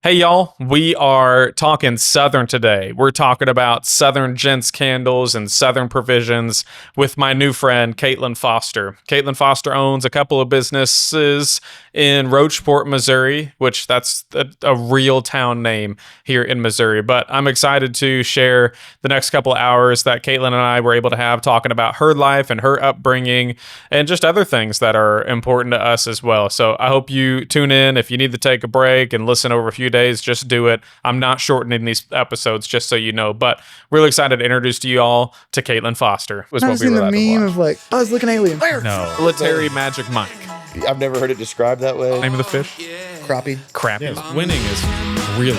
Hey y'all, we are talking Southern today. We're talking about Southern Gent Candles and Southern Provisions with my new friend, Caitlyn Foster. Caitlyn Foster owns a couple of businesses in Rocheport, Missouri, which that's a real town name here in Missouri. But I'm excited to share the next couple of hours that Caitlyn and I were able to have talking about her life and her upbringing and just other things that are important to us as well. So I hope you tune in. If you need to take a break and listen over a few days, just do it. I'm not shortening these episodes, just so you know, but really excited to introduce to you all to Caitlyn Foster. Was I've what we seen were the about to meme watch. of like, I was looking alien. No, military magic Mike. I've never heard it described that way. Name of the fish? Crappie. Crappie. Yeah, winning is really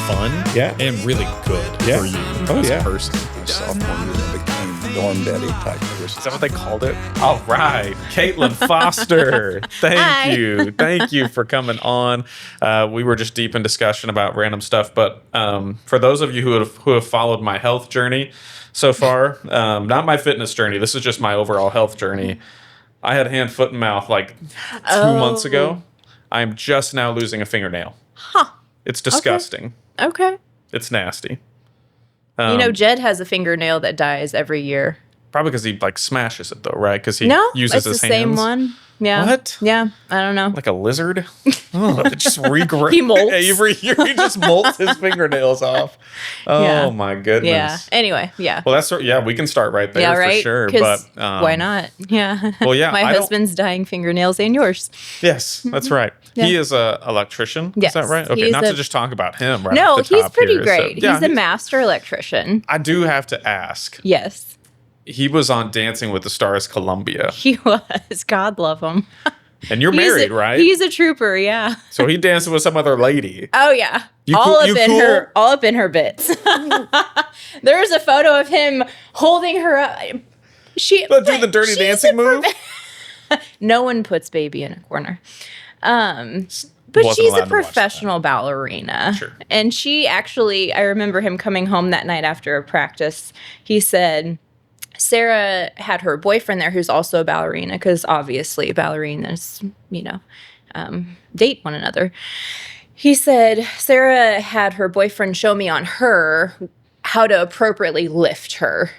fun and really good for you as a person. Sophomore year, I became dorm daddy type of Is that what they called it? All right. Caitlyn Foster. Thank you. Thank you for coming on. We were just deep in discussion about random stuff, but for those of you who have followed my health journey so far, not my fitness journey, this is just my overall health journey. I had hand, foot, and mouth like 2 months ago. I'm just now losing a fingernail. Huh. It's disgusting. Okay. It's nasty. Jed has a fingernail that dies every year. Probably because he like smashes it though, right? Because he No, uses it's his the hands. same one. Yeah. What? Yeah, I don't know. Like a lizard? Oh, it just regrows. He molts. Every year he just molts his fingernails off. Oh Yeah. my goodness. Yeah. Anyway, yeah. Well, we can start right there Yeah, right? for sure. 'Cause But why not? Yeah. Well, yeah, My I don't- husband's dying fingernails and yours. Yes, that's right. Yeah. He is a electrician. Yes, Is that right? Okay, he's not to just talk about him. Right No, off the he's top pretty here. So, great. yeah, He's a master electrician. I do have to ask. Yes, He was on Dancing with the Stars Columbia, he was. God love him. and you're married, right? He's a trooper, yeah. So he danced with some other lady. Oh yeah. You all cool- up you in cool? all up in her bits. There's a photo of him holding her up. But do the dirty she's dancing move. No one puts baby in a corner. But Wasn't she's allowed a to watch professional ballerina. Sure. And she actually, I remember him coming home that night after a practice. He said Sarah had her boyfriend there who's also a ballerina, because obviously ballerinas, date one another. He said Sarah had her boyfriend show me on her how to appropriately lift her.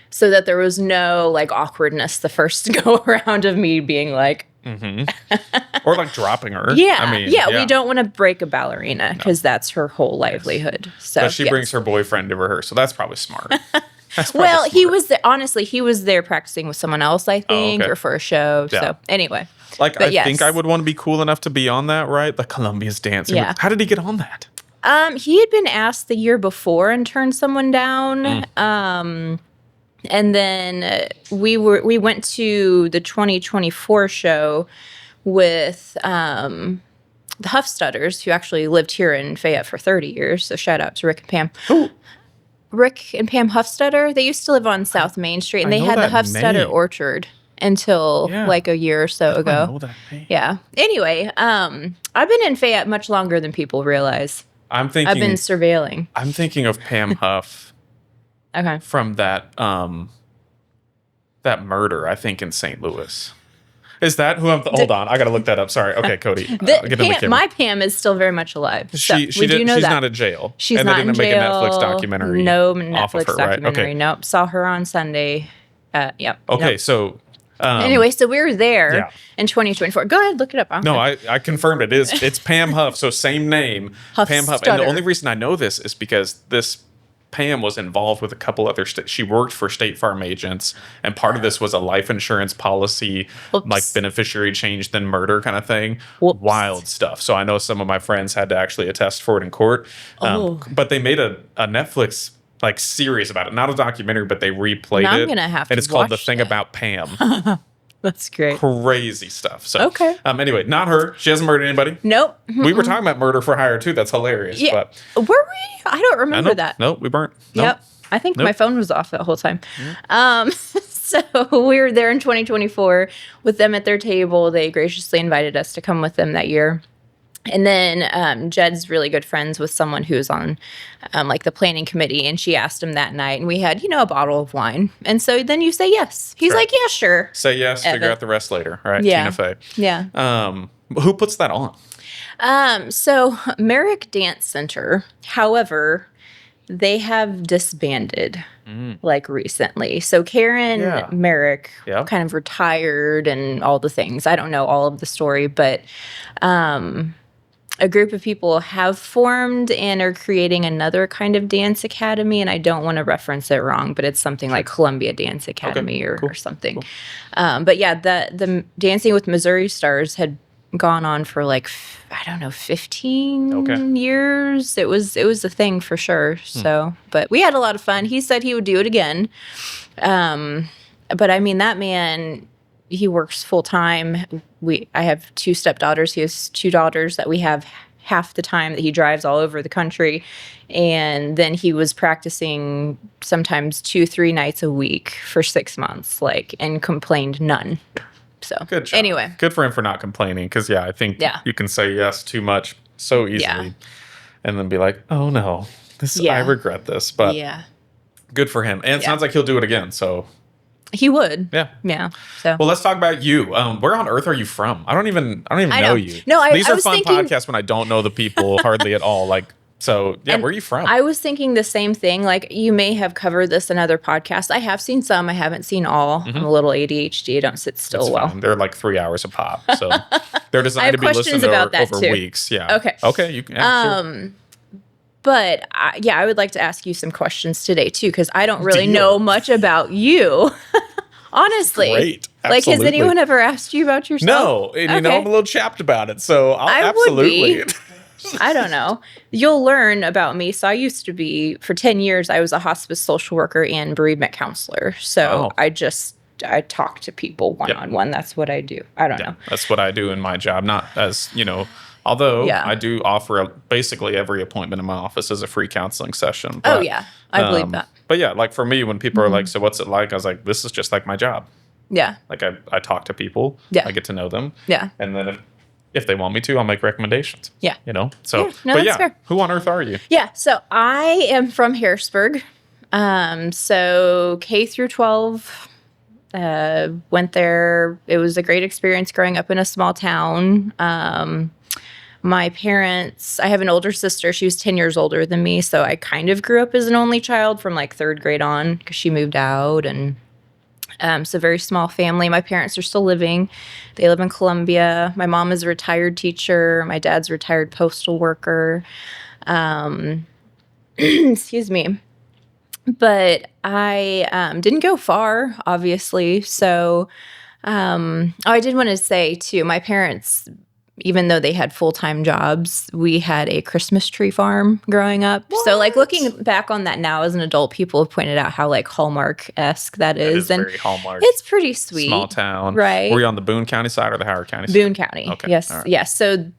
So that there was no like awkwardness the first go around of me being like, Or like dropping her. yeah, I mean, we don't want to break a ballerina because that's her whole livelihood. So But she yes. brings her boyfriend to rehearse, so that's probably smart. That's probably Well, he smart. was there, honestly, he was there practicing with someone else, I think, okay. or for a show. Yeah. So anyway, Like, but I think yes. I would want to be cool enough to be on that, right? The Columbia's dancing. Yeah. How did he get on that? he had been asked the year before and turned someone down. And then we went to the 2024 show with the Huffstutters, who actually lived here in Fayette for 30 years. So shout out to Rick and Pam. Who? Rick and Pam Huffstutter. They used to live on South Main Street, and I they know had the that Huffstutter name. Orchard until Yeah. like a year or so I ago. know that name. Yeah. Anyway, I've been in Fayette much longer than people realize. I'm thinking. I've been surveilling. I'm thinking of Pam Huff Okay. from that murder, I think, in St. Louis. Is that who I'm? Hold on, I gotta look that up. Sorry. Okay, Cody. Get in the camera. My Pam is still very much alive. So She we do know she's that. not in jail. She's and not they in didn't jail. make a Netflix documentary. No off Netflix of her, right? documentary. Okay. Nope. Saw her on Sunday. Yep. Okay, Nope. so Anyway, so we were there yeah. in 2024. Go ahead, look it up. No, I confirmed it. It's Pam Huff, so same name, Pam Huff. And the Huffstutter. only reason I know this is because this Pam was involved with a couple other. She worked for State Farm agents, and part of this was a life insurance policy, Whoops. like beneficiary change then murder kind of thing. Whoops. Wild stuff. So I know some of my friends had to actually attest for it in court. But they made a Netflix like series about it, not a documentary, but they replayed Now I'm it. gonna have and to it's called The watch Thing that. About Pam. That's great. Crazy stuff. So Okay. Anyway, not her. She hasn't murdered anybody. Nope. We were talking about murder for hire too. That's hilarious. Yeah. But Were we? I don't remember that. Nope, we weren't. Nope. Yep. I think Nope. my phone was off that whole time. So we were there in 2024 with them at their table. They graciously invited us to come with them that year. And then Jed's really good friends with someone who's on like the planning committee, and she asked him that night, and we had, a bottle of wine. And so then you say yes. He's Sure. like, yeah, sure. Say yes, figure Evan. out the rest later. All right, Yeah. Tina Fey. Yeah. Who puts that on? So Merrick Dance Center, however, they have disbanded like recently. So Karen Merrick kind of retired and all the things. I don't know all of the story, but a group of people have formed and are creating another kind of dance academy. And I don't want to reference it wrong, but it's something like Columbia Dance Academy or something. Cool. But yeah, the Dancing with Missouri Stars had gone on for like, I don't know, 15 years. It was a thing for sure. So, but we had a lot of fun. He said he would do it again. But I mean, that man, he works full time. I have 2 stepdaughters. He has 2 daughters that we have half the time that he drives all over the country. And then he was practicing sometimes 2-3 nights a week for 6 months, and complained none. So good job. Anyway, good for him for not complaining. Because I think you can say yes too much so easily, and then be like, "Oh no, I regret this." But good for him, and it sounds like he'll do it again. So he would. Yeah. So well, let's talk about you. Where on earth are you from? I don't even know you. No, these are fun thinking, podcasts when I don't know the people hardly at all. So, where are you from? I was thinking the same thing. You may have covered this in other podcasts. I have seen some. I haven't seen all. I'm a little ADHD. I don't sit still That's well. Fine. They're like 3 hours a pop. So they're designed to be listened about over too. weeks. Yeah. Okay. You can. Sure. But I would like to ask you some questions today too, because I don't really know much about you. Honestly. Great. Absolutely. Has anyone ever asked you about yourself? No. And I'm a little chapped about it. So I'll absolutely. Would be. I don't know. You'll learn about me. So I used to be, for 10 years, I was a hospice social worker and bereavement counselor. So I talk to people one-on-one. That's what I do. I don't know. That's what I do in my job. Not as, although I do offer basically every appointment in my office as a free counseling session. But, I believe that. But for me, when people are like, so what's it like? I was like, this is just like my job. Yeah. I talk to people. Yeah. I get to know them. Yeah. And then if they want me to, I'll make recommendations. Yeah. So, that's fair. Who on earth are you? Yeah. So I am from Harrisburg. So K through 12, went there. It was a great experience growing up in a small town. My parents, I have an older sister. She was 10 years older than me. So I kind of grew up as an only child from 3rd grade on because she moved out and so very small family. My parents are still living. They live in Columbia. My mom is a retired teacher. My dad's a retired postal worker. Excuse me. But I didn't go far, obviously. So I did want to say, too, my parents, even though they had full-time jobs, we had a Christmas tree farm growing up. What? So looking back on that now as an adult, people have pointed out how Hallmark-esque that is. And very Hallmark. It's pretty sweet. Small town. Right. Were you on the Boone County side or the Howard County side? Boone County. Okay. Yes. Right. Yes. So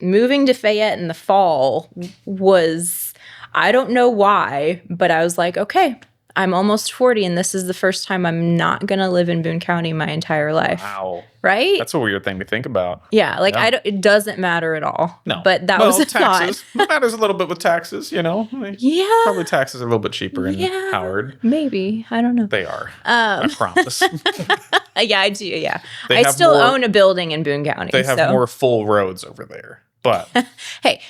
moving to Fayette in the fall was, I don't know why, but I was like, okay, I'm almost 40 and this is the first time I'm not going to live in Boone County my entire life. Wow. Right? That's a weird thing to think about. Yeah. It doesn't matter at all. No. But that was a taxes. thought. It matters a little bit with taxes, Yeah. Probably taxes are a little bit cheaper in Howard. Maybe. I don't know. They are. I promise. Yeah, I do. Yeah. I still own a building in Boone County. They have more full roads over there. But hey,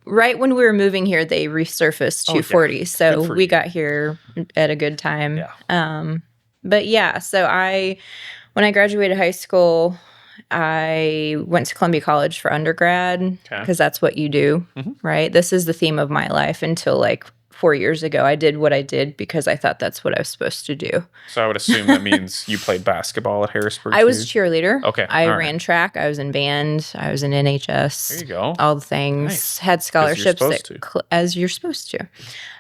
right when we were moving here, they resurfaced 240. Yeah. So we got here at a good time. Yeah. But yeah, so when I graduated high school, I went to Columbia College for undergrad because that's what you do, right? This is the theme of my life until 4 years ago. I did what I did because I thought that's what I was supposed to do. So I would assume that means you played basketball at Harrisburg. I was cheerleader. Okay. I ran track. I was in band. I was in NHS. There you go. All the things. Nice. Had scholarships as you're supposed to.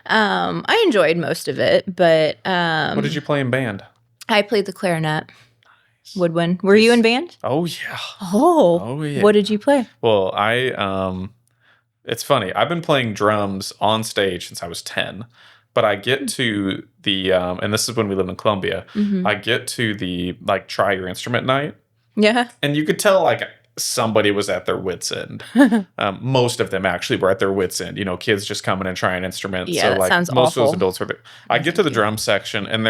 I enjoyed most of it, but what did you play in band? I played the clarinet. Nice. Woodwind. Were you in band? Oh yeah. Oh yeah. What did you play? Well, it's funny. I've been playing drums on stage since I was 10, but I get to the, and this is when we lived in Columbia, I get to the, try your instrument night. Yeah. And you could tell, somebody was at their wits' end. Most of them actually were at their wits' end. Kids just coming and trying instruments. Yeah, so, that sounds most awful. of those adults were there. I get to the drum section, and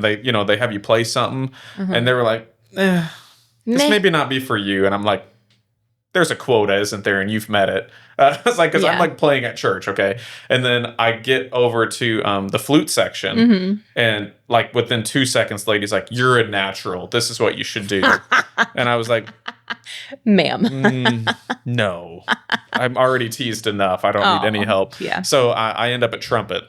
they have you play something, and they were like, this maybe not be for you. And I'm like, there's a quota, isn't there? And you've met it. It's like, because I'm like playing at church, okay? And then I get over to the flute section, and like within 2 seconds, the lady's like, "You're a natural. This is what you should do." And I was like, "Ma'am, no, I'm already teased enough. I don't need any help." Yeah. So I end up at trumpet.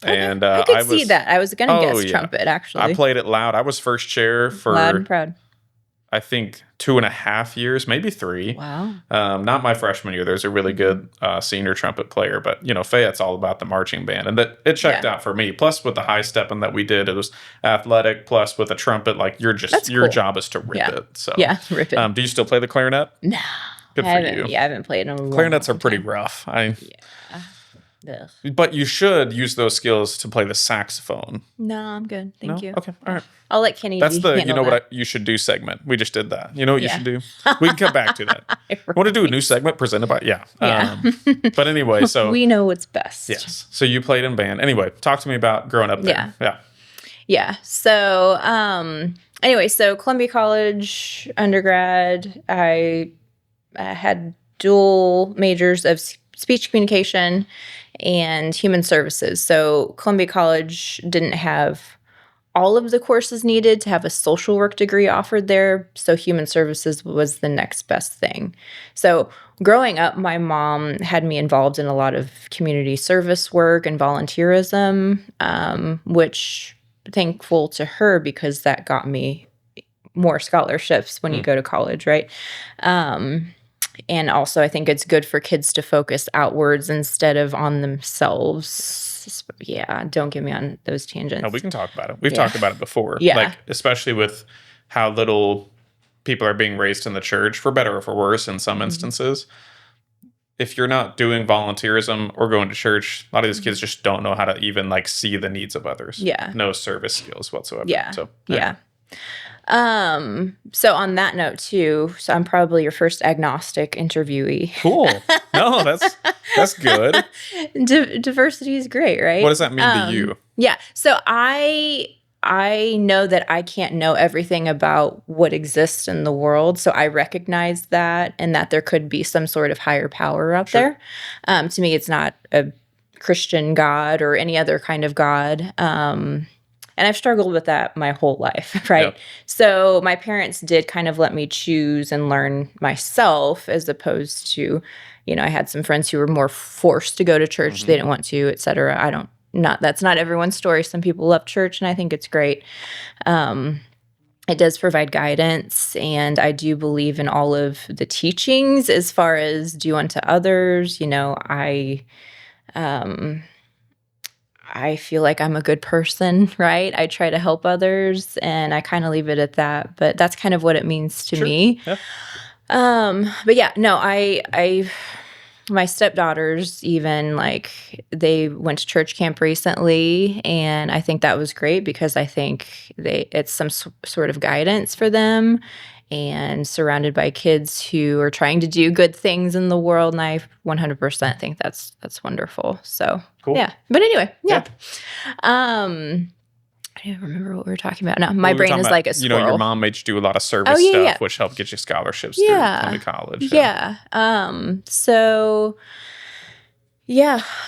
And I could see that. I was going to guess trumpet, actually. I played it loud. I was first chair for loud and proud. I think 2.5 years, maybe 3. Wow. Not my freshman year. There's a really good senior trumpet player, but Fayette's all about the marching band, and that it checked out for me. Plus, with the high stepping that we did, it was athletic. Plus, with a trumpet, like your job is to rip it. So rip it. Do you still play the clarinet? No, good for you. Yeah, I haven't played in a long Clarinets are time. pretty rough. Ugh. But you should use those skills to play the saxophone. No, I'm good. Thank you. Okay, all right. I'll let Kenny. That's the handle that. what you should do segment. We just did that. You know what you should do? We can come back to that. Want to do a new segment presented by but anyway, so we know what's best. Yes. So you played in band. Anyway, talk to me about growing up there. Yeah. So anyway, so Columbia College undergrad, I had dual majors of speech communication and human services. So Columbia College didn't have all of the courses needed to have a social work degree offered there. So human services was the next best thing. So growing up, my mom had me involved in a lot of community service work and volunteerism, which thankful to her because that got me more scholarships when you go to college, right? And also, I think it's good for kids to focus outwards instead of on themselves. Yeah, don't get me on those tangents. No, we can talk about it. We've talked about it before. Yeah. Like, especially with how little people are being raised in the church, for better or for worse in some instances. If you're not doing volunteerism or going to church, a lot of these kids just don't know how to even like see the needs of others. Yeah. No service skills whatsoever. Yeah. So, yeah. So on that note too, so I'm probably your first agnostic interviewee. Cool. No, that's good. Diversity is great, right? What does that mean to you? Yeah. So I know that I can't know everything about what exists in the world. So I recognize that and that there could be some sort of higher power out there. To me, it's not a Christian God or any other kind of God. And I've struggled with that my whole life, right? Yep. So my parents did kind of let me choose and learn myself as opposed to, I had some friends who were more forced to go to church. They didn't want to, et cetera. That's not everyone's story. Some people love church and I think it's great. It does provide guidance, and I do believe in all of the teachings as far as do unto others. I feel like I'm a good person, right? I try to help others, and I kind of leave it at that. But that's kind of what it means to me. Yeah. But yeah, no, my stepdaughters even they went to church camp recently, and I think that was great because I think it's some sort of guidance for them. And surrounded by kids who are trying to do good things in the world. And I 100% think that's wonderful. So, cool. Yeah. But anyway, yeah. I don't remember what we were talking about. No, my brain is like a squirrel. Your mom made you do a lot of service stuff, which helped get you scholarships through Columbia College. Yeah.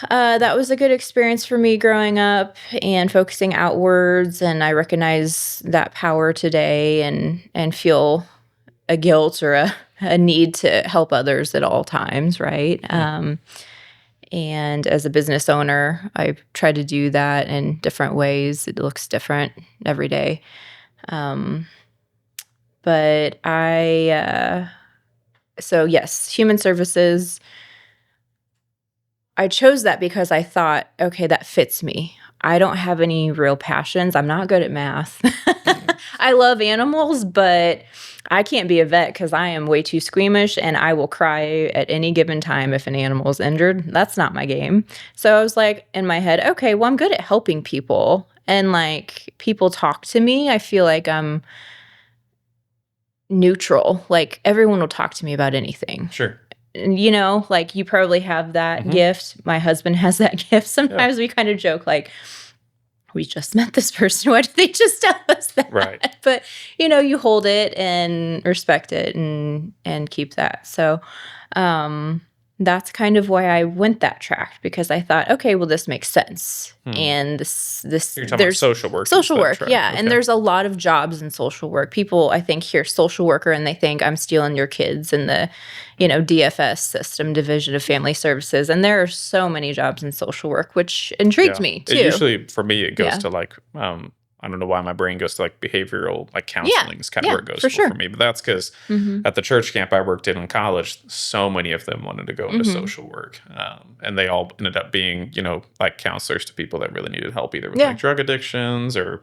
That was a good experience for me growing up and focusing outwards. And I recognize that power today and feel a guilt or a need to help others at all times, right? And as a business owner, I try to do that in different ways. It looks different every day. But so yes, human services. I chose that because I thought, okay, that fits me. I don't have any real passions. I'm not good at math. I love animals, but I can't be a vet because I am way too squeamish and I will cry at any given time if an animal is injured. That's not my game. So I was like in my head, okay, well, I'm good at helping people. And people talk to me. I feel like I'm neutral. Everyone will talk to me about anything. Sure. You probably have that gift. My husband has that gift. Sometimes we kind of joke we just met this person. Why did they just tell us that? Right. But, you hold it and respect it and keep that. So that's kind of why I went that track, because I thought, okay, well, this makes sense. And this You're talking about social work. Social work, yeah. Okay. And there's a lot of jobs in social work. People, I think, hear social worker and they think I'm stealing your kids in the, DFS system, Division of Family Services. And there are so many jobs in social work, which intrigued me too. Usually, for me, it goes to like, I don't know why my brain goes to like behavioral, like counseling is kind of where it goes for me. But that's because at the church camp I worked in college, so many of them wanted to go into social work. And they all ended up being, like counselors to people that really needed help, either with like drug addictions or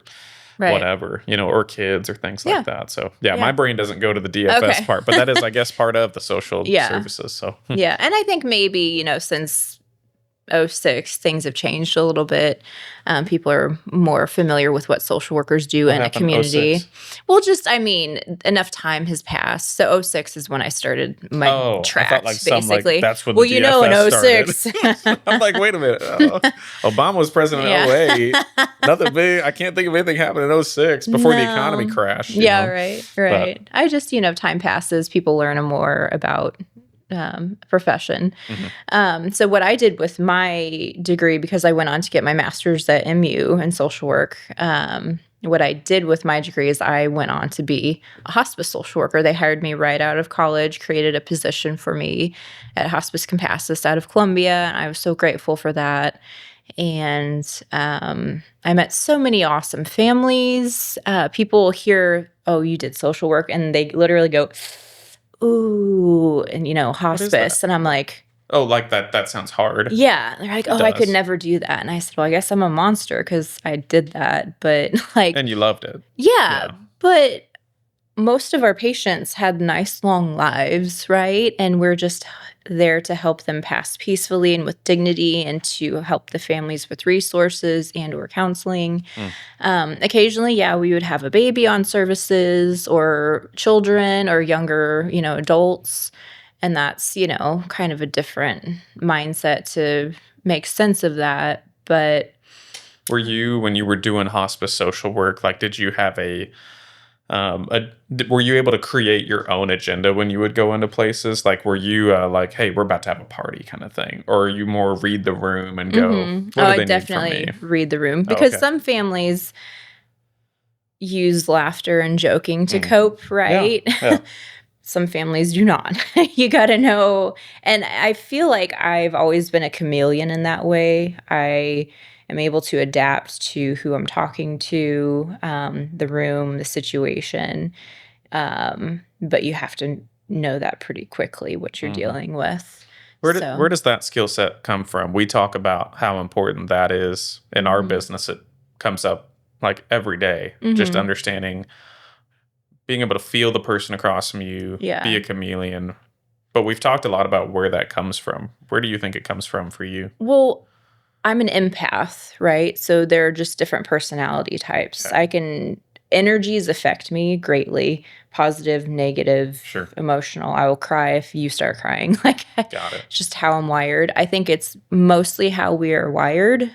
whatever, or kids or things like that. So my brain doesn't go to the DFS part, but that is, I guess, part of the social services. So yeah. And I think maybe, since '06, things have changed a little bit. People are more familiar with what social workers do in a community. 06? Well, enough time has passed. So '06 is when I started my track, I thought like basically. Like that's when the DFS in '06. I'm like, wait a minute. Obama was president in '08. Nothing big. I can't think of anything happened in '06 before the economy crashed. Right. But I just, time passes. People learn more about profession. So what I did with my degree, because I went on to get my master's at MU in social work, what I did with my degree is I went on to be a hospice social worker. They hired me right out of college, created a position for me at Hospice Compassus out of Columbia, and I was so grateful for that. And I met so many awesome families. People hear, oh, you did social work, and they literally go, ooh, and hospice. And I'm like, oh, like that sounds hard. Yeah. They're like, I could never do that. And I said, well, I guess I'm a monster because I did that. But and you loved it. Yeah. But most of our patients had nice long lives, right? And we're just there to help them pass peacefully and with dignity, and to help the families with resources and or counseling. Occasionally, we would have a baby on services, or children, or younger, adults. And that's, kind of a different mindset to make sense of that. But were you, when you were doing hospice social work, like, did you have were you able to create your own agenda when you would go into places? Like, were you like, hey, we're about to have a party kind of thing? Or are you more read the room and go, what do I they definitely need from me? read the room, because some families use laughter and joking to cope, right? Yeah. Some families do not. You got to know. And I feel like I've always been a chameleon in that way. I am able to adapt to who I'm talking to, the room, the situation. But you have to know that pretty quickly, what you're dealing with. Where does that skill set come from? We talk about how important that is in our business. It comes up like every day, just understanding, being able to feel the person across from you, be a chameleon. But we've talked a lot about where that comes from. Where do you think it comes from for you? Well, I'm an empath, right? So there are just different personality types. Okay. Energies affect me greatly, positive, negative, emotional. I will cry if you start crying. Got it. It's just how I'm wired. I think it's mostly how we are wired.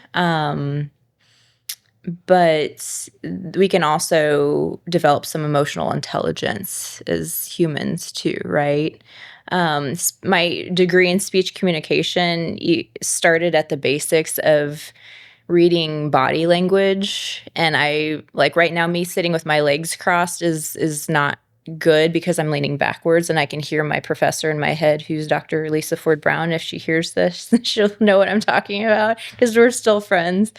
But we can also develop some emotional intelligence as humans too, right? My degree in speech communication started at the basics of reading body language. And I, like, right now, me sitting with my legs crossed is not good, because I'm leaning backwards, and I can hear my professor in my head, who's Dr. Lisa Ford Brown. If she hears this, she'll know what I'm talking about, because we're still friends.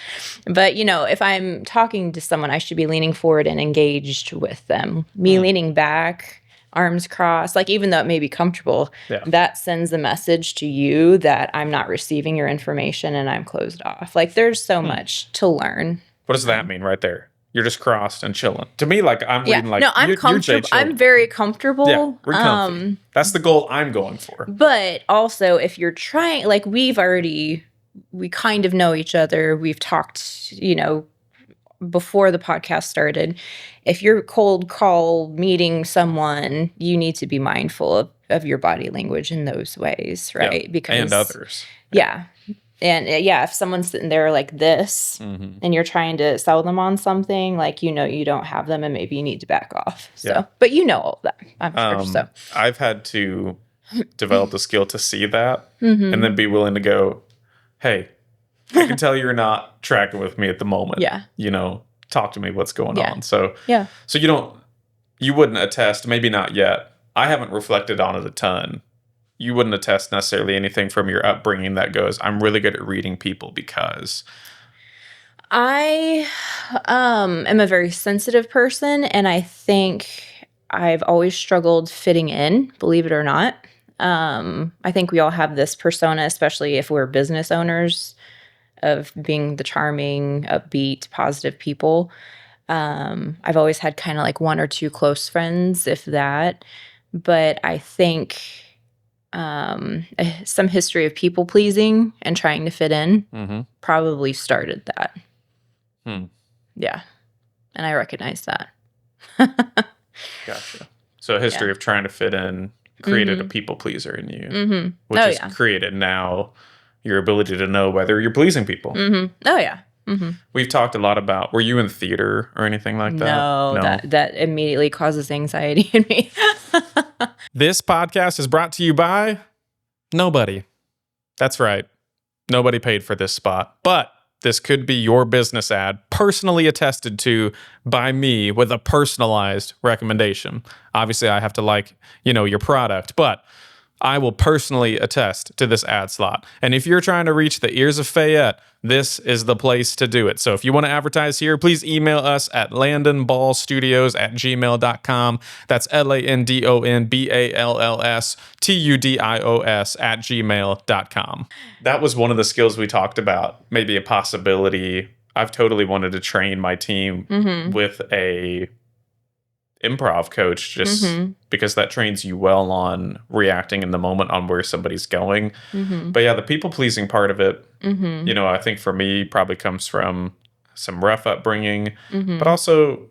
But, if I'm talking to someone, I should be leaning forward and engaged with them. Me leaning back, arms crossed, like, even though it may be comfortable, that sends a message to you that I'm not receiving your information and I'm closed off. Like, there's so much to learn. What does that mean right there? You're just crossed and chilling. To me, like, I'm reading, like, no, I'm comfortable. I'm very comfortable. Yeah, we're comfy. That's the goal I'm going for. But also, if you're trying, like, we kind of know each other. We've talked, before the podcast started. If you're cold call meeting someone, you need to be mindful of your body language in those ways, right? And others. yeah, if someone's sitting there like this and you're trying to sell them on something, like, you don't have them and maybe you need to back off. So, but all of that, I'm sure. So I've had to develop the skill to see that and then be willing to go, hey, I can tell you're not tracking with me at the moment. Yeah. Talk to me. What's going on? So, yeah. So you wouldn't attest, maybe not yet. I haven't reflected on it a ton. You wouldn't attest necessarily anything from your upbringing that goes, I'm really good at reading people because. I am a very sensitive person, and I think I've always struggled fitting in, believe it or not. I think we all have this persona, especially if we're business owners, of being the charming, upbeat, positive people. I've always had kind of like one or two close friends, if that. But I think some history of people pleasing and trying to fit in probably started that. Yeah. And I recognize that. Gotcha. So a history of trying to fit in created a people pleaser in you, which has created now your ability to know whether you're pleasing people. Oh, yeah. We've talked a lot about, were you in theater or anything like that? No. That immediately causes anxiety in me. This podcast is brought to you by nobody. That's right. Nobody paid for this spot, but this could be your business ad, personally attested to by me with a personalized recommendation. Obviously, I have to like, your product, but I will personally attest to this ad slot. And if you're trying to reach the ears of Fayette, this is the place to do it. So if you want to advertise here, please email us at landonballstudios@gmail.com. That's LandonBalls@gmail.com. That was one of the skills we talked about, maybe a possibility. I've totally wanted to train my team with a improv coach just because that trains you well on reacting in the moment on where somebody's going. But yeah, the people pleasing part of it, I think for me probably comes from some rough upbringing, but also,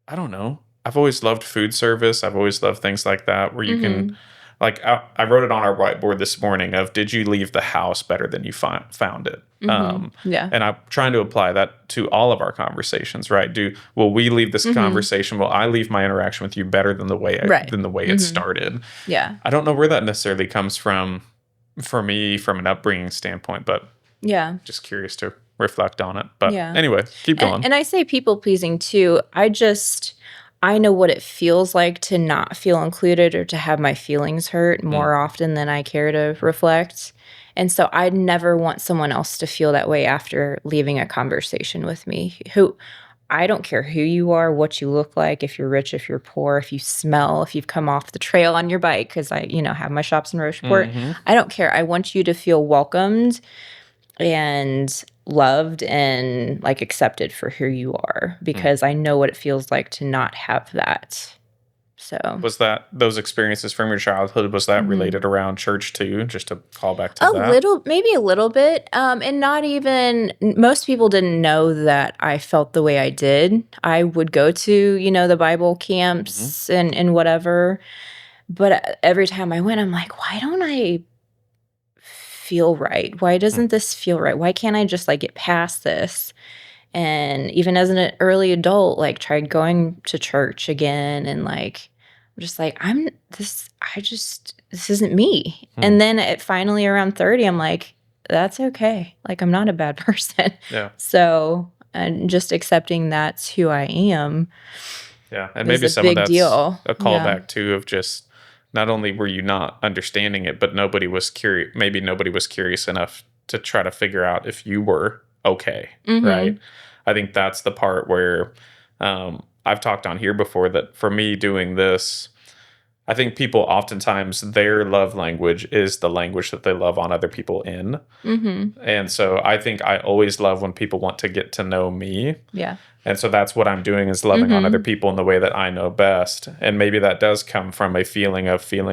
I don't know. I've always loved food service. I've always loved things like that where you can, like, I wrote it on our whiteboard this morning of, did you leave the house better than you found it? And I'm trying to apply that to all of our conversations, right? Will we leave this conversation? Will I leave my interaction with you better than the way it started? Yeah. I don't know where that necessarily comes from for me from an upbringing standpoint, but just curious to reflect on it. But anyway, keep going. And I say people pleasing too. I know what it feels like to not feel included or to have my feelings hurt more often than I care to reflect. And so I'd never want someone else to feel that way after leaving a conversation with me. I don't care who you are, what you look like, if you're rich, if you're poor, if you smell, if you've come off the trail on your bike, because I, have my shops in Rocheport. I don't care. I want you to feel welcomed and loved and like accepted for who you are, because I know what it feels like to not have that. So was that those experiences from your childhood, was that related around church too? Just to call back to that? Maybe a little bit. And not even, most people didn't know that I felt the way I did. I would go to, the Bible camps and whatever. But every time I went, I'm like, why don't I feel right? Why doesn't this feel right? Why can't I just like get past this? And even as an early adult, like tried going to church again, and like I'm just like, this isn't me. And then finally around 30, I'm like, that's okay. Like, I'm not a bad person. Yeah. So, and just accepting that's who I am. Yeah. And maybe some of that's deal. A callback too of just, not only were you not understanding it, but nobody was curious. Maybe nobody was curious enough to try to figure out if you were okay. Right. I think that's the part where, I've talked on here before that for me doing this, I think people oftentimes their love language is the language that they love on other people in. And so I think I always love when people want to get to know me. Yeah. And so that's what I'm doing, is loving on other people in the way that I know best. And maybe that does come from a feeling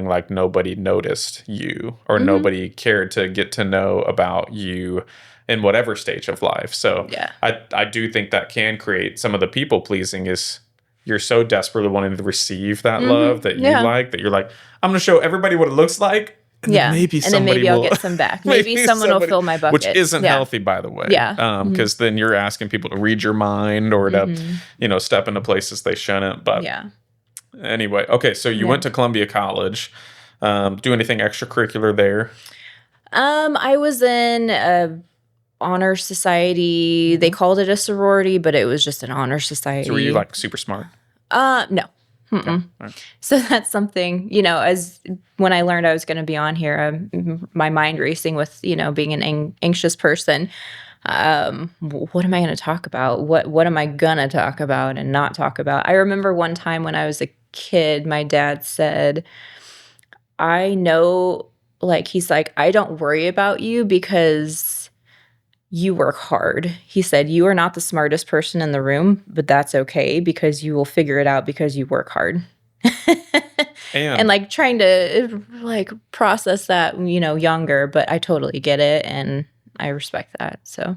like nobody noticed you or nobody cared to get to know about you in whatever stage of life. So I do think that can create some of the people pleasing, is you're so desperately wanting to receive that love that you like, that you're like, I'm going to show everybody what it looks like And yeah. then maybe and then maybe somebody I'll will- get some back. Maybe someone will fill my bucket. Which isn't Yeah. healthy, by the way. Yeah. Because then you're asking people to read your mind or to, step into places they shouldn't. But Yeah. anyway, okay. So you went to Columbia College. Do anything extracurricular there? I was in a honor society. They called it a sorority, but it was just an honor society. So were you like super smart? No. Okay. All right. So that's something, as when I learned I was going to be on here, my mind racing with, being an anxious person. What am I going to talk about? What am I going to talk about and not talk about? I remember one time when I was a kid, my dad said, I know, he's like, I don't worry about you because you work hard. He said, you are not the smartest person in the room, but that's okay because you will figure it out because you work hard. And trying to process that, younger, but I totally get it and I respect that. So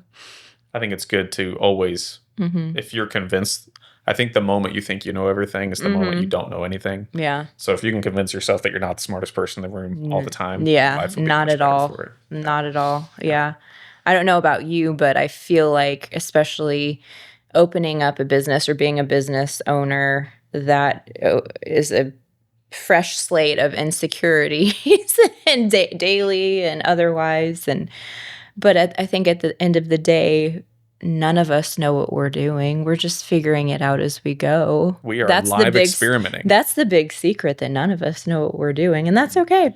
I think it's good to always, if you're convinced, I think the moment you think you know everything is the moment you don't know anything. Yeah. So if you can convince yourself that you're not the smartest person in the room all the time, yeah, life will be not much at better all. for it. Not at all. Yeah. I don't know about you, but I feel like especially opening up a business or being a business owner, that is a fresh slate of insecurities and daily and otherwise. But I think at the end of the day, none of us know what we're doing. We're just figuring it out as we go. We are live experimenting. That's the big secret, that none of us know what we're doing, and that's okay.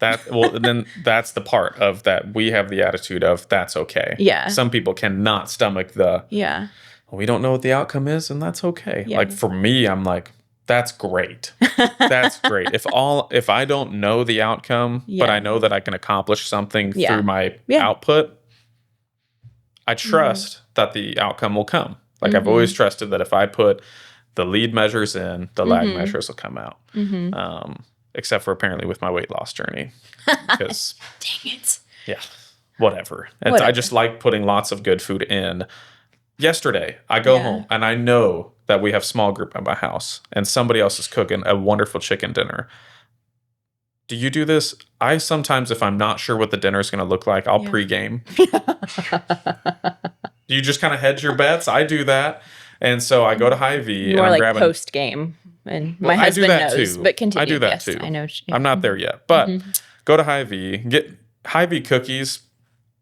Then that's the part of that we have the attitude of that's okay. Yeah. Some people cannot stomach we don't know what the outcome is, and that's okay. Yeah. Like for me, I'm like, that's great. That's great. If I don't know the outcome, but I know that I can accomplish something through my output, I trust that the outcome will come. I've always trusted that if I put the lead measures in, the lag measures will come out. Except for apparently with my weight loss journey. Because dang it. Yeah. Whatever. I just like putting lots of good food in. Yesterday, I go home and I know that we have small group at my house and somebody else is cooking a wonderful chicken dinner. Do you do this? I sometimes, if I'm not sure what the dinner is going to look like, I'll pregame. You just kind of hedge your bets. I do that. And so I go to Hy-Vee and I'm grabbing post game. And my husband knows, but continue. I do that yes, too. I know. I'm not there yet, but go to Hy-Vee, get Hy-Vee cookies.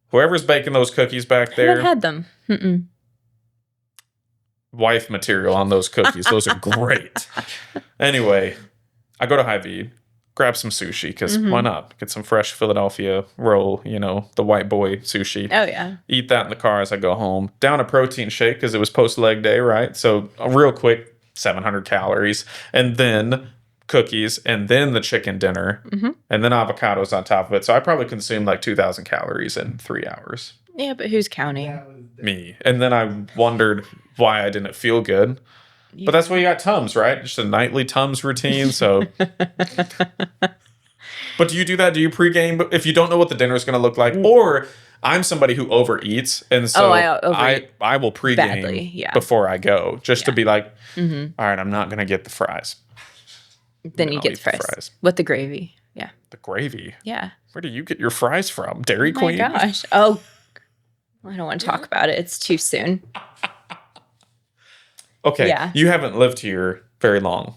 Whoever's baking those cookies back there, I haven't had them. Wife material on those cookies. Those are great. Anyway, I go to Hy-Vee, grab some sushi because why not? Get some fresh Philadelphia roll, the white boy sushi. Oh, yeah. Eat that in the car as I go home. Down a protein shake because it was post-leg day, right? So a real quick 700 calories. And then cookies and then the chicken dinner and then avocados on top of it. So I probably consumed 2,000 calories in 3 hours. Yeah, but who's counting? Me. And then I wondered why I didn't feel good. But that's why you got Tums, right? Just a nightly Tums routine. So, but do you do that? Do you pregame if you don't know what the dinner is going to look like? Or I'm somebody who overeats, and so I will pregame before I go, just to be like, all right, I'm not going to get the fries. Then you get the fries with the gravy. Yeah, the gravy. Yeah. Where do you get your fries from? Dairy Queen? Oh my gosh. Oh, I don't want to talk about it. It's too soon. Okay. Yeah. You haven't lived here very long.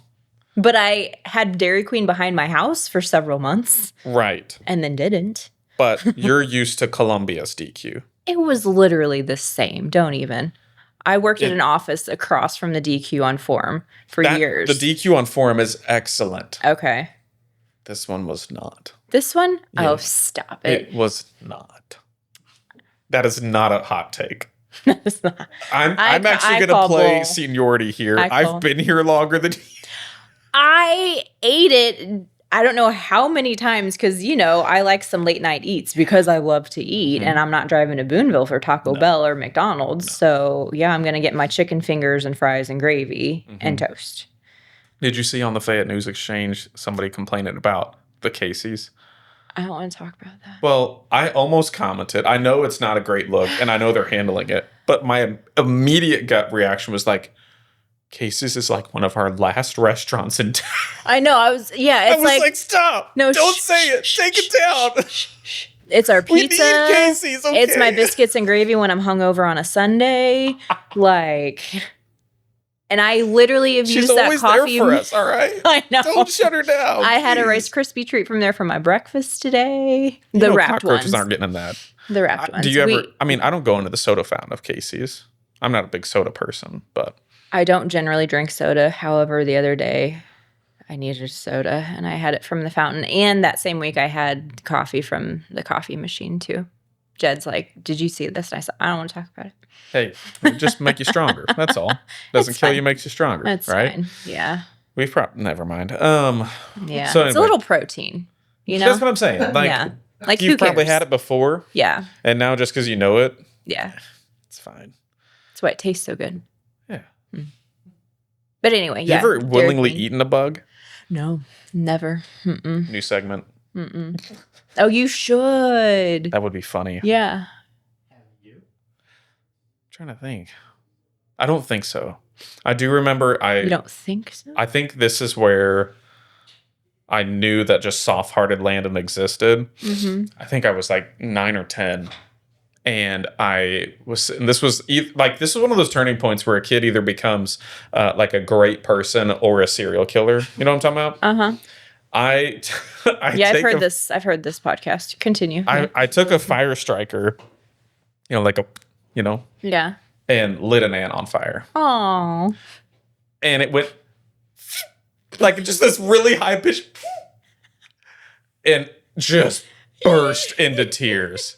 But I had Dairy Queen behind my house for several months. Right. And then didn't. But you're used to Columbia's DQ. It was literally the same. Don't even. I worked at an office across from the DQ on Forum for years. The DQ on Forum is excellent. Okay. This one was not. This one? Yeah. Oh, stop it. It was not. That is not a hot take. It's not. I'm actually going to play seniority here. I've been here longer than you. I ate it, I don't know how many times, because, I like some late night eats because I love to eat, and I'm not driving to Boonville for Taco Bell or McDonald's. No. So, yeah, I'm going to get my chicken fingers and fries and gravy and toast. Did you see on the Fayette News Exchange somebody complaining about the Casey's? I don't want to talk about that. Well, I almost commented. I know it's not a great look, and I know they're handling it, but my immediate gut reaction was like, Casey's is like one of our last restaurants in town. I know. It's I was like, stop. No, don't say it. Take it down. It's our We need pizza. Casey's, okay. It's my biscuits and gravy when I'm hungover on a Sunday. And I literally have She's used that always coffee. there for us, all right? I know. Don't shut her down. I had a please. Rice Krispie treat from there for my breakfast today. You The know wrapped cockroaches ones. aren't getting in that. The wrapped ones. Do you ever? I mean, I don't go into the soda fountain of Casey's. I'm not a big soda person, but I don't generally drink soda. However, the other day I needed a soda and I had it from the fountain. And that same week I had coffee from the coffee machine too. Jed's like, did you see this? And I said, I don't want to talk about it. hey, it just make you stronger. That's all. Doesn't It's kill fine. you, makes you stronger. That's right? fine. Yeah. We've probably never mind. Yeah. So It's a anyway. little protein, you know? That's what I'm saying. Like, yeah. Like you've who cares? probably had it before, Yeah. and now just because you know it, Yeah. it's fine. That's why it tastes so good. Yeah. But anyway, You yeah. ever Dairy willingly Queen. eaten a bug? No, never. Mm-mm. New segment. Mm-mm. Oh, you should. That would be funny. Yeah. Trying to think. I don't think so. I do remember You don't think so? I think this is where I knew that just soft-hearted Landon existed. Mm-hmm. I think I was like 9 or 10. And this was one of those turning points where a kid either becomes like a great person or a serial killer. You know what I'm talking about? Uh-huh. I've heard this podcast. Continue. I took a fire striker, yeah. and lit an ant on fire. Oh. And it went like just this really high pitch and just burst into tears.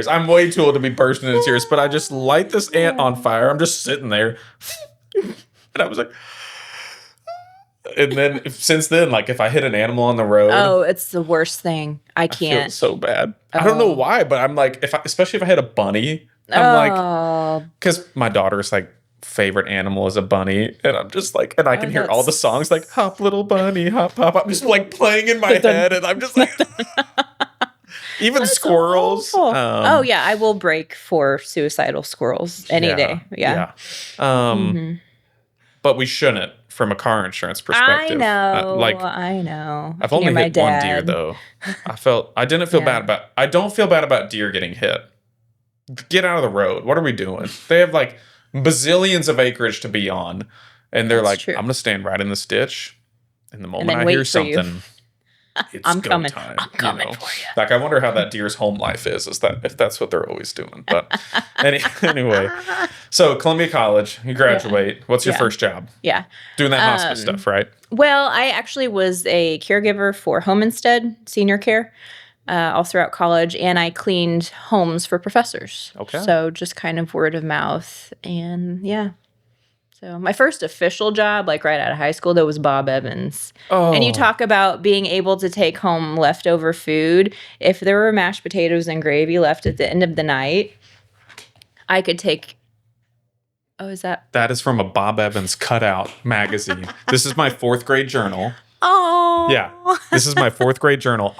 I'm way too old to be bursting into tears, but I just light this ant on fire. I'm just sitting there. And I was like, and then since then, like if I hit an animal on the road, Oh, it's the worst thing. I I feel can't. so bad. I don't know why, but I'm like, especially if I hit a bunny, I'm like, Oh. because my daughter's like favorite animal is a bunny, and I'm just like, and I can hear all the songs like "Hop Little Bunny, Hop Hop," I'm just like playing in my head, and I'm just like, even squirrels. Oh yeah, I will break for suicidal squirrels any day. Yeah. But we shouldn't, from a car insurance perspective. I know. I've only my hit one deer dad. though. I didn't feel bad about. I don't feel bad about deer getting hit. Get out of the road. What are we doing? They have like bazillions of acreage to be on, and they're That's like, true. I'm gonna stand right in this ditch. And the moment then I wait hear for you. something, it's I'm go coming. time. I'm coming for you. Like I wonder how that deer's home life is that if that's what they're always doing. But anyway, so Columbia College, you graduate. What's your Yeah. first job? Yeah. Doing that hospice stuff, right? Well, I actually was a caregiver for Home Instead Senior Care all throughout college, and I cleaned homes for professors. Okay. So just kind of word of mouth, and yeah. So my first official job, like right out of high school, though, was Bob Evans. Oh, And you talk about being able to take home leftover food. If there were mashed potatoes and gravy left at the end of the night, I could take. Oh, is that? that is from a Bob Evans cutout magazine. This is my 4th grade journal. Oh. Yeah, this is my 4th grade journal.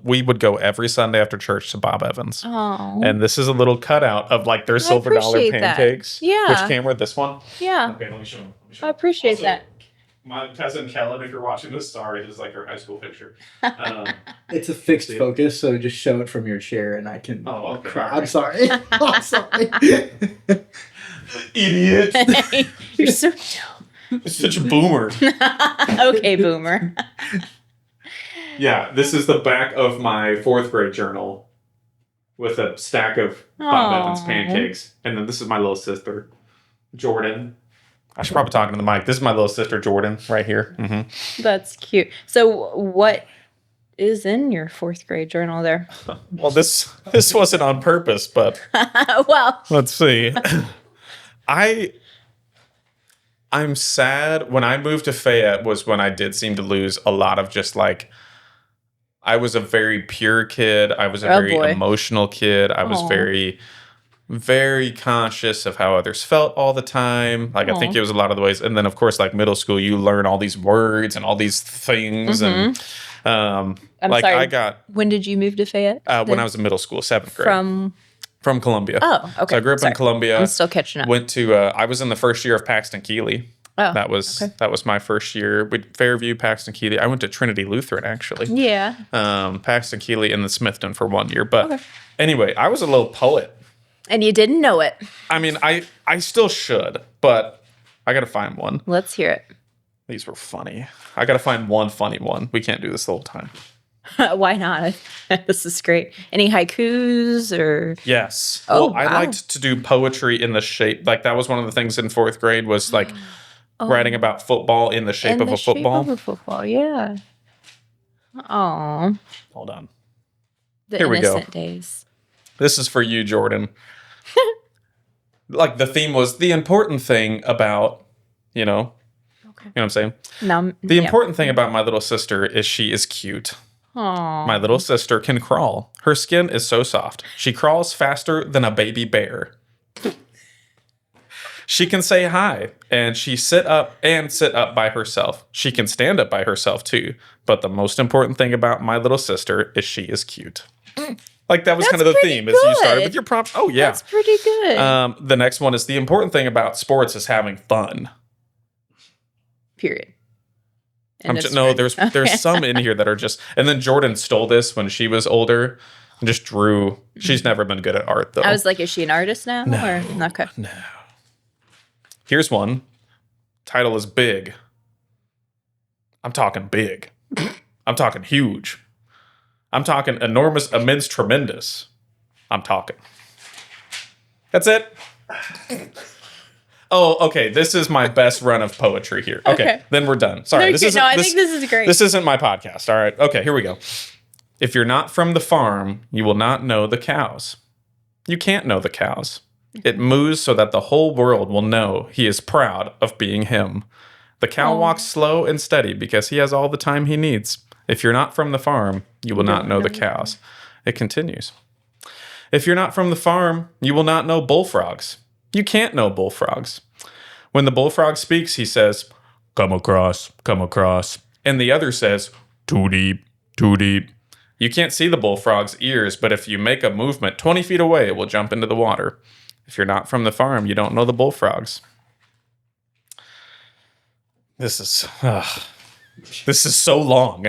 We would go every Sunday after church to Bob Evans. Oh. And this is a little cutout of like their silver dollar appreciate that. pancakes. Yeah. Which camera? This one? Yeah. Okay, let me show them. I appreciate Also, that. My cousin Kellen, if you're watching this, sorry, this is like her high school picture. It's a fixed focus, so just show it from your chair, and I can. Oh, okay. cry. I'm sorry. I'm sorry. Idiot. You're so dumb. Such a boomer. Okay, boomer. Yeah, this is the back of my 4th grade journal with a stack of Bob Aw. Evans pancakes. And then this is my little sister, Jordan. I should probably talk into the mic. This is my little sister, Jordan, right here. Mm-hmm. That's cute. So what is in your 4th grade journal there? Well, this wasn't on purpose, but Well, let's see. I'm sad. When I moved to Fayette was when I did seem to lose a lot of just like, I was a very pure kid. I was a very boy. emotional kid. I was Aw. very, very conscious of how others felt all the time. Like, I think Aw. it was a lot of the ways. And then, of course, like middle school, you learn all these words and all these things. And I'm like sorry. I got, when did you move to Fayette? when I was in middle school, 7th grade. From From Columbia. Oh, okay. So I grew up in Columbia. I'm still catching up. Went to, I was in the first year of Paxton Keeley. Oh, that was my first year. Fairview, Paxton Keeley. I went to Trinity Lutheran, actually. Yeah. Paxton Keeley and then Smithton for 1 year. But anyway, I was a little poet. And you didn't know it. I mean, I still should, but I got to find one. Let's hear it. These were funny. I got to find one funny one. We can't do this the whole time. Why not? This is great. Any haikus or? Yes. Oh, well, I liked to do poetry in the shape. Like, that was one of the things in 4th grade was like writing about football in the shape of a football. Shape of a football, yeah. Oh. Hold on. Here we go. Days. This is for you, Jordan. Like, the theme was the important thing about, you know. Okay. You know what I'm saying? No. The important thing about my little sister is she is cute. Aww. My little sister can crawl. Her skin is so soft. She crawls faster than a baby bear. She can say hi, and she sit up by herself. She can stand up by herself too. But the most important thing about my little sister is she is cute. Like, that was kind of the theme as you started with your props. Oh, yeah. That's pretty good. The next one is the important thing about sports is having fun. Period. There's some in here that are just, and then Jordan stole this when she was older and just drew. She's never been good at art, though. I was like, is she an artist now? No. Okay. No. Here's one. Title is big. I'm talking big. I'm talking huge. I'm talking enormous, immense, tremendous. I'm talking. That's it. Oh, okay. This is my best run of poetry here. Okay. Then we're done. Sorry. I think this is great. This isn't my podcast. All right. Okay, here we go. If you're not from the farm, you will not know the cows. You can't know the cows. It moos so that the whole world will know he is proud of being him. The cow walks slow and steady because he has all the time he needs. If you're not from the farm, you will not know the cows. It continues. If you're not from the farm, you will not know bullfrogs. You can't know bullfrogs. When the bullfrog speaks, he says, come across, come across. And the other says, too deep, too deep. You can't see the bullfrog's ears, but if you make a movement 20 feet away, it will jump into the water. If you're not from the farm, you don't know the bullfrogs. This is so long.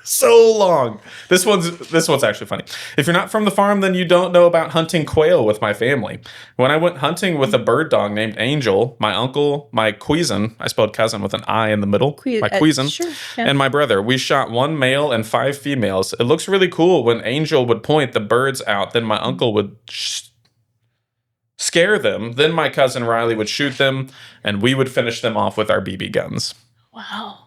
So long. This one's actually funny. If you're not from the farm, then you don't know about hunting quail with my family. When I went hunting with a bird dog named Angel, my uncle, my cousin, I spelled cousin with an I in the middle, my cousin, sure, yeah. and my brother, we shot 1 male and 5 females. It looks really cool when Angel would point the birds out, then my uncle would scare them, then my cousin Riley would shoot them, and we would finish them off with our BB guns. Wow.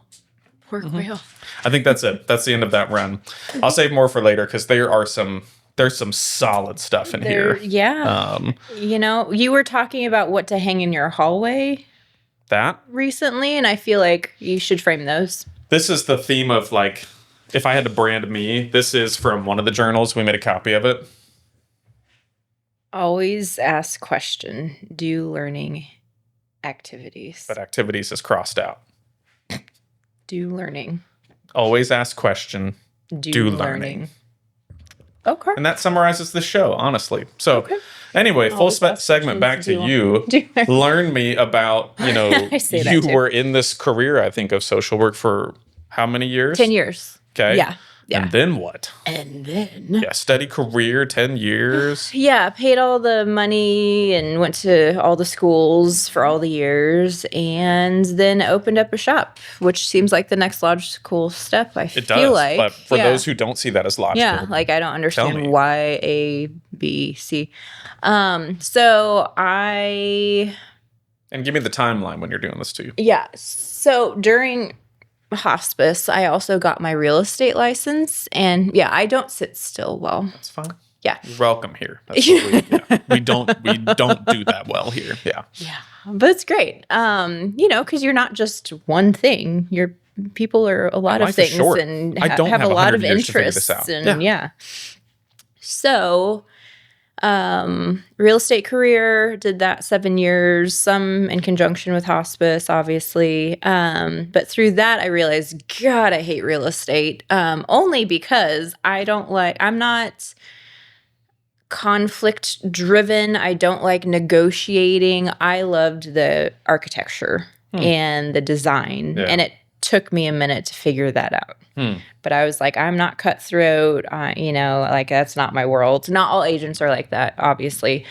Poor quail. I think that's it. That's the end of that run. I'll save more for later because there's some solid stuff in here. Yeah. You were talking about what to hang in your hallway recently, and I feel like you should frame those. This is the theme of, like, if I had to brand me, this is from one of the journals. We made a copy of it. Always ask question. Do learning activities. But activities is crossed out. Do learning. Always ask question. Do learning. Okay. And that summarizes the show, honestly. So, anyway, full segment back to you. Learn me about, you were in this career, I think, of social work for how many years? 10 years. Okay. Yeah. And then what? And then? Yeah, steady career, 10 years. Yeah, paid all the money and went to all the schools for all the years and then opened up a shop, which seems like the next logical step, I feel like. But for those who don't see that as logical. Yeah, like I don't understand why A, B, C. So I... And give me the timeline when you're doing this too. Yeah, so during... Hospice, I also got my real estate license, and I don't sit still well. That's fine. Yeah, you're welcome here. That's what we don't do that well here. Yeah, but it's great. Because you're not just one thing. People are a lot of things, and have a lot of interests, and So, real estate career, did that 7 years, some in conjunction with hospice, obviously. But through that, I realized, God, I hate real estate. Only because I'm not conflict driven. I don't like negotiating. I loved the architecture and the design. Yeah. And it took me a minute to figure that out. But I was like, I'm not cutthroat. Like that's not my world. Not all agents are like that, obviously.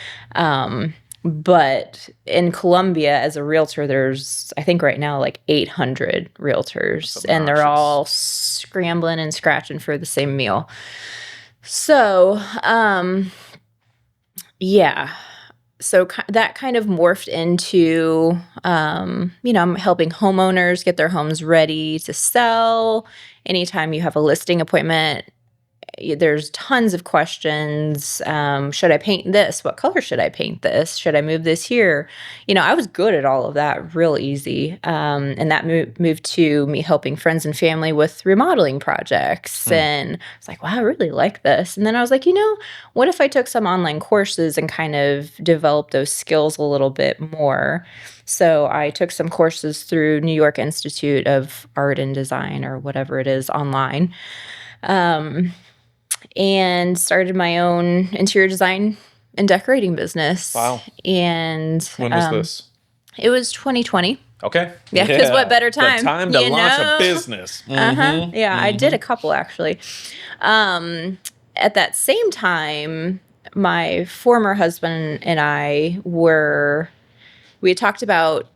But in Columbia, as a realtor, there's, I think right now, like 800 realtors. And they're all scrambling and scratching for the same meal. So, yeah. So that kind of morphed into, I'm helping homeowners get their homes ready to sell. Anytime you have a listing appointment, there's tons of questions. Should I paint this? What color should I paint this? Should I move this here? I was good at all of that, real easy. And that moved to me helping friends and family with remodeling projects. And I was like, wow, I really like this. And then I was like, what if I took some online courses and kind of developed those skills a little bit more? So I took some courses through New York Institute of Art and Design, or whatever it is, online. And started my own interior design and decorating business. Wow. And when was this? It was 2020. Okay. Yeah, because what better time? The time to launch a business. Yeah, I did a couple actually. At that same time, my former husband and I we had talked about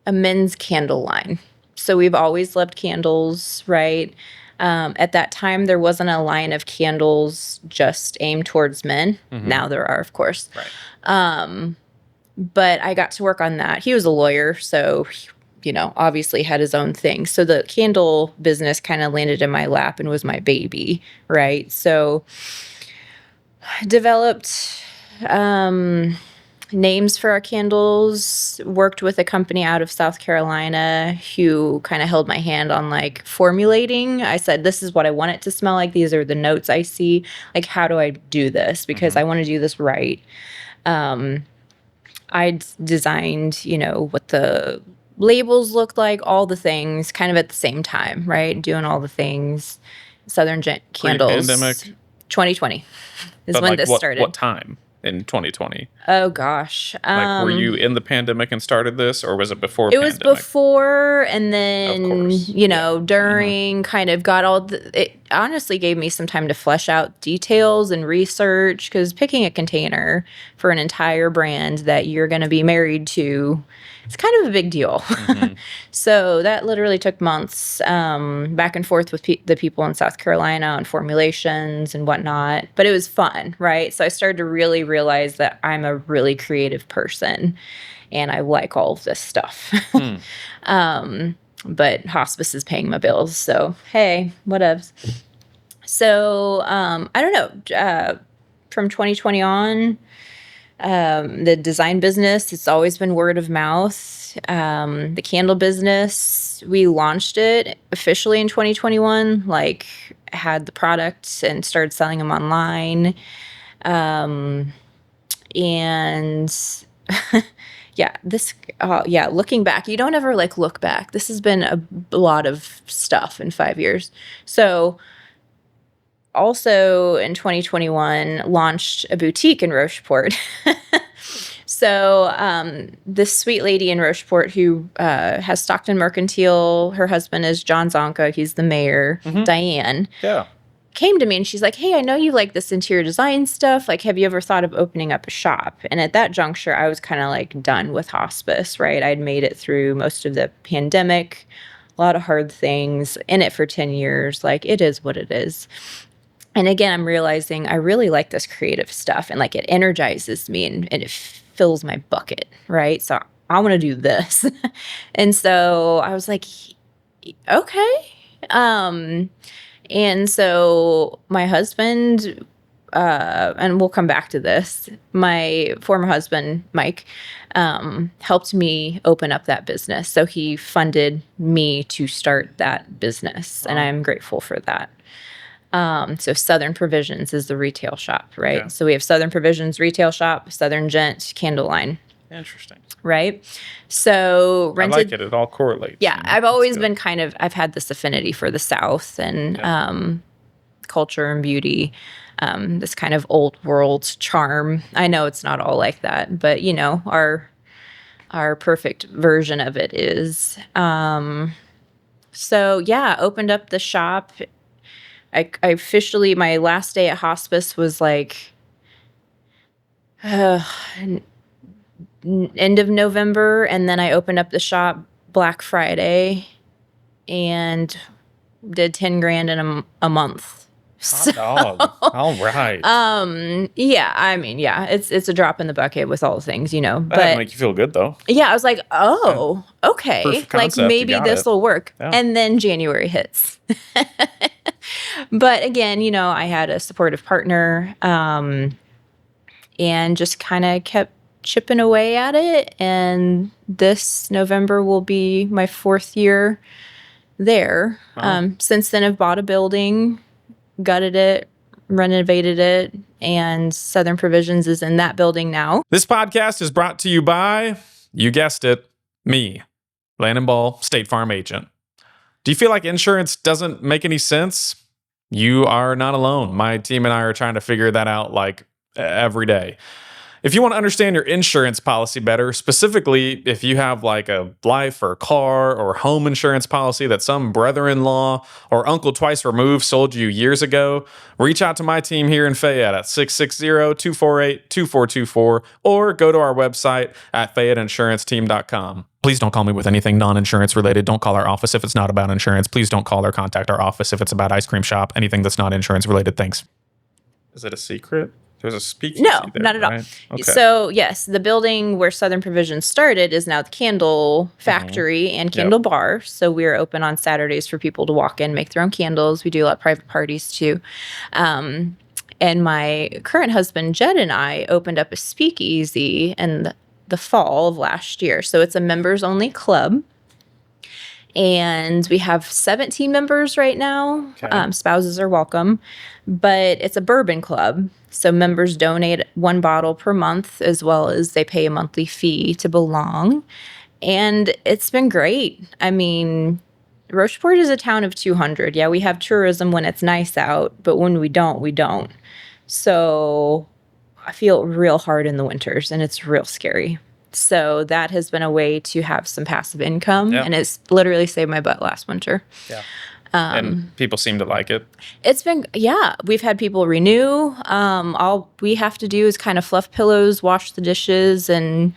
a men's candle line. So we've always loved candles, right? At that time, there wasn't a line of candles just aimed towards men. Now there are, of course. Right. But I got to work on that. He was a lawyer, so, obviously had his own thing. So the candle business kind of landed in my lap and was my baby, right? So developed names for our candles, worked with a company out of South Carolina who kind of held my hand on like formulating. I said, this is what I want it to smell like. These are the notes I see. Like, how do I do this? Because I want to do this right. I designed, what the labels looked like, all the things kind of at the same time, right? Doing all the things. Southern Gent Candles. Pre-pandemic? 2020 is when this started. What time in 2020? Oh, gosh. Were you in the pandemic and started this, or was it before It was before, and then, Of course. during, kind of got it honestly gave me some time to flesh out details and research, because picking a container for an entire brand that you're going to be married to, it's kind of a big deal. So that literally took months, back and forth with the people in South Carolina on formulations and whatnot. But it was fun, right? So I started to really realize that I'm a really creative person and I like all of this stuff. But hospice is paying my bills. So, hey, whatevs. So, I don't know. From 2020 on, the design business, it's always been word of mouth. The candle business, we launched it officially in 2021, had the products and started selling them online. And looking back, you don't ever look back. This has been a lot of stuff in 5 years. So also in 2021, launched a boutique in Rocheport. So this sweet lady in Rocheport who has Stockton Mercantile, her husband is John Zonka, he's the mayor, Diane. Yeah. Came to me and she's like, hey, I know you like this interior design stuff. Have you ever thought of opening up a shop? And at that juncture, I was kind of done with hospice, right? I'd made it through most of the pandemic, a lot of hard things, in it for 10 years. It is what it is. And again, I'm realizing I really like this creative stuff and it energizes me and it fills my bucket, right? So I want to do this. And so I was like, okay. And so my husband, and we'll come back to this, my former husband, Mike, helped me open up that business. So he funded me to start that business, and I'm grateful for that. So Southern Provisions is the retail shop, right? Yeah. So we have Southern Provisions retail shop, Southern Gent Candle line. Interesting. Right? So rented. I like it. It all correlates. Yeah, I've always been I've had this affinity for the South and culture and beauty. this kind of old world charm. I know it's not all like that, but you know, our perfect version of it is. So yeah, opened up the shop. I officially, my last day at Hospice was like end of November, and then I opened up the shop Black Friday and did 10 grand in a month. Hot dog. All right. Yeah, I mean, yeah, it's a drop in the bucket with all the things, you know. That had to But make you feel good, though. yeah, I was like, oh, okay, Proof of like concept, you maybe got this it. will work. Yeah. And then January hits. But again, you know, I had a supportive partner, and just kind of kept chipping away at it. And this November will be my 4th year there. Wow. Since then, I've bought a building, gutted it, renovated it, and Southern Provisions is in that building now. This podcast is brought to you by, you guessed it, me, Landon Ball, State Farm agent. Do you feel like insurance doesn't make any sense? You are not alone. My team and I are trying to figure that out like every day. If you want to understand your insurance policy better, specifically if you have like a life or car or home insurance policy that some brother-in-law or uncle twice removed sold you years ago, reach out to my team here in Fayette at 660-248-2424 or go to our website at FayetteInsuranceTeam.com. Please don't call me with anything non-insurance related. Don't call our office if it's not about insurance. Please don't call or contact our office if it's about ice cream shop, anything that's not insurance related. Thanks. Is it a secret? There's a speakeasy No, there, not at all. right? Okay. So yes, the building where Southern Provisions started is now the candle factory and candle bar. So we're open on Saturdays for people to walk in, make their own candles. We do a lot of private parties too. And my current husband, Jed, and I opened up a speakeasy in the fall of last year. So it's a members only club. And we have 17 members right now. Okay. Spouses are welcome. But it's a bourbon club. So members donate 1 bottle per month, as well as they pay a monthly fee to belong. And it's been great. I mean, Rocheport is a town of 200. Yeah, we have tourism when it's nice out, but when we don't, we don't. So I feel real hard in the winters, and it's real scary. So that has been a way to have some passive income, and it's literally saved my butt last winter. Yeah. And people seem to like it. It's been, yeah, we've had people renew. All we have to do is kind of fluff pillows, wash the dishes, and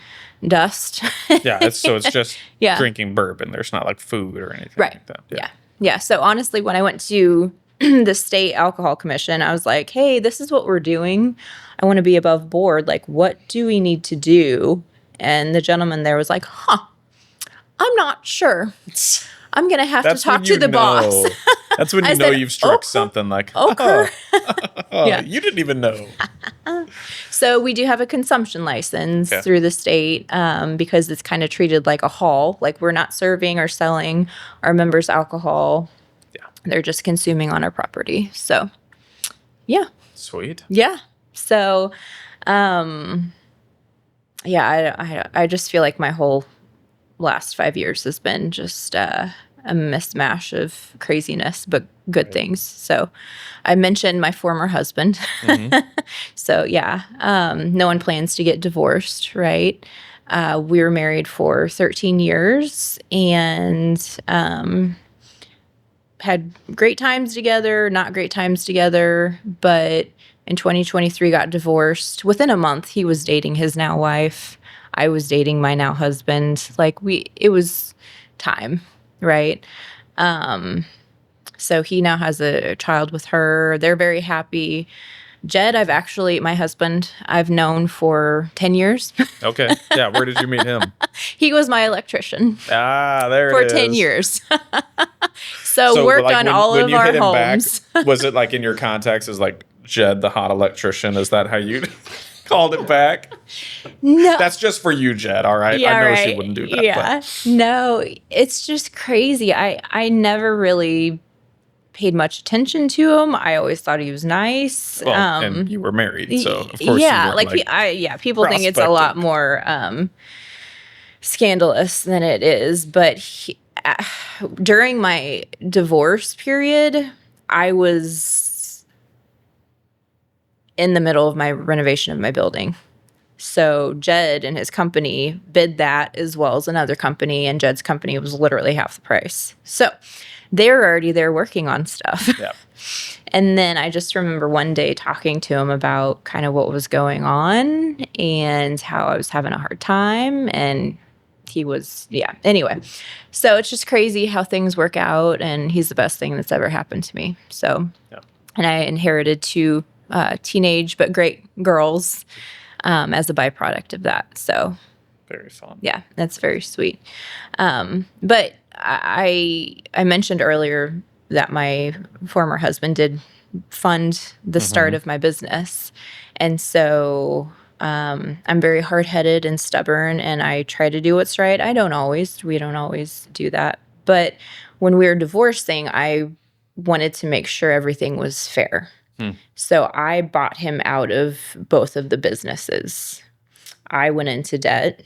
dust. Yeah, it's just Yeah. drinking bourbon. There's not like food or anything Right. like that. Yeah. Yeah. So honestly, when I went to the state alcohol commission, I was like, hey, this is what we're doing. I want to be above board. Like, what do we need to do? And the gentleman there was like, I'm not sure. I'm going to have to talk to the boss. That's when you I know said, you've struck "Okay. something like, Okay. Yeah. You didn't even know. So we do have a consumption license Okay. through the state, because it's kind of treated like a hall. Like, we're not serving or selling our members alcohol. Yeah. They're just consuming on our property. So, yeah. Sweet. Yeah. So, yeah, I just feel like my whole last 5 years has been just a mismatch of craziness, but good things. So I mentioned my former husband. So yeah, no one plans to get divorced, right? We were married for 13 years and had great times together, not great times together, but in 2023 got divorced. Within a month, he was dating his now wife. I was dating my now husband. Like, it was time, right? So he now has a child with her. They're very happy. Jed, my husband, I've known for 10 years. Okay. Yeah. Where did you meet him? He was my electrician There for it is. 10 years. So worked like, on when- all when of you our hit him homes. Back, was it like in your contacts as like Jed, the hot electrician? Is that how you called it back? No. That's just for you, Jed. All right. Yeah, I know right. she wouldn't do that. Yeah. No, it's just crazy. I never really paid much attention to him. I always thought he was nice. But, well, and you were married, so of course yeah, you weren't, people think it's a lot more scandalous than it is. But during my divorce period, I was in the middle of my renovation of my building. So Jed and his company bid that as well as another company, and Jed's company was literally half the price. So they were already there working on stuff. Yeah. And then I just remember one day talking to him about kind of what was going on and how I was having a hard time. And he was, anyway. So it's just crazy how things work out. And he's the best thing that's ever happened to me. So, and I inherited 2 teenage but great girls as a byproduct of that. So very fun. Yeah, that's very sweet. But I mentioned earlier that my former husband did fund the start of my business. And so I'm very hard-headed and stubborn, and I try to do what's right. We don't always do that. But when we were divorcing, I wanted to make sure everything was fair. So I bought him out of both of the businesses. I went into debt.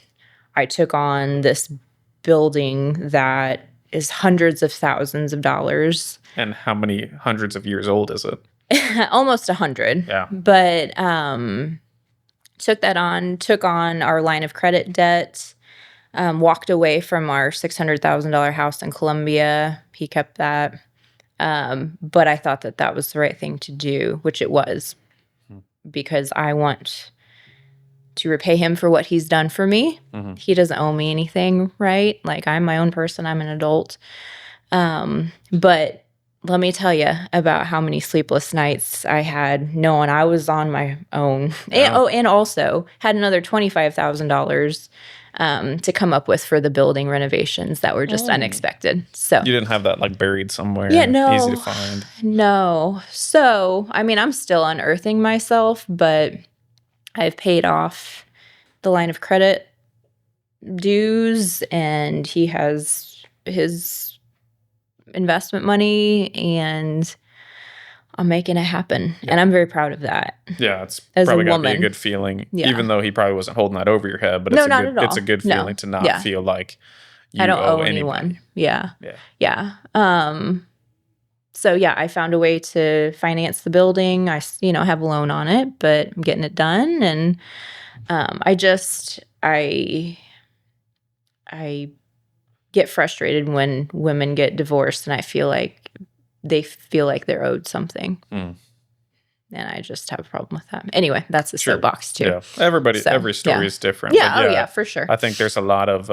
I took on this building that is hundreds of thousands of dollars. And how many hundreds of years old is it? Almost 100. Yeah. But took on our line of credit debt, walked away from our $600,000 house in Columbia. He kept that. But I thought that was the right thing to do, which it was, because I want to repay him for what he's done for me. He doesn't owe me anything, right? Like, I'm my own person. I'm an adult. But let me tell you about how many sleepless nights I had knowing I was on my own. And also had another $25,000 to come up with for the building renovations that were just unexpected. So you didn't have that like buried somewhere. Yeah, no. Easy to find. No. So, I mean, I'm still unearthing myself, but I've paid off the line of credit dues, and he has his investment money, and I'm making it happen. And I'm very proud of that. Yeah, it's as probably a got to be a woman. good feeling, Yeah. even though he probably wasn't holding that over your head. But No, it's not at all. It's a good feeling to not feel like you I don't owe anybody. anyone. Yeah. So yeah, I found a way to finance the building. I have a loan on it, but I'm getting it done. And I get frustrated when women get divorced, and I feel like they feel like they're owed something. And I just have a problem with that. Anyway, that's a soapbox too. Yeah, every story is different. Yeah, but for sure. I think there's a lot of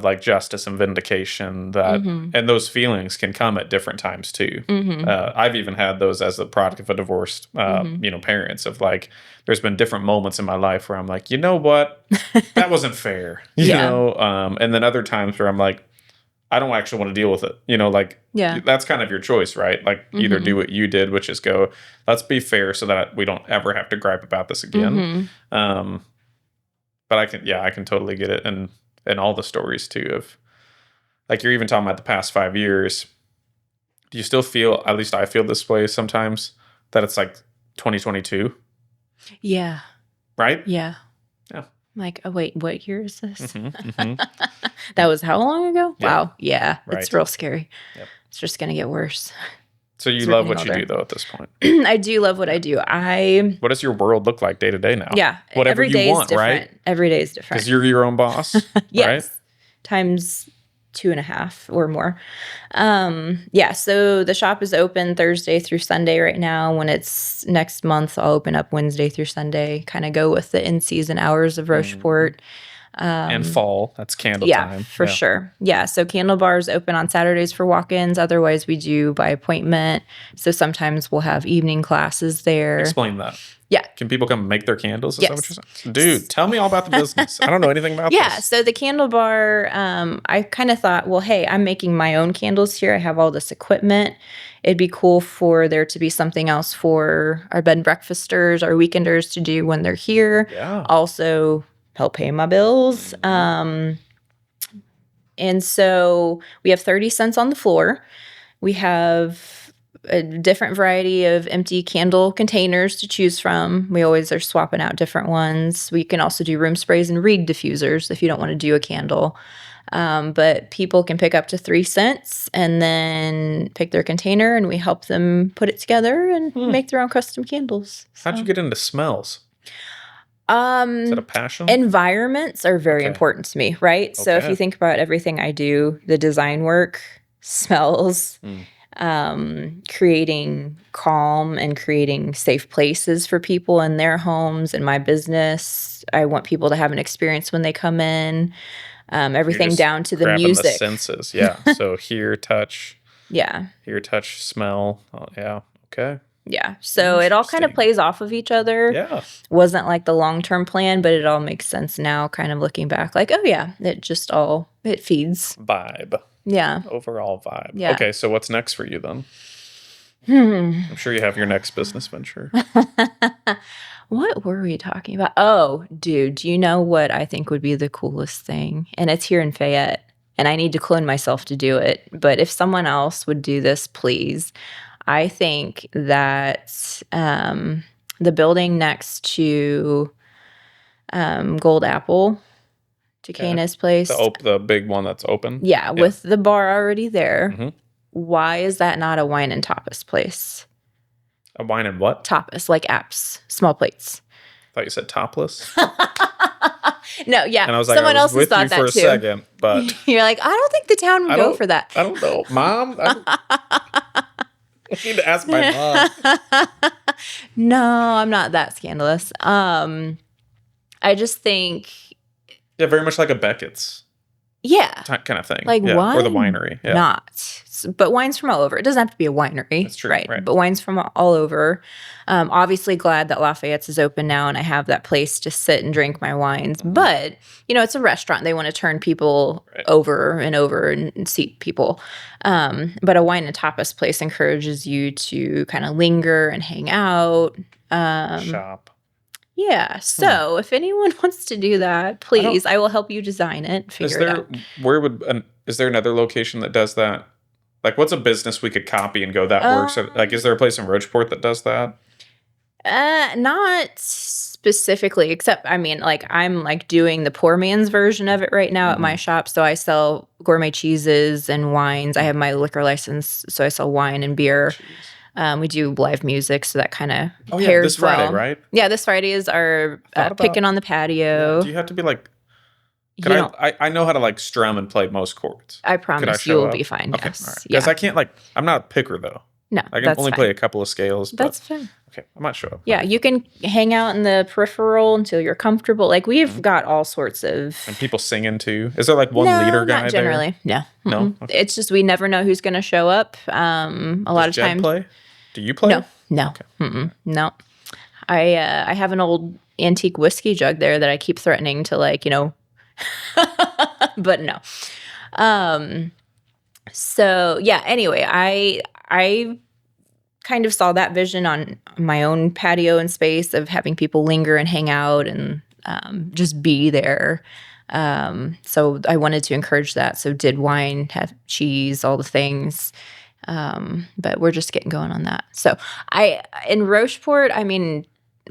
like justice and vindication that, and those feelings can come at different times too. I've even had those as the product of a divorced, parents, of like, there's been different moments in my life where I'm like, you know what, that wasn't fair, you know? And then other times where I'm like, I don't actually want to deal with it. That's kind of your choice, right? Like, either do what you did, which is go, let's be fair so that we don't ever have to gripe about this again. But I can totally get it. And all the stories too of, like, you're even talking about the past 5 years. Do you still feel, at least I feel this way sometimes, that it's like 2022? Yeah. Right? Yeah. Yeah. Like, oh wait, what year is this? That was how long ago? Yeah. Wow. Yeah. Right. It's real scary. Yep. It's just going to get worse. So you It's love getting what you older. do though at this point. I do love what I do. What does your world look like day to day now? Yeah. Whatever every you day want, is different. right? Every day is different. Because you're your own boss, Yes. right? Times 2.5 or more. So the shop is open Thursday through Sunday right now. When it's next month, I'll open up Wednesday through Sunday, kind of go with the in-season hours of Rocheport. And fall, that's candle Yeah, time. for sure. Yeah, so Candle Bar is open on Saturdays for walk-ins. Otherwise, we do by appointment. So sometimes we'll have evening classes there. Explain that. Yeah. Can people come make their candles? Is that what Yes. you're saying? Dude, tell me all about the business. I don't know anything about Yeah, this. so the Candle Bar, I kind of thought, well, hey, I'm making my own candles here. I have all this equipment. It'd be cool for there to be something else for our bed and breakfasters, our weekenders to do when they're here. Yeah. Also help pay my bills. And so we have 30 cents on the floor. We have a different variety of empty candle containers to choose from. We always are swapping out different ones. We can also do room sprays and reed diffusers if you don't want to do a candle. But people can pick up to 3 cents and then pick their container, and we help them put it together and make their own custom candles. How'd you get into smells? Is that a passion? Environments are very important to me, right? So if Okay. you think about everything I do, the design work, smells, creating calm and creating safe places for people in their homes and my business. I want people to have an experience when they come in. Everything just down to the grabbing music. the senses. Yeah. So hear, touch, Yeah. smell. Oh, yeah. Okay. Yeah. So it all kind of Interesting. plays off of each other. Yeah. Wasn't like the long-term plan, but it all makes sense now, kind of looking back. Like, oh yeah, it feeds. Vibe. Yeah. Overall vibe. Yeah. Okay. So what's next for you then? I'm sure you have your next business venture. What were we talking about? Oh, dude, do you know what I think would be the coolest thing? And it's here in Fayette, and I need to clone myself to do it. But if someone else would do this, please. I think that the building next to Gold Apple, Takana's place. The big one that's open. Yeah, with the bar already there. Mhm. Why is that not a wine and tapas place? A wine and what? Tapas, like apps, small plates. I thought you said topless. No, yeah. And I was like, Someone I else was has with you thought for that a too. second, but You're like, I don't think the town would go for that. I don't know. Mom? I need to ask my mom. No, I'm not that scandalous. I just think, Yeah, very much like a Beckett's yeah, kind of thing. like yeah. wine, Or the winery. Yeah. not. But wine's from all over. It doesn't have to be a winery. That's true, right? right. But wine's from all over. Obviously glad that Lafayette's is open now and I have that place to sit and drink my wines. Mm-hmm. But, it's a restaurant. They want to turn people over and over and seat people. But a wine and tapas place encourages you to kind of linger and hang out. Shop. Yeah. So if anyone wants to do that, please, I will help you design it, figure it out. Is there another location that does that? Like, what's a business we could copy and go, that works? Like, is there a place in Rocheport that does that? Not specifically, except I'm doing the poor man's version of it right now at my shop. So I sell gourmet cheeses and wines. I have my liquor license, so I sell wine and beer. We do live music, so that kind of pairs this Friday, well. right? Yeah, this Friday is our picking on the patio. Do you have to be like? I know how to like strum and play most chords. I promise you will be fine. Okay, Yes. all right. Because I can't I'm not a picker though. No, I can that's only fine. play a couple of scales. But, That's fine. okay. I might show up. Yeah, you can hang out in the peripheral until you're comfortable. Like we've got all sorts of. And people singing too. Is there like one No, leader guy not generally. there? No. No? Mm-mm. Okay. It's just we never know who's going to show up. A lot of Does Jen times. play? Do you play? No. Mm-mm. No. I have an old antique whiskey jug there that I keep threatening to but no. So yeah, anyway, I kind of saw that vision on my own patio and space of having people linger and hang out and just be there. So I wanted to encourage that. So did wine, have cheese, all the things. But we're just getting going on that. So in Rocheport,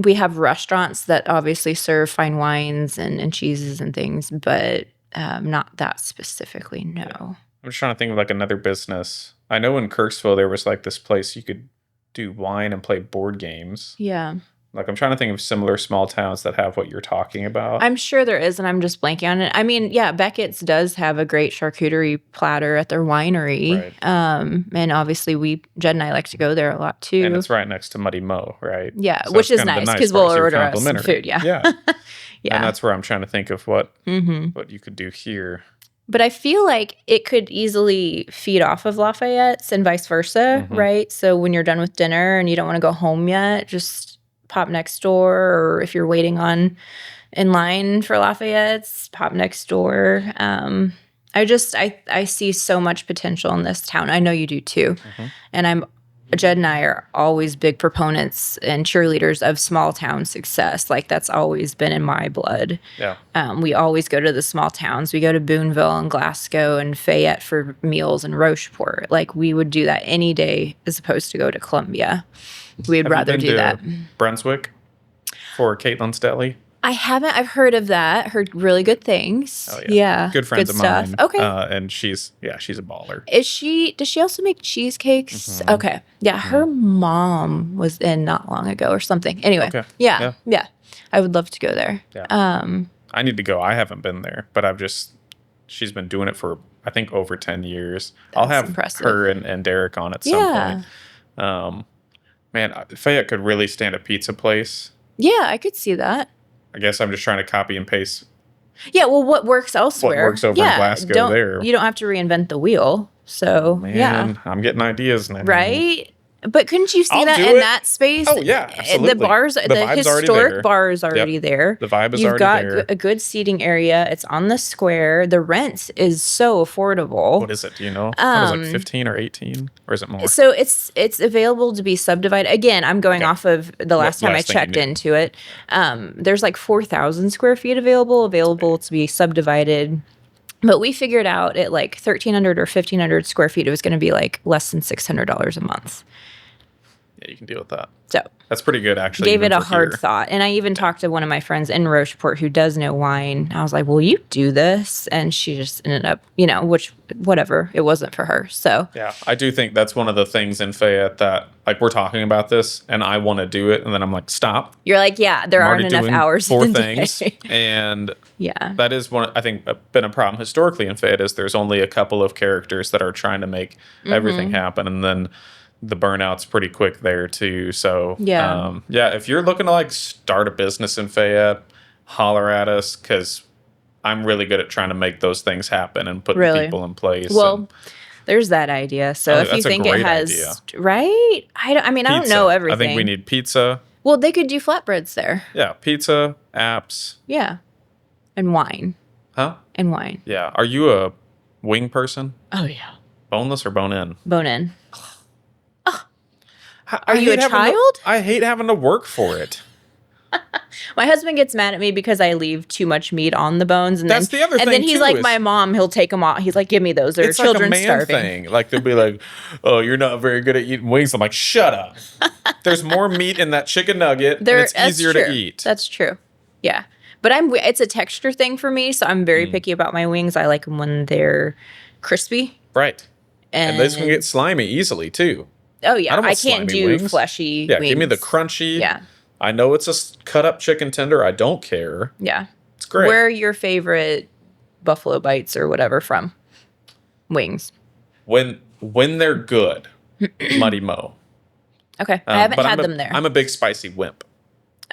we have restaurants that obviously serve fine wines and cheeses and things, but not that specifically, no. I'm just trying to think of like another business. I know in Kirksville there was like this place you could do wine and play board games. Yeah. Like I'm trying to think of similar small towns that have what you're talking about. I'm sure there is, and I'm just blanking on it. Yeah, Beckett's does have a great charcuterie platter at their winery. Right. And obviously Jed and I like to go there a lot too. And it's right next to Muddy Mo, right? Yeah, So which that's is kind of the nice because part, we'll so you're order us some complimentary. food. Yeah. Yeah. Yeah. And that's where I'm trying to think of what Mm-hmm. you could do here. But I feel like it could easily feed off of Lafayette's and vice versa, Mhm. right? So when you're done with dinner and you don't want to go home yet, just pop next door. Or if you're waiting in line for Lafayette's, pop next door. I see so much potential in this town. I know you do too. Mhm. And Jed and I are always big proponents and cheerleaders of small town success. Like that's always been in my blood. Yeah. We always go to the small towns. We go to Boonville and Glasgow and Fayette for meals and Rocheport. Like we would do that any day as opposed to go to Columbia. We'd Have you rather been do to that. Brunswick for Caitlyn's Deli? I haven't. I've heard of that. Heard really good things. Oh, Yeah. Good friends of mine. Okay. And she's a baller. Does she also make cheesecakes? Okay. Yeah. Her mom was in not long ago or something. Anyway. Okay. Yeah. I would love to go there. Yeah. I need to go. I haven't been there, but she's been doing it for, I think, over 10 years. I'll have impressive. her and Derek on at some point. Man, Fayette could really stand a pizza place. Yeah, I could see that. I guess I'm just trying to copy and paste. Yeah, well, what works elsewhere? What works over in Glasgow there. You don't have to reinvent the wheel. So, Man, I'm getting ideas now. Right? But couldn't you see I'll that do in it. that space? Oh, yeah, absolutely. The bars, the vibe's already there. historic bar is already there. The vibe is You've already got there. a good seating area. It's on the square. The rent is so affordable. What is it? Do you know? What is it, 15 or 18? Or is it more? So it's available to be subdivided. Again, I'm going off of the last time I last thing you checked knew. into it. There's like 4,000 square feet available to be subdivided. But we figured out at like 1,300 or 1,500 square feet, it was going to be like less than $600 a month. Yeah, you can deal with that. So That's pretty good, actually. gave it even a for hard here. thought. And I even talked to one of my friends in Rocheport who does know wine. I was like, will you do this? And she just ended up, whatever. It wasn't for her. So Yeah, I do think that's one of the things in Fayette that, like, we're talking about this, and I want to do it, and then I'm like, stop. you're like, yeah, there I'm aren't already enough doing hours 4 in the things, day. and Yeah. that is one. I think been a problem historically in Fayette is there's only a couple of characters that are trying to make everything happen, and then the burnout's pretty quick there too. So Yeah. if you're looking to like start a business in Fayette, holler at us because I'm really good at trying to make those things happen and put Really? people in place. Well, and there's that idea. So Oh, if you that's a think it great has, idea. right? I don't pizza. know everything. I think we need pizza. Well, they could do flatbreads there. Yeah, pizza, apps. Yeah. And wine. Huh? And wine. Yeah. Are you a wing person? Oh, yeah. Boneless or bone in? Bone in. Are Are you a child? I hate having to work for it. My husband gets mad at me because I leave too much meat on the bones. And That's then, the other And thing, then he's too, like is- my mom. He'll take them off. He's like, give me those. They're It's like a children man starving. thing. Like they'll be like, "Oh, you're not very good at eating wings." I'm like, "Shut up." There's more meat in that chicken nugget, and it's That's easier true. to eat. That's true. Yeah. But it's a texture thing for me. So I'm very picky about my wings. I like them when they're crispy. Right. And this can And- get slimy easily too. Oh, yeah. don't I want can't slimy do wings. fleshy Yeah, wings. give me the crunchy. Yeah. I know it's a cut up chicken tender. I don't care. Yeah. It's great. Where are your favorite buffalo bites or whatever from? Wings. when they're good, Muddy Mo. Okay. I haven't But had I'm them there. I'm a big spicy wimp.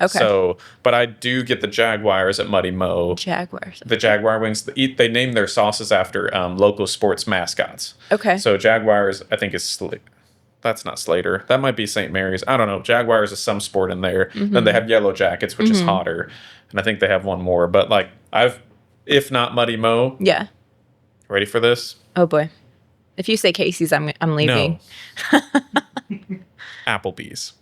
Okay. So, but I do get the Jaguars at Muddy Mo. Jaguars. The Jaguar wings. They name their sauces after local sports mascots. Okay. So Jaguars, I think is that's not Slater. That might be St. Mary's. I don't know. Jaguars is some sport in there. Then they have Yellow Jackets, which is hotter, and I think they have one more. But like if not Muddy Mo. Yeah. Ready for this? Oh boy. If you say Casey's, I'm leaving. No. Applebee's.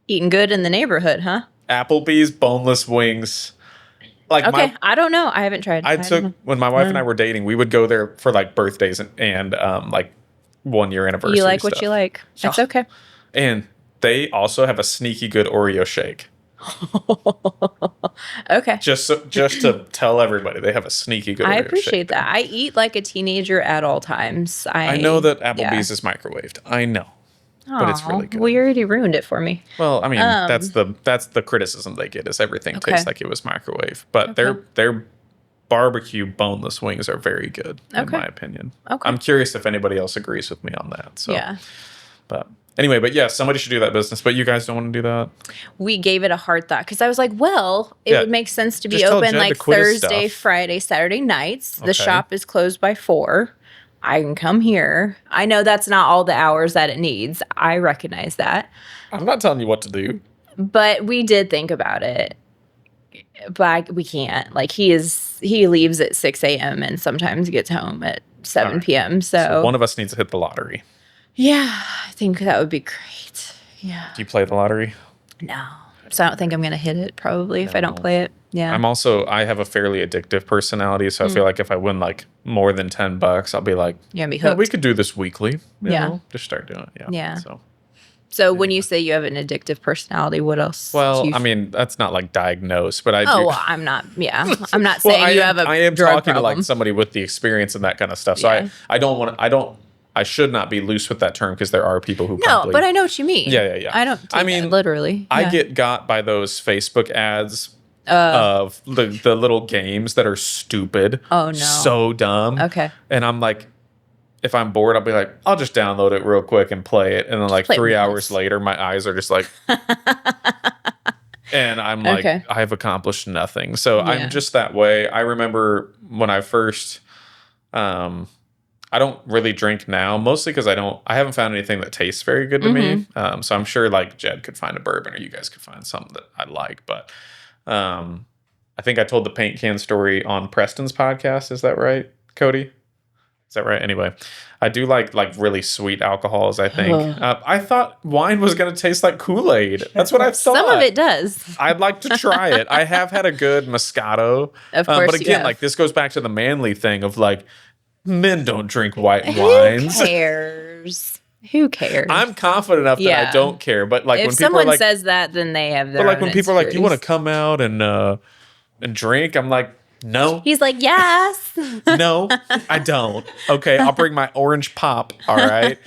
Eating good in the neighborhood, huh? Applebee's boneless wings. Like Okay. I don't know. I haven't tried. I don't took know. when my wife and I were dating, we would go there for like birthdays and like 1 year anniversary. You like what stuff. you like. That's Yeah. okay. And they also have a sneaky good Oreo shake. Okay. Just to tell everybody, they have a sneaky good. I Oreo appreciate shake. that. I eat like a teenager at all times. I know that Applebee's is microwaved. I know, but it's really good. Well, you already ruined it for me. Well, I mean, that's the criticism they get is everything Okay. tastes like it was microwave. But their barbecue boneless wings are very good in Okay. my opinion. Okay. I'm curious if anybody else agrees with me on that. So Yeah. but anyway, but yeah, somebody should do that business. But you guys don't want to do that. We gave it a hard thought because I was like, well, it Yeah. would make sense to be Just tell open Jen to like quit his Thursday, stuff. Friday, Saturday nights. The Okay. shop is closed by 4. I can come here. I know that's not all the hours that it needs. I recognize that. I'm not telling you what to do. But we did think about it. But we can't. Like he leaves at 6 a.m. and sometimes gets home at 7 All right. p.m. So, One of us needs to hit the lottery. yeah, I think that would be great. Yeah. Do you play the lottery? No. So I don't think I'm going to hit it probably if I don't play it. Yeah. I have a fairly addictive personality, so I feel like if I win like more than $10, I'll be like, You're going to be yeah, hooked. we could do this weekly. You Yeah. know? Just start doing it. Yeah. Yeah. So So when you say you have an addictive personality, what else? Well, I mean, that's not like diagnosed, but I do. Oh, well, I'm not. Yeah, I'm not saying you have a I am drug talking problem. to like somebody with the experience and that kind of stuff. So Yeah. I should not be loose with that term because there are people who No, probably, but I know what you mean. Yeah. I don't. I mean, literally. I Yeah. get got by those Facebook ads of the little games that are stupid. Oh, no. So dumb. Okay. And I'm like, if I'm bored, I'll be like, I'll just download it real quick and play it. And then like play it 3 once. hours later, my eyes are just like, and I'm like, Okay. I've accomplished nothing. So Yeah. I'm just that way. I remember when I first, I don't really drink now, mostly because I haven't found anything that tastes very good to me. So I'm sure like Jed could find a bourbon or you guys could find something that I like. But I think I told the paint can story on Preston's podcast. Is that right, Cody? Is that right? Anyway, I do like really sweet alcohols, I think. I thought wine was going to taste like Kool-Aid. That's what I thought. Some of it does. I'd like to try it. I have had a good Moscato. Of course but you again, have. like this goes back to the manly thing of like, men don't drink white wines. Who cares? Who cares? I'm confident enough that Yeah. I don't care. But like if when people someone are like, says that, then they have their but like own when people are like, you want to insecurities. come out and drink? I'm like, no. He's like, yes. No, I don't. Okay, I'll bring my orange pop. All right.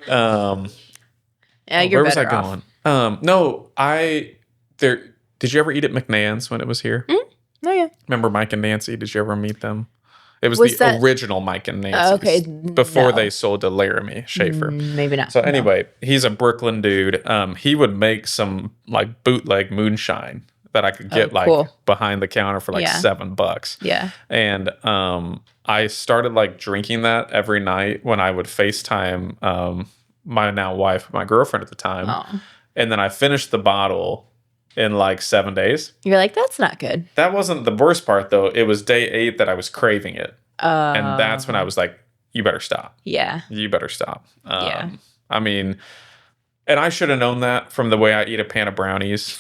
Yeah, you're where was I better off. going? No, did you ever eat at McNann's when it was here? Oh yeah. Remember Mike and Nancy? Did you ever meet them? It was Was the that- original Mike and Nancy. Okay, Before no. they sold to Laramie Schaefer. Maybe not. So No. anyway, he's a Brooklyn dude. He would make some like bootleg moonshine that I could get cool. like behind the counter for like Yeah. $7. Yeah. And I started like drinking that every night when I would FaceTime my now wife, my girlfriend at the time. Oh. And then I finished the bottle in like 7 days. You're like, that's not good. That wasn't the worst part though. It was day 8 that I was craving it. And that's when I was like, you better stop. Yeah. You better stop. Yeah. I mean, and I should have known that from the way I eat a pan of brownies.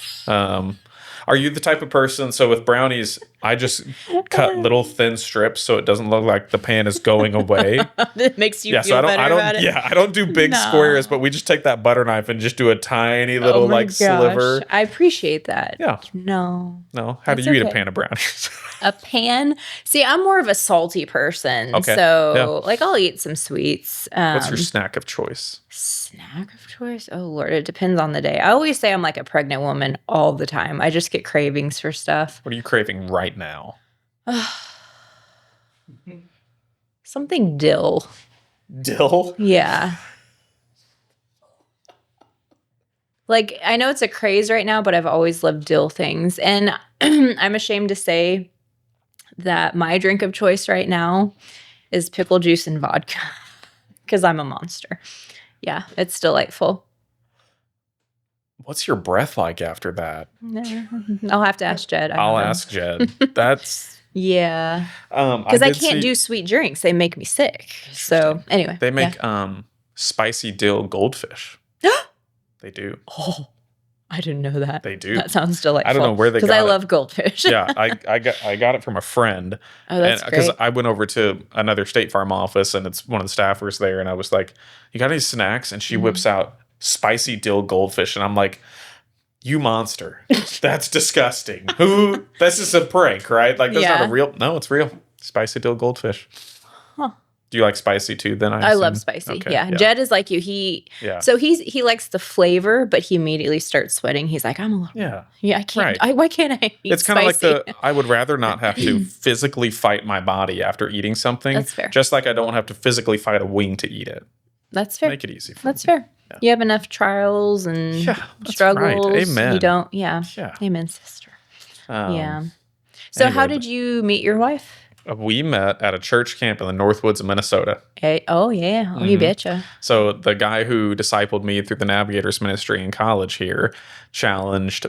Are you the type of person? So with brownies, I just cut little thin strips so it doesn't look like the pan is going away. It makes you Yeah, feel so I better don't. about it. Yeah, I don't do big No. squares, but we just take that butter knife and just do a tiny little Oh my like gosh. sliver. I appreciate that. Yeah. No. No, how do That's you eat a okay. pan of brownies? A pan. See, I'm more of a salty person. Okay. So like I'll eat some sweets. What's your snack of choice? snack of choice? Oh Lord, it depends on the day. I always say I'm like a pregnant woman all the time. I just get cravings for stuff. What are you craving right now? Something dill. Dill? Yeah. Like, I know it's a craze right now, but I've always loved dill things. And I'm ashamed to say that my drink of choice right now is pickle juice and vodka because I'm a monster. Yeah, it's delightful. What's your breath like after that? I'll have to ask Jed. I'll ask Jed. That's Yeah. Because I did can't see- do sweet drinks. They make me sick. So, anyway. They make yeah. spicy dill goldfish. They do. Oh, I didn't know that. They do. That sounds delightful. I don't know where they got Because I it. love goldfish. Yeah, I got it from a friend. Oh, that's Because great. I went over to another State Farm office and it's one of the staffers there, and I was like, "You got any snacks?" And she Mm-hmm. whips out spicy dill goldfish, and I'm like, "You monster! That's disgusting. Who? This is a prank, right? Like that's not Yeah. a real. No, it's real. Spicy dill goldfish. Huh. Do you like spicy too? Then I love assume? spicy. Okay, yeah. Jed is like you. Yeah. So he likes the flavor, but he immediately starts sweating. He's like, I'm a little. Yeah. Yeah, I can't. Right. Why can't I eat It's kind of like spicy? I would rather not have to physically fight my body after eating something. That's fair. Just like I don't have to physically fight a wing to eat it. That's fair. Make it easy for That's me. fair. You have enough trials and Yeah, that's struggles. right. Amen. You don't. Yeah. Yeah. Amen, sister. Yeah. Um, So anyway, how did you meet your wife? We met at a church camp in the Northwoods of Minnesota. Hey, oh yeah. Oh, you betcha. So the guy who discipled me through the Navigators ministry in college here challenged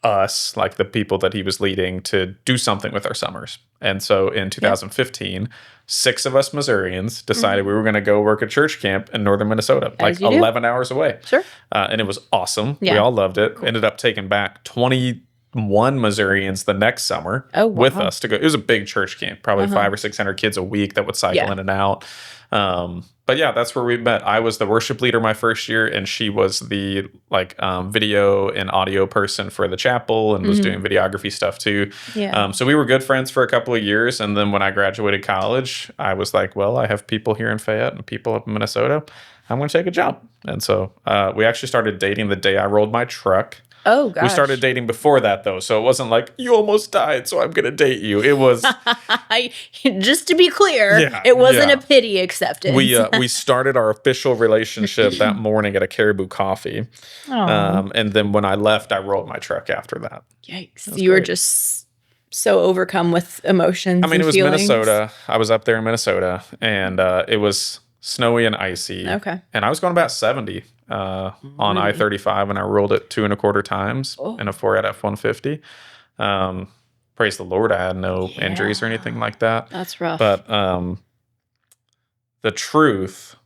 us, like the people that he was leading, to do something with our summers. And so in 2015, 6 of us Missourians decided we were going to go work at church camp in northern Minnesota, like you do. 11 hours away. Sure. And it was awesome. We Yeah. all loved it. Ended up taking back 20 1 Missourians the next summer with us to go. It was a big church camp, probably 500 or 600 kids a week that would cycle in and out. But yeah, that's where we met. I was the worship leader my first year, and she was the video and audio person for the chapel and was doing videography stuff too. Yeah. So we were good friends for a couple of years. And then when I graduated college, I was like, well, I have people here in Fayette and people up in Minnesota. I'm going to take a jump. And so we actually started dating the day I rolled my truck. Oh, gosh. We started dating before that, though. So it wasn't like, you almost died, so I'm going to date you. It was... Just to be clear, it wasn't a pity acceptance. We started our official relationship that morning at a Caribou Coffee. And then when I left, I rolled my truck after that. Yikes. You were just so overcome with emotions. I mean, it was feelings. Minnesota. I was up there in Minnesota, and it was snowy and icy. Okay. And I was going about 70 on I-35, and I rolled it 2 1/4 times in a 4 F-150. Praise the Lord, I had no injuries or anything like that. That's rough. But the truth,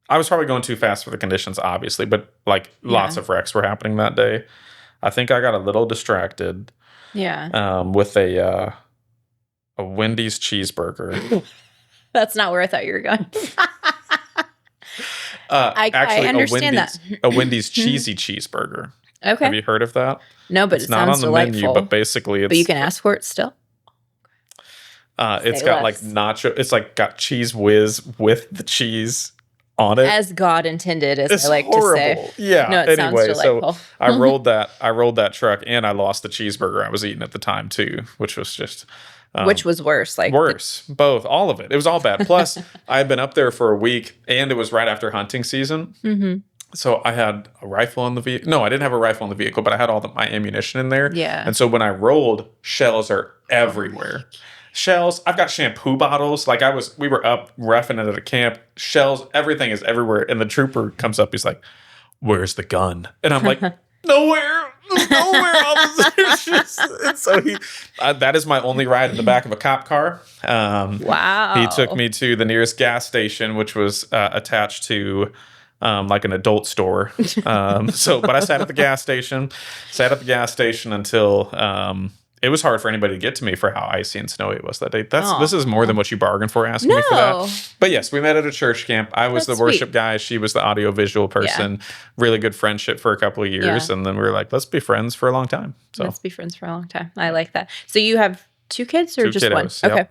I was probably going too fast for the conditions, obviously, but lots of wrecks were happening that day. I think I got a little distracted. Yeah. With a Wendy's cheeseburger. That's not where I thought you were going. Actually, I understand a Wendy's cheesy cheeseburger. Okay. Have you heard of that? No, but it's it not sounds on the delightful. menu, but basically it's... But you can ask for it still? It's got less. nacho... It's got cheese whiz with the cheese on it. As God intended, as It's I like horrible. to say. Yeah. No, it sounds delightful. So I rolled that truck, and I lost the cheeseburger I was eating at the time too, which was just... which was worse? Worse. Both. All of it. It was all bad. Plus, I had been up there for a week, and it was right after hunting season. Mm-hmm. So I had a rifle in the vehicle. No, I didn't have a rifle in the vehicle, but I had all my ammunition in there. Yeah. And so when I rolled, shells are everywhere. Shells. I've got shampoo bottles. We were up roughing it at a camp. Shells. Everything is everywhere. And the trooper comes up. He's like, "Where's the gun?" And I'm like, "Nowhere. Officer." And so that is my only ride in the back of a cop car. Wow. He took me to the nearest gas station, which was attached to an adult store. But I sat at the gas station until it was hard for anybody to get to me for how icy and snowy it was that day. This is more than what you bargained for asking me for that. But yes, we met at a church camp. I was the worship guy. She was the audio visual person. Yeah. Really good friendship for a couple of years. Yeah. And then we were like, let's be friends for a long time. So let's be friends for a long time. I like that. So you have 2 kids or 2 just kiddos, one? Yep. Okay.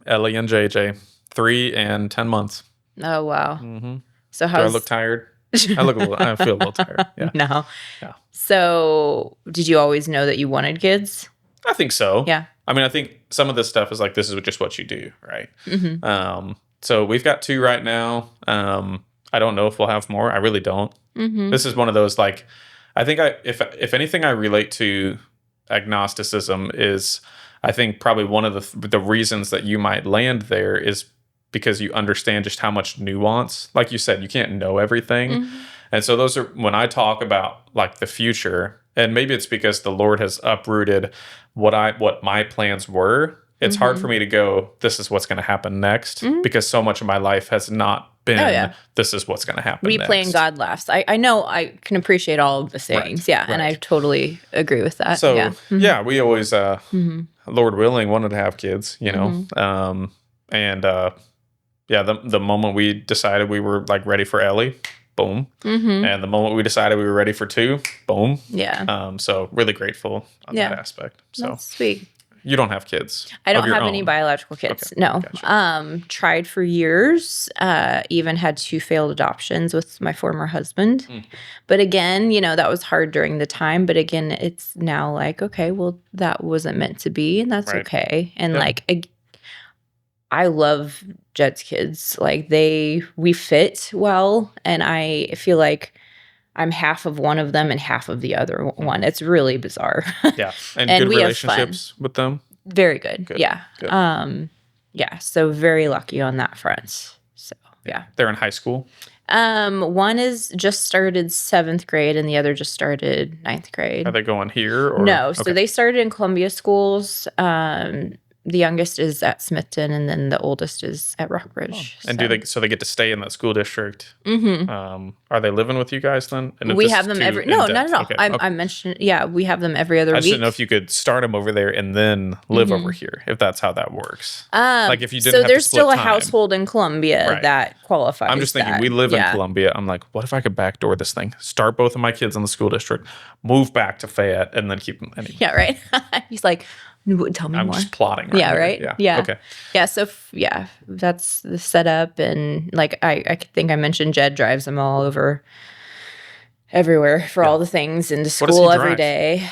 Ellie and JJ, 3 and 10 months. Oh, wow. Mm-hmm. So Do I look tired? I feel a little tired. Yeah. No. Yeah. So did you always know that you wanted kids? I think so. Yeah. I mean, I think some of this stuff is this is just what you do, right? Mm-hmm. So we've got 2 right now. I don't know if we'll have more. I really don't. Mm-hmm. This is one of those, I think if anything I relate to agnosticism is, I think probably one of the reasons that you might land there is because you understand just how much nuance. Like you said, you can't know everything. Mm-hmm. And so those are, when I talk about the future, and maybe it's because the Lord has uprooted what my plans were. It's hard for me to go, this is what's going to happen next, because so much of my life has not been, this is what's going to happen we next. Playing God laughs. I know I can appreciate all of the sayings. Right, yeah. right. And I totally agree with that. So, we always, Lord willing, wanted to have kids, you know. The moment we decided we were ready for Ellie, boom. Mm-hmm. And the moment we decided we were ready for 2, boom. Yeah. So really grateful on that aspect. So that's sweet. You don't have kids. I don't have any biological kids. Okay. No. Gotcha. Tried for years. Even had 2 failed adoptions with my former husband. But again, that was hard during the time. But again, it's now okay, well, that wasn't meant to be, and that's okay. And I love Jet's kids. We fit well, and I feel like I'm half of one of them and half of the other one. It's really bizarre. Yeah. And good relationships with them? Very good. Good. Yeah. Good. So very lucky on that front. So, yeah. They're in high school? One is just started 7th grade and the other just started 9th grade. Are they going here? Or? No. So they started in Columbia schools. the youngest is at Smithton, and then the oldest is at Rockbridge. And so they get to stay in that school district? Mm-hmm. Are they living with you guys then? And if We this have is them too every. in No, depth- not at all. okay, I okay. mentioned. Yeah, we have them every other I week. just didn't know if you could start them over there and then live over here, if that's how that works. Like if you didn't so have to there's split still a time. household in Columbia Right. that qualifies. I'm just thinking, that. we live in Yeah. Columbia. I'm like, what if I could backdoor this thing, start both of my kids in the school district, move back to Fayette, and then keep them? Yeah, right. He's like, tell me I'm more. just plotting. Yeah, here. right. Yeah. Yeah. Okay. Yeah. So that's the setup, and like I think I mentioned, Jed drives them all over, everywhere for all the things, into does school he every drive? day.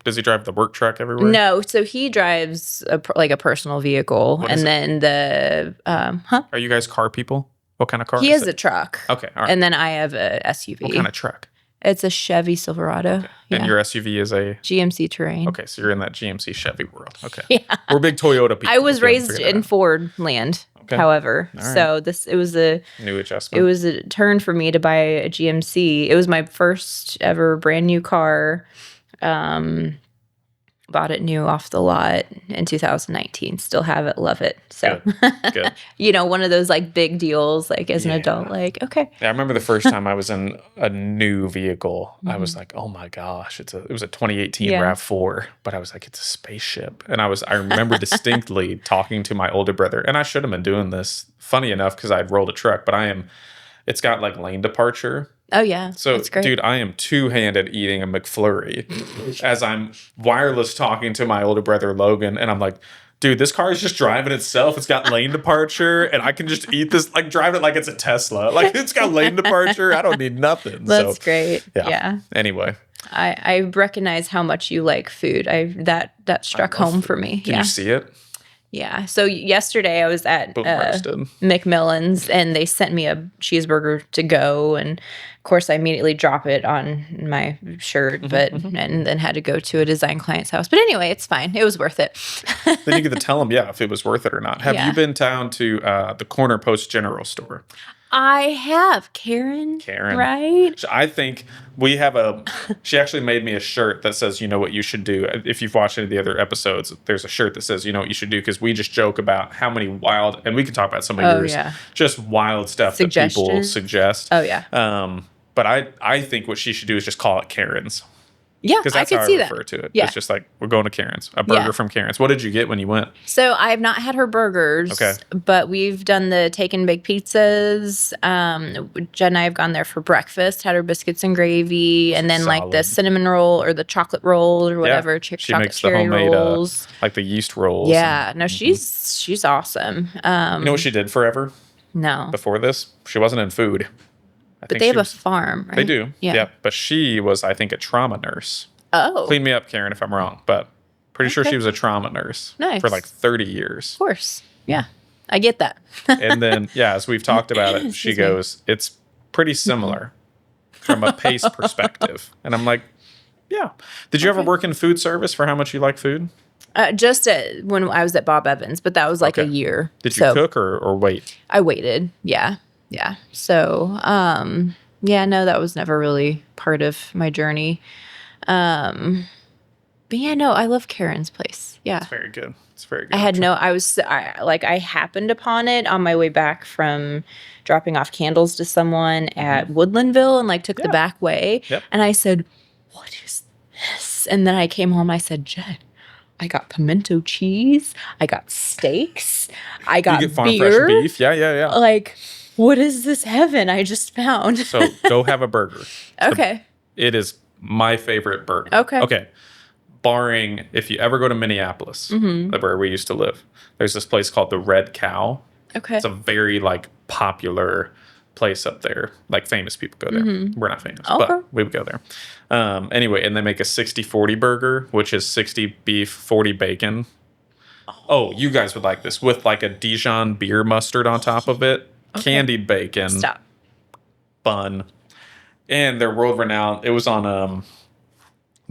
Does he drive the work truck everywhere? No, so he drives a personal vehicle, What is and then the Are you guys car people? What kind of car? he is has it? a truck. Okay. All right. And then I have a SUV. What kind of truck? It's a Chevy Silverado. And Yeah. your SUV is a. GMC Terrain. Okay, so you're in that GMC Chevy world. Okay. Yeah. We're big Toyota people. I was if you haven't raised figured that in out. Ford land, Okay. however. All right. So it was a New adjustment. turn for me to buy a GMC. It was my first ever brand new car. Bought it new off the lot in 2019. Still have it, love it. So Good. one of those like big deals, like as an adult, like, okay. Yeah, I remember the first time I was in a new vehicle, I Mm-hmm. was like, "Oh my gosh, it was a 2018 Yeah. RAV4," but I was like, "It's a spaceship." And I remember distinctly talking to my older brother, and I should have been doing this. Funny enough, because I'd rolled a truck, but it's got like lane departure. Oh yeah. So, that's great. dude, I am two-handed eating a McFlurry as I'm wireless talking to my older brother Logan, and I'm like, dude, this car is just driving itself. It's got lane departure, and I can just eat this, like drive it like it's a Tesla. Like it's got lane departure. I don't need nothing. That's So, great. yeah. Yeah. Anyway, I recognize how much you like food. That struck home for me. can Yeah. you see it? Yeah. So yesterday I was at Boom, roasted. McMillan's, and they sent me a cheeseburger to go, and of course I immediately drop it on my shirt, Mm-hmm, and then had to go to a design client's house. But anyway, it's fine. It was worth it. Then you get to tell them, yeah, if it was worth it or not. Have Yeah. you been down to the Corner Post General Store? I have Karen. Right? So I think she actually made me a shirt that says, you know what you should do. If you've watched any of the other episodes, there's a shirt that says, you know what you should do, because we just joke about how many wild, and we can talk about some of yours, yeah. just wild stuff that people Suggestions? suggest. Oh yeah. But I think what she should do is just call it Karen's, Yeah, because I that's could how I see that. refer to it. Yeah. It's just like, we're going to Karen's, a burger Yeah. from Karen's. What did you get when you went? So I have not had her burgers. Okay. But we've done the take and bake pizzas. Jen and I have gone there for breakfast, had her biscuits and gravy, and then like the Solid. cinnamon roll or the chocolate roll or whatever. She chocolate makes the cherry homemade, rolls. like the yeast rolls. Yeah. No, she's awesome. You know what she did forever No. before this? She wasn't in food. But they have a farm, right? They do. Yeah. But she was, I think, a trauma nurse. Oh. Clean me up, Karen, if I'm wrong, but pretty sure Okay. she was a trauma nurse Nice. for like 30 years. Of course. Yeah. I get that. And then, yeah, as we've talked about it, she Excuse me. goes, it's pretty similar from a pace perspective. And I'm like, yeah. Did you ever work in food service for how much you like food? Just when I was at Bob Evans, but that was like a Okay. year. Did you cook or wait? I waited. Yeah. Yeah. So, yeah, no, that was never really part of my journey. But yeah, no, I love Karen's place. Yeah. It's very good. It's very good. I happened upon it on my way back from dropping off candles to someone at Woodlandville, and like took the back way. Yep. And I said, "What is this?" And then I came home, I said, "Jen, I got pimento cheese, I got steaks, I got you get farm beer. fresh beef. Yeah. Like, what is this heaven I just found?" So go have a burger. Okay. It is my favorite burger. Okay. Okay. Barring if you ever go to Minneapolis, where we used to live, there's this place called the Red Cow. Okay. It's a very like popular place up there. Like famous people go there. We're not famous, Okay. but we would go there. Anyway, and they make a 60-40 burger, which is 60 beef, 40 bacon. Oh, you guys would like this with like a Dijon beer mustard on top of it, candied bacon, Stop. bun, and they're world renowned. It was on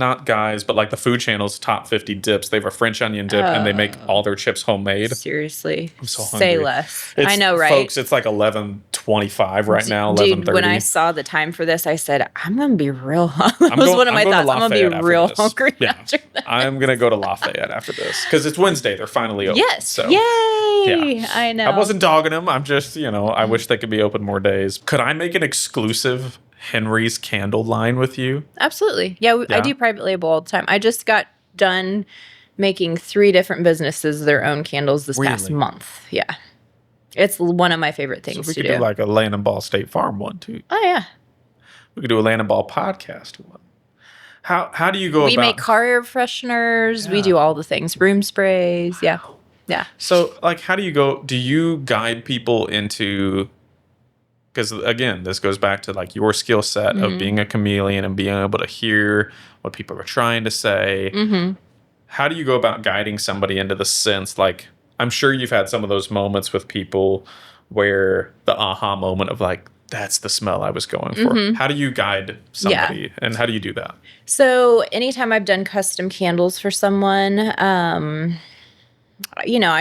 not guys, but like the Food Channel's top 50 dips. They have a French onion dip, and they make all their chips homemade. Seriously. I'm so Say hungry. less. I know, right? Folks, it's like 11:25 right now, 11:30. Dude, when I saw the time for this, I said, I'm going to be real hungry. That was one of my thoughts. I'm going to be real hungry after that. I'm going to go to Lafayette after this because it's Wednesday. They're finally open. Yes. So, Yay. yeah. I know. I wasn't dogging them. I'm just, I wish they could be open more days. Could I make an exclusive Henry's candle line with you? Absolutely. Yeah, I do private label all the time. I just got done making 3 different businesses their own candles this past month. Yeah. It's one of my favorite things So we to could do like a Landon Ball State Farm one too. Oh, yeah. We could do a Landon Ball podcast one. How do you go We about... make car air fresheners. We do all the things. Room sprays. Yeah. Yeah. So, like, how do you go... Do you guide people into... Because, again, this goes back to, like, your skill set of being a chameleon and being able to hear what people are trying to say. Mm-hmm. How do you go about guiding somebody into the sense, like... I'm sure you've had some of those moments with people where the aha moment of like, that's the smell I was going for. Mm-hmm. How do you guide somebody and how do you do that? So anytime I've done custom candles for someone, I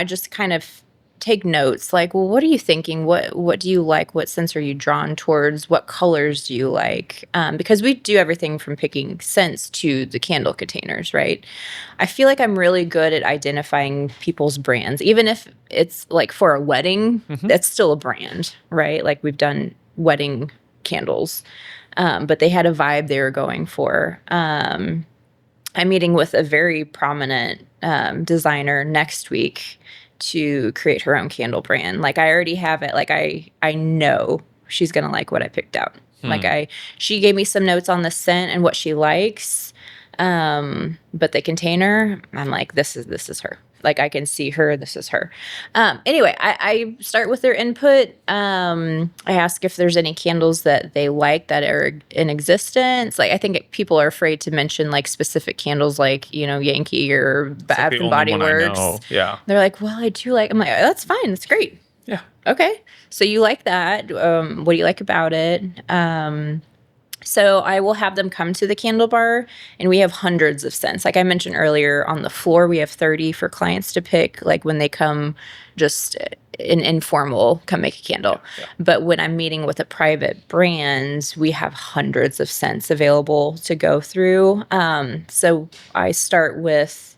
just kind of take notes like, well, what are you thinking? What do you like? What scents are you drawn towards? What colors do you like? Because we do everything from picking scents to the candle containers, right? I feel like I'm really good at identifying people's brands. Even if it's like for a wedding, that's still a brand, right? Like we've done wedding candles, but they had a vibe they were going for. I'm meeting with a very prominent designer next week to create her own candle brand. Like I already have it. Like I know she's going to like what I picked out. She gave me some notes on the scent and what she likes. But the container, I'm like, this is her. Like I can see her. This is her. Anyway, I start with their input. I ask if there's any candles that they like that are in existence. Like I think people are afraid to mention like specific candles, like Yankee or Bath and Body Works. Yeah, they're like, well, I do like. I'm like, oh, that's fine. That's great. Yeah. Okay. So you like that? What do you like about it? So I will have them come to the candle bar, and we have hundreds of scents. Like I mentioned earlier, on the floor, we have 30 for clients to pick, like when they come just an informal, come make a candle. Yeah. But when I'm meeting with a private brand, we have hundreds of scents available to go through. So I start with,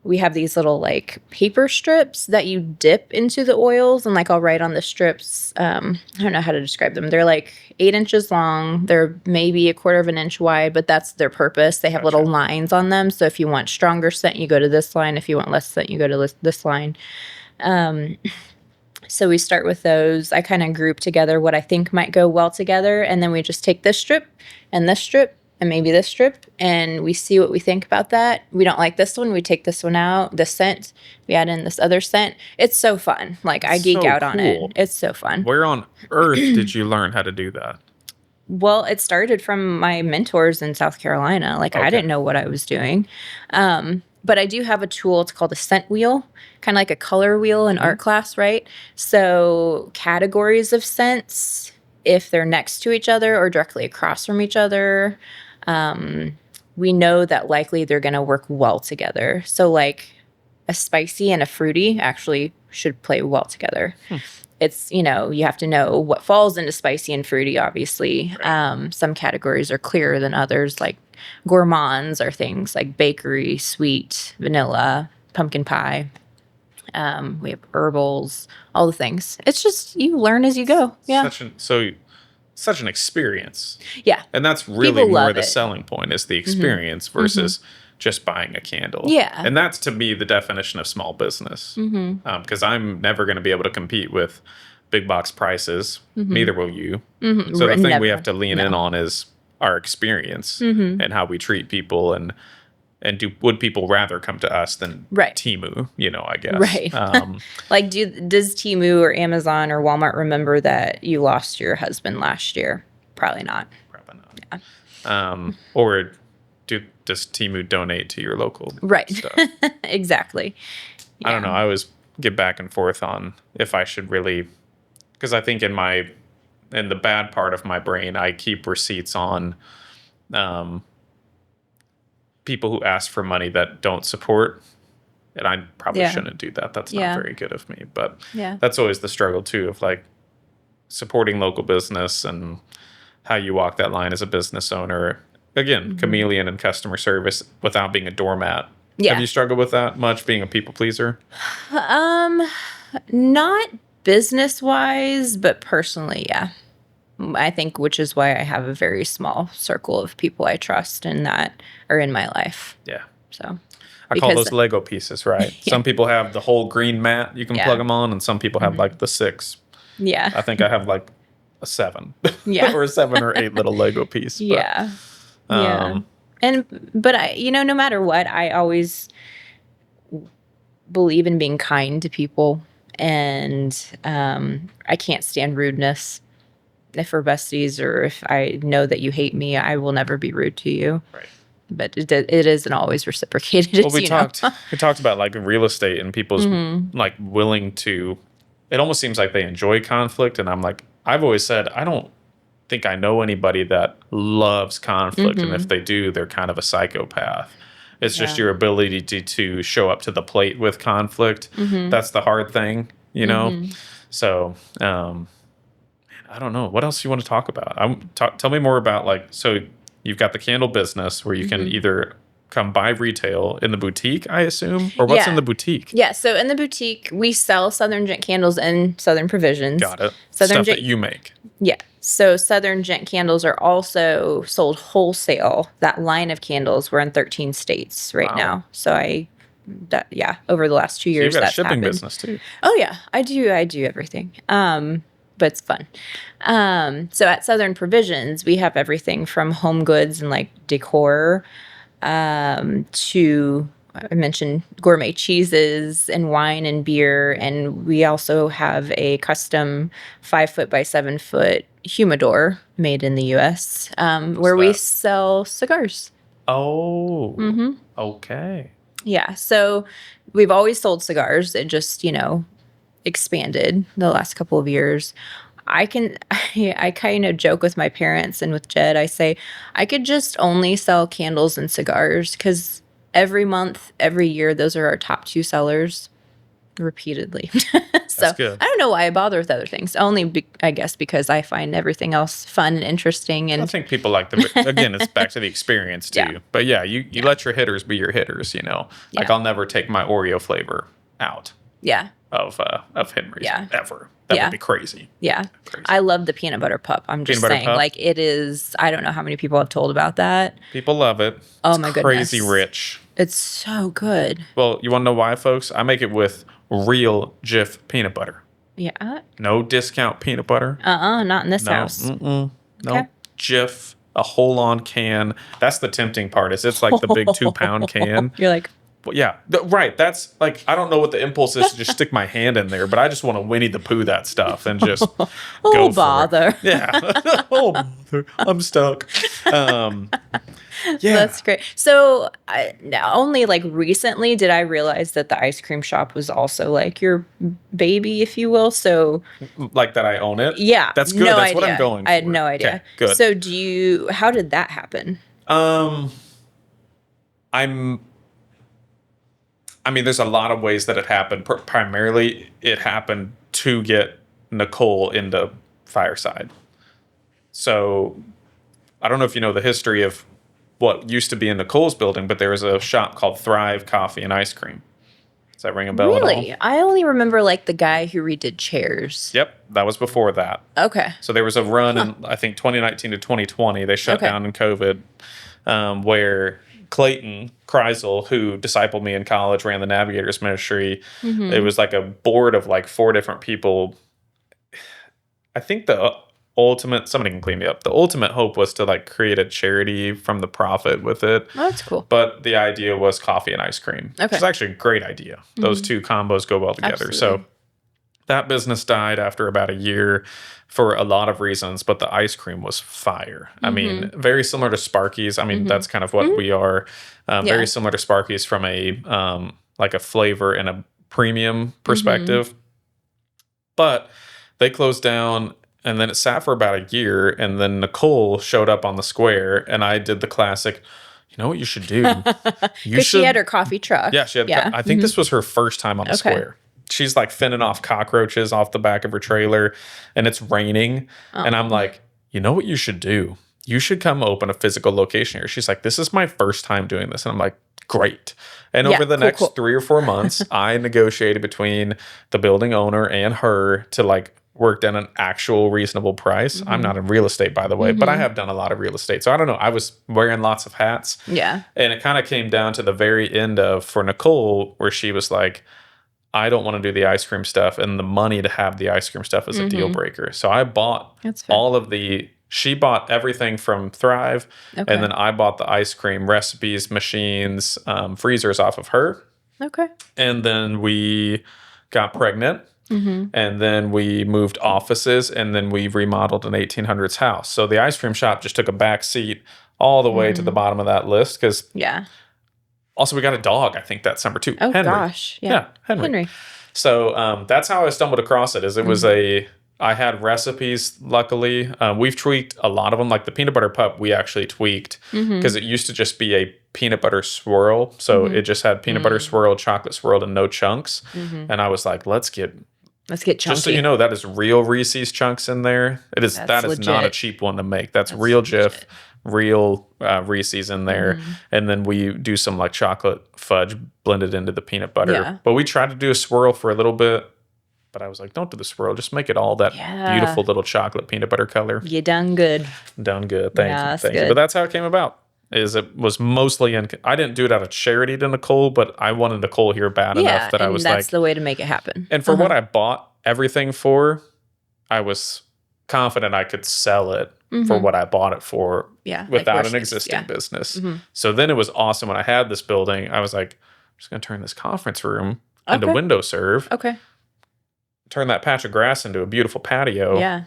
we have these little like paper strips that you dip into the oils, and like I'll write on the strips. I don't know how to describe them. They're like 8 inches long. They're maybe 1/4 inch wide, but that's their purpose. They have little lines on them. So if you want stronger scent, you go to this line. If you want less scent, you go to this line. So we start with those. I kind of group together what I think might go well together, and then we just take this strip and maybe this strip, and we see what we think about that. We don't like this one, we take this one out. The scent, we add in this other scent. It's so fun. Like I geek out on it. It's so fun. Where on earth did you learn how to do that? Well, it started from my mentors in South Carolina. Like I didn't know what I was doing. But I do have a tool. It's called a scent wheel, kind of like a color wheel in art class, right? So categories of scents, if they're next to each other or directly across from each other, we know that likely they're going to work well together. So like a spicy and a fruity actually should play well together. It's, you have to know what falls into spicy and fruity, obviously. Right. Some categories are clearer than others, like gourmands are things like bakery, sweet, vanilla, pumpkin pie. We have herbals, all the things. It's just, you learn as you go. Yeah. Such an experience. Yeah. And that's really more the selling point is the experience versus just buying a candle. Yeah. And that's to me the definition of small business. Because I'm never going to be able to compete with big box prices. Neither will you. So the thing we have to lean in on is our experience and how we treat people and would people rather come to us than Temu, I guess. Right. Like, does Temu or Amazon or Walmart remember that you lost your husband last year? Probably not. Yeah. Or does Temu donate to your local stuff? Exactly. Yeah. I don't know. I always get back and forth on if I should really, because I think in the bad part of my brain, I keep receipts on people who ask for money that don't support. And I probably shouldn't do that. That's not very good of me. But that's always the struggle, too, of like supporting local business and how you walk that line as a business owner. Again, chameleon and customer service without being a doormat. Yeah. Have you struggled with that much, being a people pleaser? Not business-wise, but personally, yeah. I think, which is why I have a very small circle of people I trust and that are in my life. Yeah. So I call those Lego pieces, right? Yeah. Some people have the whole green mat you can plug them on, and some people have like the 6. Yeah. I think I have like a 7. Yeah. Or a 7 or 8 little Lego piece. But, yeah. But I, no matter what, I always believe in being kind to people, and I can't stand rudeness. If we're besties or if I know that you hate me, I will never be rude to you. Right. But it isn't always reciprocated. Well, we talked about like real estate and people's like willing to. It almost seems like they enjoy conflict, and I'm like, I've always said I don't think I know anybody that loves conflict, and if they do, they're kind of a psychopath. It's just your ability to show up to the plate with conflict. That's the hard thing, So, I don't know. What else do you want to talk about? Tell me more about like, so you've got the candle business where you can either come buy retail in the boutique, I assume, or what's in the boutique? Yeah. So in the boutique, we sell Southern Gent Candles and Southern Provisions. Got it. Stuff that you make. Yeah. So Southern Gent Candles are also sold wholesale. That line of candles, we're in 13 states right now. So over the last 2 years, you've got that's a shipping happened. business too. Oh yeah, I do everything. But it's fun. So at Southern Provisions, we have everything from home goods and like decor to, I mentioned gourmet cheeses and wine and beer. And we also have a custom 5-foot by 7-foot humidor made in the U.S. Where we sell cigars. Oh, okay. Yeah. So we've always sold cigars. It just, expanded the last couple of years. I kind of joke with my parents and with Jed. I say I could just only sell candles and cigars because every month, every year, those are our top 2 sellers repeatedly. So That's good. I don't know why I bother with other things. Only, I guess, because I find everything else fun and interesting. And I think people like again, it's back to the experience too. Yeah. But you let your hitters be your hitters, Like I'll never take my Oreo flavor out. Yeah. Of Henry's ever. That would be crazy. Yeah. Crazy. I love the peanut butter pup. I'm just saying, like it is, I don't know how many people have told about that. People love it. Oh my goodness. Crazy rich. It's so good. Well, you want to know why, folks? I make it with real Jif peanut butter. Yeah. No discount peanut butter. Not in this house. No. Okay. Jif, a whole on can. That's the tempting part. It's like the big 2-pound can. You're like, Well, yeah, right. That's like, I don't know what the impulse is to just stick my hand in there, but I just want to Winnie the Pooh that stuff and just go for bother. it. Yeah. Oh, bother. I'm stuck. Yeah. That's great. So only like recently did I realize that the ice cream shop was also like your baby, if you will. So like that I own it? Yeah. That's good. No That's idea. what I'm going for. I had no idea. Okay, good. So how did that happen? There's a lot of ways that it happened. Primarily, it happened to get Nicole into Fireside. So, I don't know if you know the history of what used to be in Nicole's building, but there was a shop called Thrive Coffee and Ice Cream. Does that ring a bell at all? Really? I only remember like the guy who redid chairs. Yep, that was before that. Okay. So there was a run in, I think, 2019 to 2020. They shut down in COVID, where Clayton Kreisel, who discipled me in college, ran the Navigators Ministry. It was like a board of like 4 different people. I think somebody can clean me up. The ultimate hope was to like create a charity from the profit with it. Oh, that's cool. But the idea was coffee and ice cream. Okay. Which is actually a great idea. Those two combos go well together. Absolutely. So that business died after about a year for a lot of reasons, but the ice cream was fire. I mean, very similar to Sparky's. I mean, that's kind of what we are. Very similar to Sparky's from a like a flavor and a premium perspective. But they closed down, and then it sat for about a year, and then Nicole showed up on the square, and I did the classic, you know what you should do? You Because she had her coffee truck. Yeah, she had. I think this was her first time on the square. She's like fending off cockroaches off the back of her trailer, and it's raining. And I'm like, you know what you should do? You should come open a physical location here. She's like, this is my first time doing this. And I'm like, great. And over the next 3 or 4 months, I negotiated between the building owner and her to like work down an actual reasonable price. I'm not in real estate, by the way, but I have done a lot of real estate. So I don't know. I was wearing lots of hats. Yeah. And it kind of came down to the very end of, for Nicole, where she was like, I don't want to do the ice cream stuff. And the money to have the ice cream stuff is a deal breaker. So I bought all of she bought everything from Thrive. And then I bought the ice cream recipes, machines, freezers off of her. Okay. And then we got pregnant. And then we moved offices, and then we remodeled an 1800s house. So the ice cream shop just took a back seat all the way to the bottom of that list because also we got a dog, I think, that summer too. Oh, Henry. gosh. Yeah, Henry. So that's how I stumbled across it. It was I had recipes, luckily. We've tweaked a lot of them. Like the peanut butter pup, we actually tweaked because it used to just be a peanut butter swirl. So it just had peanut butter swirl, chocolate swirl, and no chunks. And I was like, let's get chunky. Just so you know, that is real Reese's chunks in there. That is not a cheap one to make. That's real Jif, real Reese's in there. And then we do some like chocolate fudge blended into the peanut butter. Yeah. But we tried to do a swirl for a little bit. But I was like, don't do the swirl. Just make it all that beautiful little chocolate peanut butter color. You done good. Done good. Thank you. But that's how it came about. It was mostly I didn't do it out of charity to Nicole, but I wanted Nicole here bad enough that I was like, that's the way to make it happen. And for what I bought everything for, I was confident I could sell it for what I bought it for without an existing business. So then it was awesome when I had this building. I was like, I'm just going to turn this conference room into window serve. Okay. Turn that patch of grass into a beautiful patio. Yeah.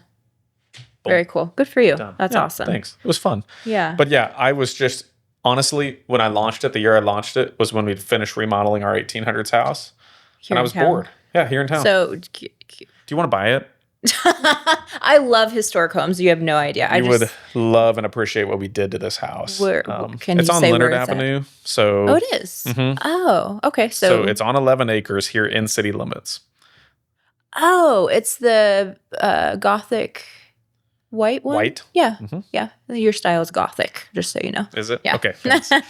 Very cool. Good for you. Done. That's awesome. Thanks. It was fun. Yeah. But yeah, I was just, honestly, when I launched it, the year I launched it was when we'd finished remodeling our 1800s house. And I was bored. Yeah, here in town. So, do you want to buy it? I love historic homes. You have no idea. I would love and appreciate what we did to this house. Where, it's on Leonard Avenue. So, it is? Oh, okay. So it's on 11 acres here in city limits. Oh, it's the Gothic white one? White? Yeah. Yeah. Your style is Gothic, just so you know. Is it? Yeah. Okay. Thanks. 'Cause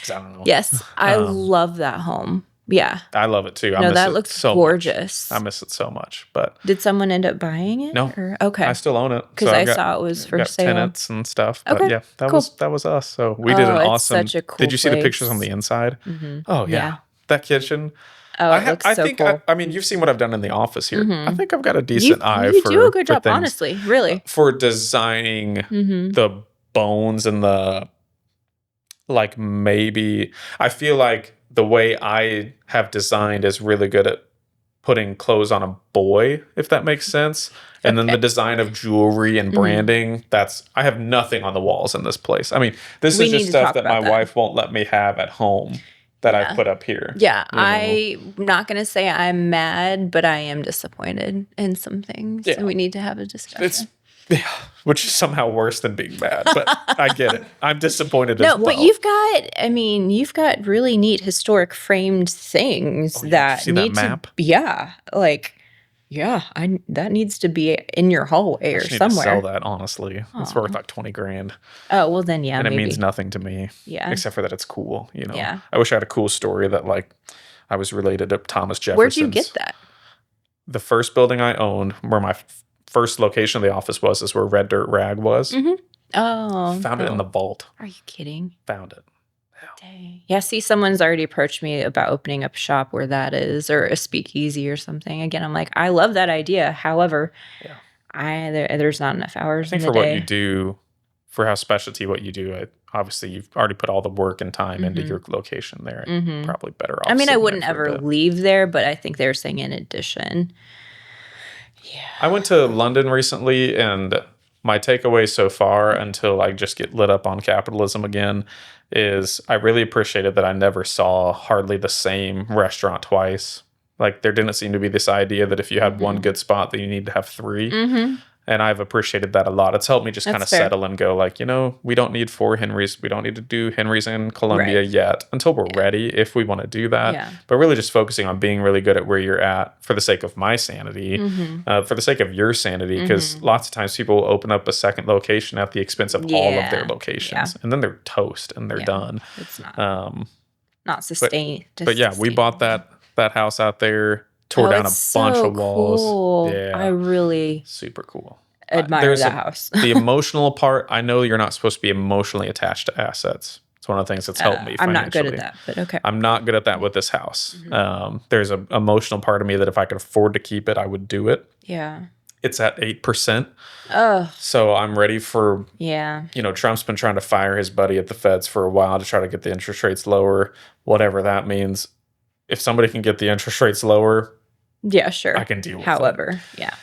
I don't know. Yes. I love that home. Yeah. I love it too. That looks so gorgeous. Much. I miss it so much. But did someone end up buying it? No. Okay. I still own it. Because I saw it was for sale. Tenants and stuff. But okay. Yeah, that was us. So we did an awesome. Such a cool Did you see the place. pictures on the inside? Oh yeah. That kitchen. Oh, it looks so cool. I mean, you've seen what I've done in the office here. I think I've got a decent eye for. You do a good job, things. honestly. Really. For designing the bones and the like. Maybe I feel like the way I have designed is really good at putting clothes on a boy, if that makes sense. And then the design of jewelry and branding, I have nothing on the walls in this place. I mean, this is just stuff that my wife won't let me have at home that I've put up here. Yeah, I'm not going to say I'm mad, but I am disappointed in some things. Yeah. And we need to have a discussion. Which is somehow worse than being mad, but I get it. I'm disappointed as well. No, but you've got really neat historic framed things that see need that map? that needs to be in your hallway or I need somewhere. to sell that, honestly. It's worth like $20,000. Oh, well then, yeah, and maybe. It means nothing to me. Yeah. Except for that it's cool, you know. Yeah. I wish I had a cool story that like I was related to Thomas Jefferson. Where'd you get that? The first building I owned, where my first location of the office was, is where Red Dirt Rag was. Oh. Found it in the vault. Are you kidding? Found it. Dang. Yeah, see, someone's already approached me about opening up a shop where that is, or a speakeasy or something. Again, I'm like, I love that idea. However, there's not enough hours in the day. I think for what you do, for how specialty what you do, obviously you've already put all the work and time into your location there. Probably better off. I mean, I wouldn't ever leave there, but I think they're saying in addition. Yeah. I went to London recently, and my takeaway so far, until I just get lit up on capitalism again, is I really appreciated that I never saw hardly the same restaurant twice. Like, there didn't seem to be this idea that if you had one good spot that you need to have three. And I've appreciated that a lot. It's helped me just kind of That's fair. settle and go like, we don't need 4 Henrys. We don't need to do Henrys in Columbia Right. yet until we're ready if we want to do that. Yeah. But really just focusing on being really good at where you're at for the sake of my sanity, for the sake of your sanity, because lots of times people will open up a second location at the expense of all of their Yeah. locations. And then they're toast and they're done. It's not sustained. But yeah, we bought that house out there, tore down a bunch of walls. Cool. Yeah. I really Super cool. admire There's that house. The emotional part, I know you're not supposed to be emotionally attached to assets. It's one of the things that's helped me I'm financially. not good at that, but okay. I'm not good at that with this house. There's an emotional part of me that if I could afford to keep it, I would do it. Yeah. It's at 8%. Oh, So I'm ready for, yeah. Trump's been trying to fire his buddy at the feds for a while to try to get the interest rates lower, whatever that means. If somebody can get the interest rates lower, Yeah, sure. I can deal with However, yeah.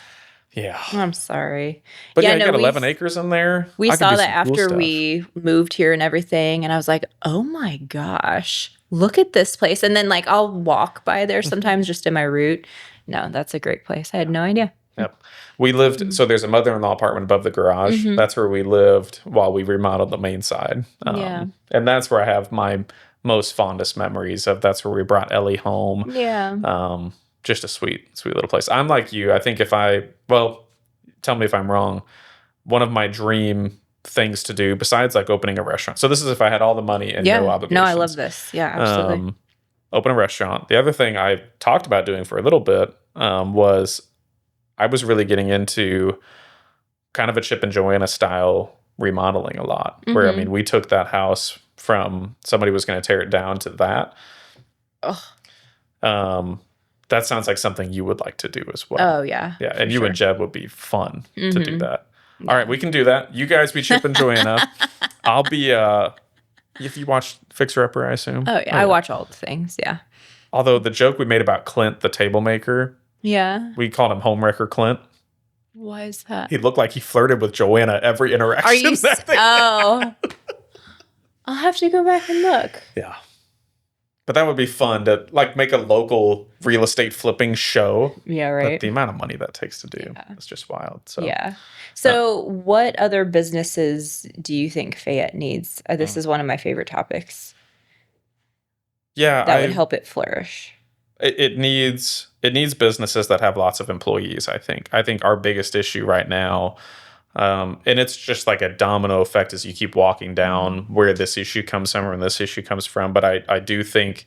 Yeah. I'm sorry. But Yeah, you no, got we 11 acres in there. We I can saw do that some cool after stuff. we moved here and everything, and I was like, "Oh my gosh, look at this place!" And then like I'll walk by there sometimes just in my route. No, that's a great place. I had no idea. Yep. We lived, so there's a mother-in-law apartment above the garage. That's where we lived while we remodeled the main side. Yeah. And that's where I have my most fondest memories of. That's where we brought Ellie home. Yeah. Just a sweet, sweet little place. I'm like you. I think tell me if I'm wrong. One of my dream things to do besides like opening a restaurant. So this is if I had all the money and no obligations. No, I love this. Yeah, absolutely. Open a restaurant. The other thing I talked about doing for a little bit was I was really getting into kind of a Chip and Joanna style remodeling a lot. Where, I mean, we took that house from somebody was going to tear it down to that. That sounds like something you would like to do as well. Oh, yeah. Yeah, and you and Jeb would be fun to do that. All right, we can do that. You guys be Chip and Joanna. I'll be, if you watch Fixer Upper, I assume. Oh, yeah. I watch all the things. Yeah. Although the joke we made about Clint, the table maker, Yeah. we called him Homewrecker Clint. Why is that? He looked like he flirted with Joanna every interaction. Are you? that they had. Oh. I'll have to go back and look. Yeah. But that would be fun to like make a local real estate flipping show. Yeah, But right. the amount of money that takes to do is just wild. So Yeah. So, what other businesses do you think Fayette needs? This is one of my favorite topics. yeah, That would help it flourish. It needs businesses that have lots of employees. I think our biggest issue right now, and it's just like a domino effect as you keep walking down where this issue comes from and this issue comes from. But I do think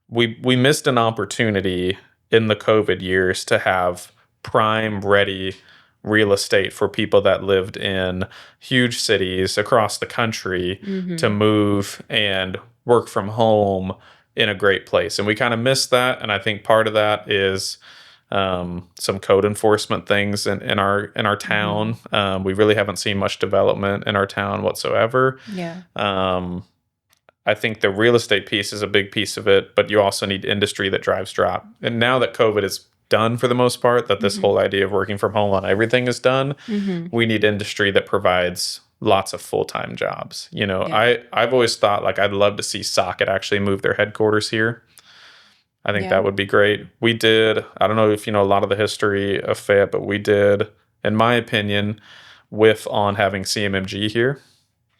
we missed an opportunity in the COVID years to have prime ready real estate for people that lived in huge cities across the country to move and work from home in a great place. And we kind of missed that. And I think part of that is some code enforcement things in our town. We really haven't seen much development in our town whatsoever. Yeah. I think the real estate piece is a big piece of it, but you also need industry that drives drop. And now that COVID is done for the most part, that this whole idea of working from home on everything is done, we need industry that provides lots of full-time jobs. I've always thought like I'd love to see Socket actually move their headquarters here. I think that would be great. We did, I don't know if you know a lot of the history of Fayette, but we did, in my opinion, whiff on having CMMG here.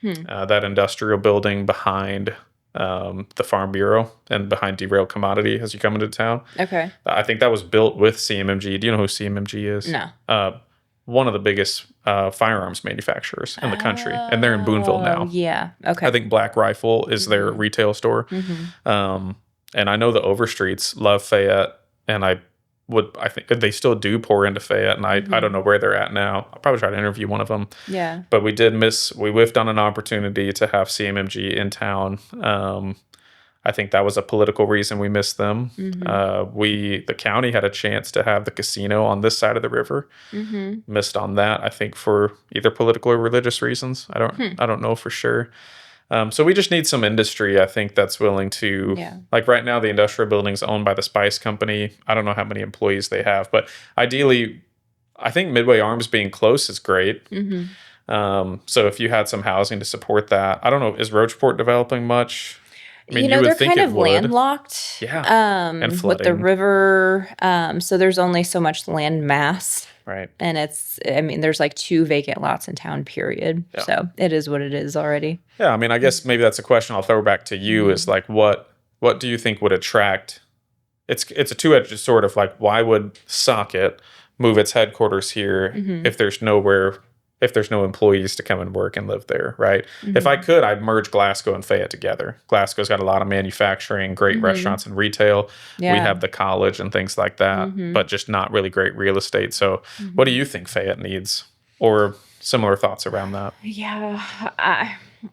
That industrial building behind the Farm Bureau and behind Derailed Commodity as you come into town. Okay. I think that was built with CMMG. Do you know who CMMG is? No. One of the biggest firearms manufacturers in the country, and they're in Boonville now. Yeah. Okay. I think Black Rifle is their retail store. And I know the Overstreets love Fayette, and I think they still do pour into Fayette, and I don't know where they're at now. I'll probably try to interview one of them. Yeah. But we whiffed on an opportunity to have CMMG in town. I think that was a political reason we missed them. The county had a chance to have the casino on this side of the river. Missed on that, I think, for either political or religious reasons. I don't know for sure. So we just need some industry, I think, that's willing to, like right now, the industrial building's owned by the Spice Company. I don't know how many employees they have, but ideally, I think Midway Arms being close is great. So if you had some housing to support that, I don't know, is Rocheport developing much? I mean, you know, you would they're think kind it of would. landlocked. Yeah. And With the flooding. river. So there's only so much land mass. Right. And there's like 2 vacant lots in town, period. Yeah. So it is what it is already. Yeah, I mean, I guess maybe that's a question I'll throw back to you is like, what do you think would attract? It's a two-edged sword of like, why would Socket move its headquarters here if there's no employees to come and work and live there, right? If I could, I'd merge Glasgow and Fayette together. Glasgow's got a lot of manufacturing, great restaurants and retail. Yeah. We have the college and things like that, but just not really great real estate. So what do you think Fayette needs? Or similar thoughts around that? Yeah.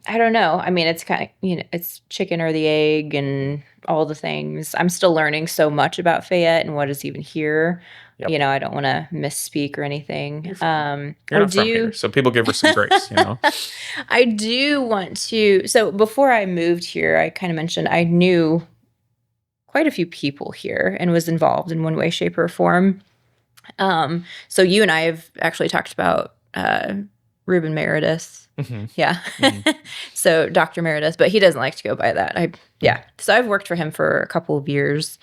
I don't know. I mean, it's kind of, it's chicken or the egg and all the things. I'm still learning so much about Fayette and what is even here. Yep. I don't want to misspeak or anything. You're not from here, so people give her some grace, I do want to. So before I moved here, I kind of mentioned I knew quite a few people here and was involved in one way, shape, or form. So you and I have actually talked about Ruben Meredith. Yeah. So Dr. Meredith, but he doesn't like to go by that. So I've worked for him for a couple of years.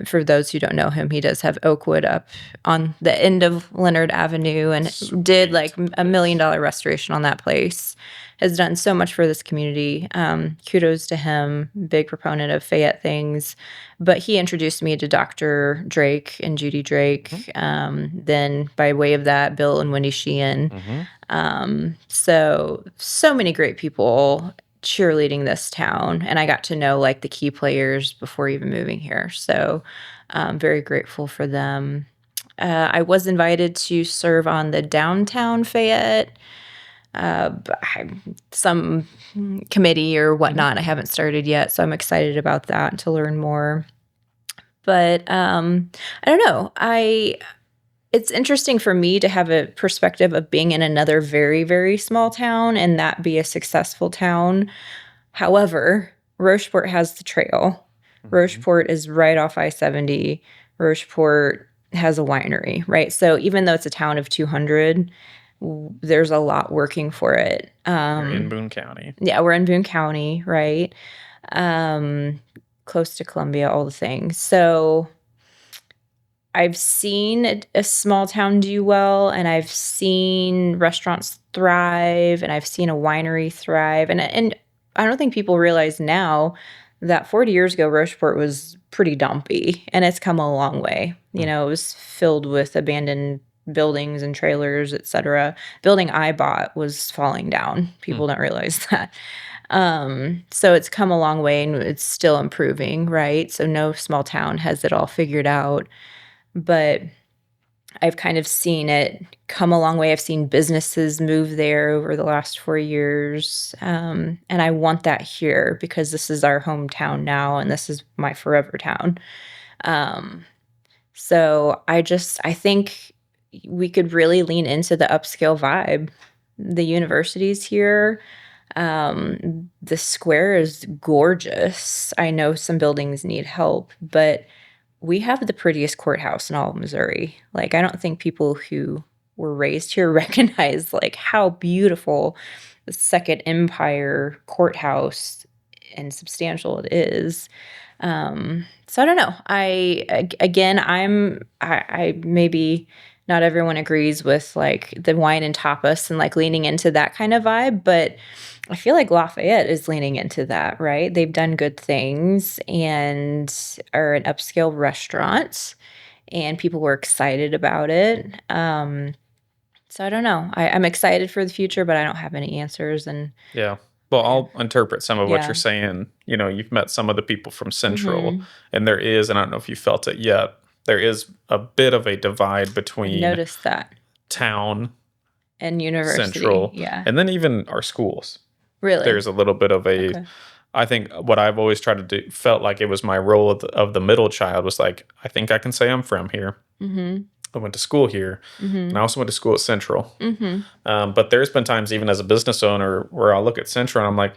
For those who don't know him, he does have Oakwood up on the end of Leonard Avenue and did like $1 million restoration on that place. Has done so much for this community. Kudos to him, big proponent of Fayette things. But he introduced me to Dr. Drake and Judy Drake. Then by way of that, Bill and Wendy Sheehan. So many great people cheerleading this town, and I got to know like the key players before even moving here. So I'm very grateful for them. I was invited to serve on the downtown Fayette, some committee or whatnot. I haven't started yet, so I'm excited about that to learn more. But I don't know. It's interesting for me to have a perspective of being in another very, very small town and that be a successful town. However, Rocheport has the trail. Rocheport is right off I-70. Rocheport has a winery, right? So even though it's a town of 200, there's a lot working for it. You're in Boone County. Yeah, we're in Boone County, right? Close to Columbia, all the things. So I've seen a small town do well, and I've seen restaurants thrive, and I've seen a winery thrive. And I don't think people realize now that 40 years ago, Rocheport was pretty dumpy, and it's come a long way. It was filled with abandoned buildings and trailers, etc. Building I bought was falling down. People don't realize that. So it's come a long way, and it's still improving, right? So no small town has it all figured out. But I've kind of seen it come a long way. I've seen businesses move there over the last 4 years. And I want that here because this is our hometown now, and this is my forever town. So I think we could really lean into the upscale vibe. The university's here. The square is gorgeous. I know some buildings need help, but we have the prettiest courthouse in all of Missouri. Like, I don't think people who were raised here recognize like how beautiful the Second Empire courthouse and substantial it is. So I don't know. I maybe not everyone agrees with like the wine and tapas and like leaning into that kind of vibe, but I feel like Lafayette is leaning into that, right? They've done good things and are an upscale restaurant, and people were excited about it. So I don't know. I'm excited for the future, but I don't have any answers. And yeah. Well, I'll interpret some of what you're saying. You've met some of the people from Central, and there is, and I don't know if you felt it yet, there is a bit of a divide between noticed that town and university, Central, and then even our schools. Really, there's a little bit of a. Okay. I think what I've always tried to do, felt like it was my role of the middle child, was like, I think I can say I'm from here. I went to school here, and I also went to school at Central. But there's been times, even as a business owner, where I'll look at Central and I'm like,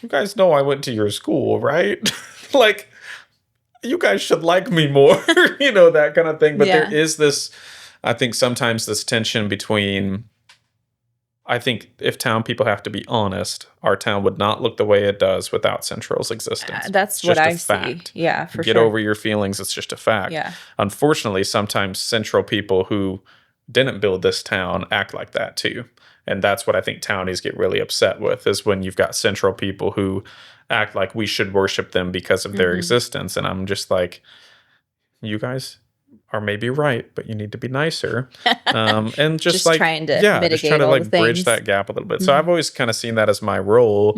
you guys know I went to your school, right? Like, you guys should like me more, that kind of thing. But there is this, I think sometimes this tension between, I think if town people have to be honest, our town would not look the way it does without Central's existence. That's It's what just a I see. fact. Yeah, for Get sure. over your feelings. It's just a fact. Yeah. Unfortunately, sometimes Central people who didn't build this town act like that too. And that's what I think townies get really upset with, is when you've got Central people who act like we should worship them because of their existence. And I'm just like, you guys are maybe right, but you need to be nicer. And just like, trying to just trying to all like the bridge things. that gap a little bit. So I've always kind of seen that as my role.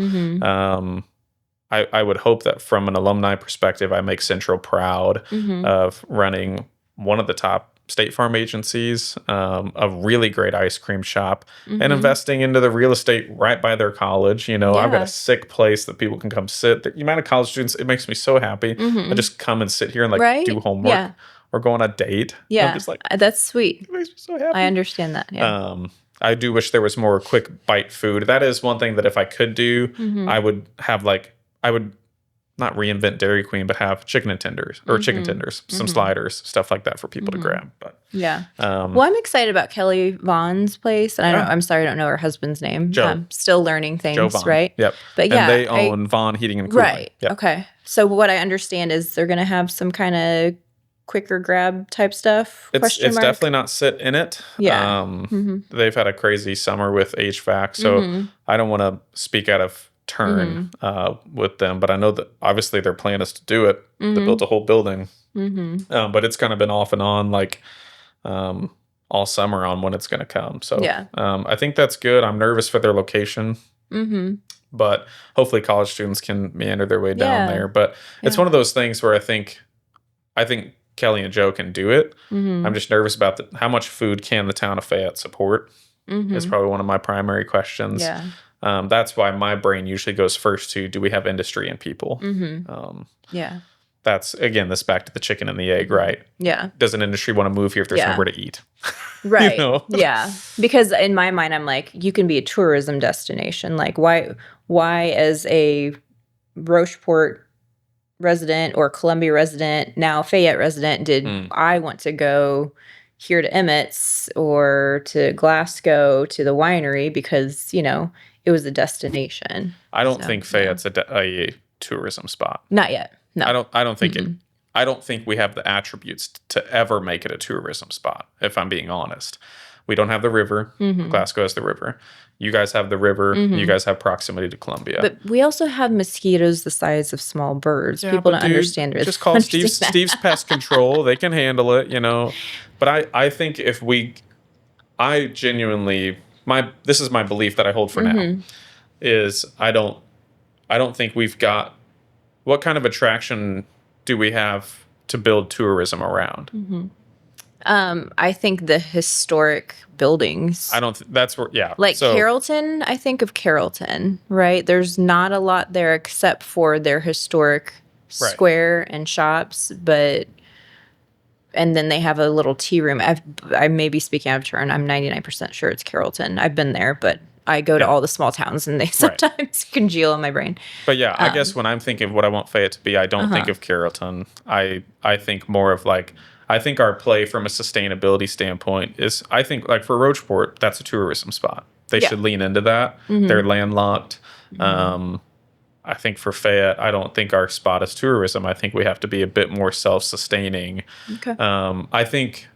I would hope that from an alumni perspective, I make Central proud of running one of the top State Farm agencies, a really great ice cream shop, and investing into the real estate right by their college. You know, I've got a sick place that people can come sit. The amount of college students, it makes me so happy. I just come and sit here and like do homework or go on a date. Yeah, I'm just like, that's sweet. it makes me so happy. I understand that. Yeah. I do wish there was more quick bite food. That is one thing that if I could do, I would have I would not reinvent Dairy Queen, but have chicken tenders, some sliders, stuff like that for people to grab. But yeah. Well, I'm excited about Kelly Vaughn's place. And I'm sorry, I don't know her husband's name. Joe. I'm still learning things, Joe Vaughn. right? Yep. But yeah, and they own Vaughn Heating and Cooling. Right. Yep. Okay. So what I understand is they're going to have some kind of quicker grab type stuff? It's definitely not sit in it. Yeah. They've had a crazy summer with HVAC, so I don't want to speak out of turn with them, but I know that obviously their plan is to do it. They built a whole building, but it's kind of been off and on all summer on when it's going to come. So I think that's good. I'm nervous for their location. But hopefully college students can meander their way down there. But it's one of those things where I think Kelly and Joe can do it. I'm just nervous about how much food can the town of Fayette support is probably one of my primary questions. Yeah. That's why my brain usually goes first to, do we have industry and people? That's, again, this back to the chicken and the egg, right? Yeah. Does an industry want to move here if there's nowhere to eat? Right. You know? Yeah. Because in my mind, I'm like, you can be a tourism destination. Like, why as a Rocheport resident or Columbia resident, now Fayette resident, did I want to go here to Emmett's or to Glasgow to the winery because, it was a destination. I don't think Fayette's a tourism spot. Not yet. No. I don't think I don't think we have the attributes to ever make it a tourism spot, if I'm being honest. We don't have the river. Glasgow has the river. You guys have the river. You guys have proximity to Columbia. But we also have mosquitoes the size of small birds. People don't understand it. Just call Steve's Pest Control. They can handle it, But I think I genuinely, this is my belief that I hold for now, is I don't think we've got, what kind of attraction do we have to build tourism around? I think the historic buildings. That's where, Carrollton, I think of Carrollton, right? There's not a lot there except for their historic square and shops, and then they have a little tea room. I may be speaking out of turn. I'm 99% sure it's Carrollton. I've been there, but I go to all the small towns and they sometimes congeal in my brain. But yeah, I guess when I'm thinking of what I want Fayette to be, I don't think of Carrollton. I think more of I think our play from a sustainability standpoint is, I think for Rocheport, that's a tourism spot. They should lean into that. They're landlocked. I think for Fayette, I don't think our spot is tourism. I think we have to be a bit more self-sustaining. Okay. I think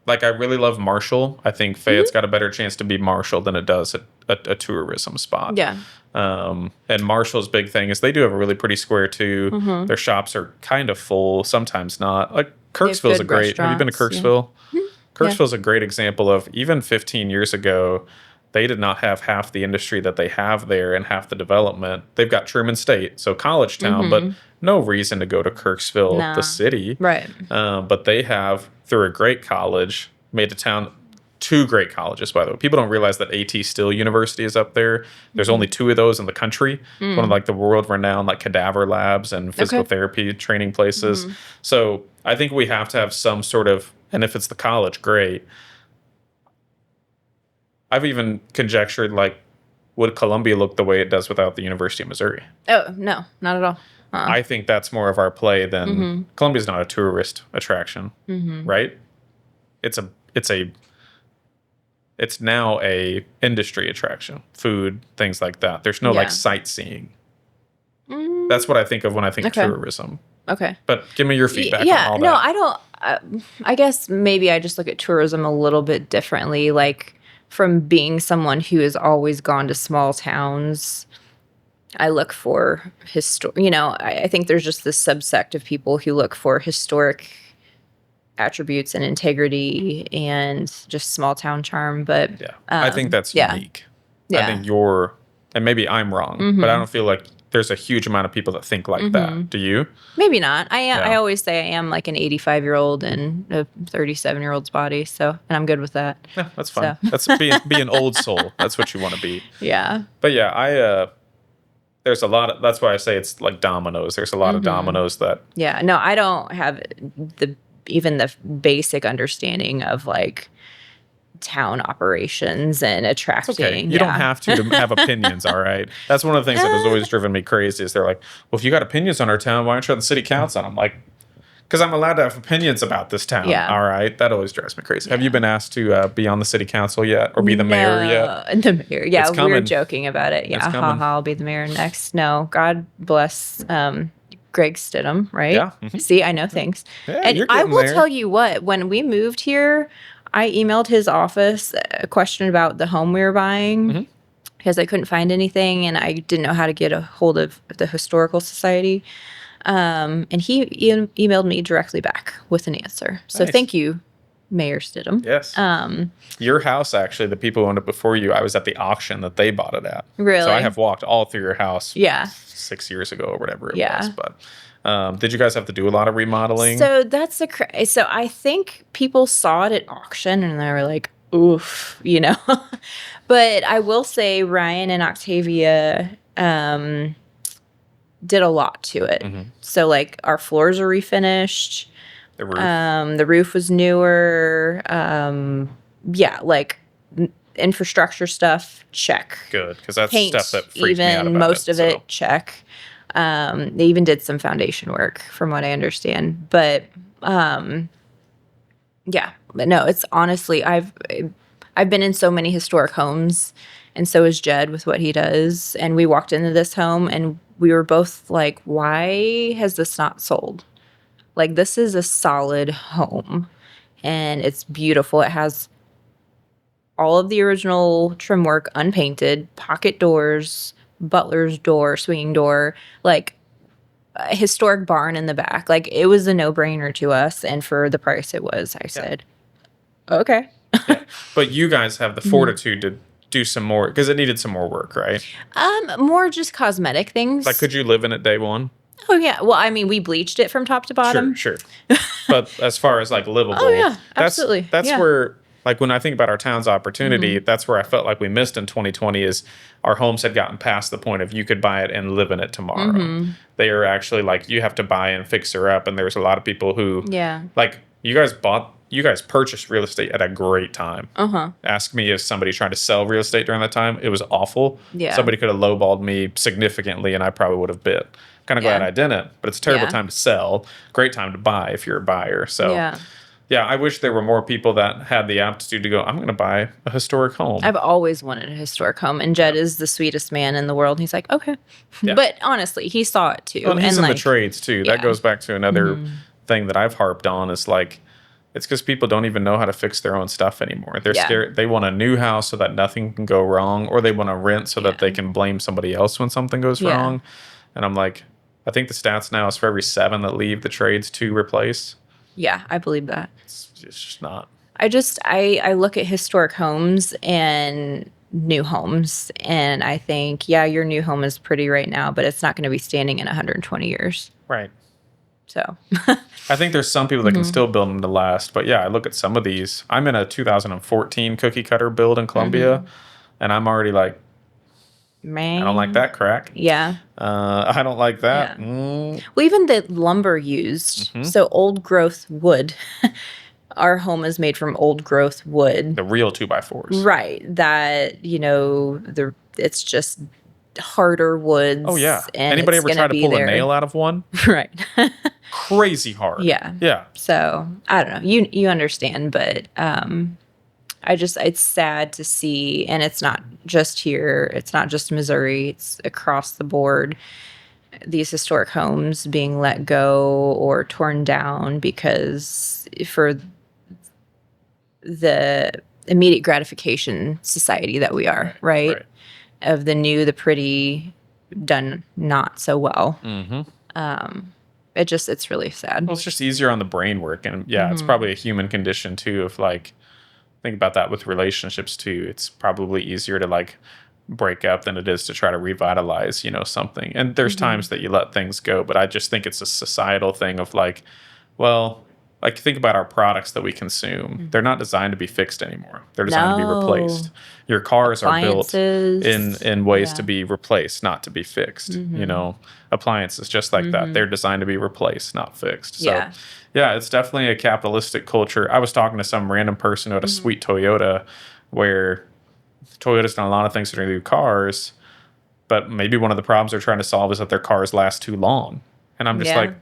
I really love Marshall. I think Fayette's got a better chance to be Marshall than it does a tourism spot. Yeah. And Marshall's big thing is they do have a really pretty square too. Their shops are kind of full, sometimes not. Like Kirksville's have you been to Kirksville? Yeah. Kirksville's a great example of, even 15 years ago, they did not have half the industry that they have there and half the development. They've got Truman State, so college town, but no reason to go to Kirksville, the city. Right. But they have, through a great college, made the town 2 great colleges, by the way. People don't realize that A.T. Still University is up there. There's only 2 of those in the country. One of the world-renowned cadaver labs and physical therapy training places. So I think we have to have some sort of, and if it's the college, great. I've even conjectured, would Columbia look the way it does without the University of Missouri? Oh, no, not at all. I think that's more of our play than Columbia's not a tourist attraction, right? It's a it's now a industry attraction, food, things like that. There's no like Yeah. sightseeing. That's what I think of when I think Okay. of tourism. Okay. But give me your feedback on Yeah, all no, that. I don't. I guess maybe I just look at tourism a little bit differently. Like from being someone who has always gone to small towns, I look for I think there's just this subsect of people who look for historic attributes and integrity and just small town charm. But Yeah. I think that's yeah. unique. Yeah. I think you're, and maybe I'm wrong, but I don't feel like there's a huge amount of people that think like that. Do you? Maybe not. I Yeah. always say I am like an 85-year-old in a 37-year-old's body, and I'm good with that. Yeah, that's fine. So. That's be an old soul. That's what you want to be. Yeah. But yeah, there's a lot of, that's why I say it's like dominoes. There's a lot of dominoes that, Yeah. No, I don't have even the basic understanding of like town operations and attracting. okay. You don't have to have opinions, all right? That's one of the things that has always driven me crazy is they're like, well, if you got opinions on our town, why aren't you on the city council? And I'm like, because I'm allowed to have opinions about this town. Yeah. All right. That always drives me crazy. Have you been asked to be on the city council yet or be the mayor yet? The mayor. Yeah, It's we were coming. joking about it. Yeah, It's coming. I'll be the mayor next. No, God bless Greg Stidham, right? Yeah. Mhm. See, I know things. Yeah, And you're I getting will there. tell you what, when we moved here, I emailed his office a question about the home we were buying Mm-hmm. because I couldn't find anything and I didn't know how to get a hold of the Historical Society. And he emailed me directly back with an answer. So Nice. thank you, Mayor Stidham. Yes. Your house, actually, the people who owned it before you, I was at the auction that they bought it at. Really? So I have walked all through your house Yeah. 6 years ago or whatever it Yeah. was. But did you guys have to do a lot of remodeling? So that's so I think people saw it at auction and they were like, oof, But I will say Ryan and Octavia did a lot to it. So like our floors are refinished. the roof. The roof was newer. Yeah, like infrastructure stuff, check. Good, because that's Paint, stuff that freaks me out even about most of so. it, check. They even did some foundation work, from what I understand. But yeah, but no, it's honestly, I've been in so many historic homes, and so is Jed with what he does. And we walked into this home, and we were both like, "Why has this not sold? Like, this is a solid home, and it's beautiful. It has all of the original trim work unpainted, pocket doors, butler's door, swinging door, like a historic barn in the back. Like, it was a no-brainer to us, and for the price it was, I said, okay. But you guys have the fortitude to do some more, because it needed some more work, right? More just cosmetic things. Like, could you live in it day one? Oh yeah. Well, I mean, we bleached it from top to bottom. Sure. But as far as like livable, Oh, yeah, absolutely. That's Yeah. where, like, when I think about our town's opportunity, that's where I felt like we missed in 2020 is our homes had gotten past the point of you could buy it and live in it tomorrow. They are actually like, you have to buy and fix her up. And there's a lot of people who, Yeah. like, you guys purchased real estate at a great time. Ask me if somebody tried to sell real estate during that time. It was awful. Yeah. Somebody could have lowballed me significantly and I probably would have bid. Kind of glad Yeah. I didn't, but it's a terrible Yeah. time to sell. Great time to buy if you're a buyer. So Yeah. yeah, I wish there were more people that had the aptitude to go, I'm going to buy a historic home. I've always wanted a historic home, and Jed is the sweetest man in the world. He's like, okay. Yeah. But honestly, he saw it too. Well, and he's in like, the trades too. That yeah. goes back to another thing that I've harped on is like, it's because people don't even know how to fix their own stuff anymore. They're Yeah. scared. They want a new house so that nothing can go wrong, or they want to rent so that Yeah. they can blame somebody else when something goes Yeah. wrong. And I'm like, I think the stats now is for every 7 that leave the trades, 2 replace. Yeah, I believe that. It's just not. I look at historic homes and new homes, and I think, yeah, your new home is pretty right now, but it's not going to be standing in 120 years. Right. So, I think there's some people that can still build them to last. But yeah, I look at some of these. I'm in a 2014 cookie cutter build in Columbia, and I'm already like, man. I don't like that crack. Yeah. I don't like that. Yeah. Well, even the lumber used, Mm-hmm. so old growth wood. Our home is made from old growth wood. The real 2x4s. Right. That, it's just harder woods. Oh yeah. And Anybody it's ever gonna try to be pull there. a nail out of one? Right. Crazy hard. Yeah. Yeah. So I don't know. You understand, but it's sad to see, and it's not just here, it's not just Missouri, it's across the board, these historic homes being let go or torn down because for the immediate gratification society that we are, right? Of the new, the pretty, done not so well. It's really sad. Well, it's just easier on the brain work. And it's probably a human condition too. If like, think about that with relationships too. It's probably easier to like break up than it is to try to revitalize, something. And there's times that you let things go, but I just think it's a societal thing of like, well, like think about our products that we consume. They're not designed to be fixed anymore. They're designed to be replaced. Your cars are built in ways to be replaced, not to be fixed. Appliances just like that. They're designed to be replaced, not fixed. So it's definitely a capitalistic culture. I was talking to some random person who had a sweet Toyota where Toyota's done a lot of things to do cars, but maybe one of the problems they're trying to solve is that their cars last too long. And I'm just like,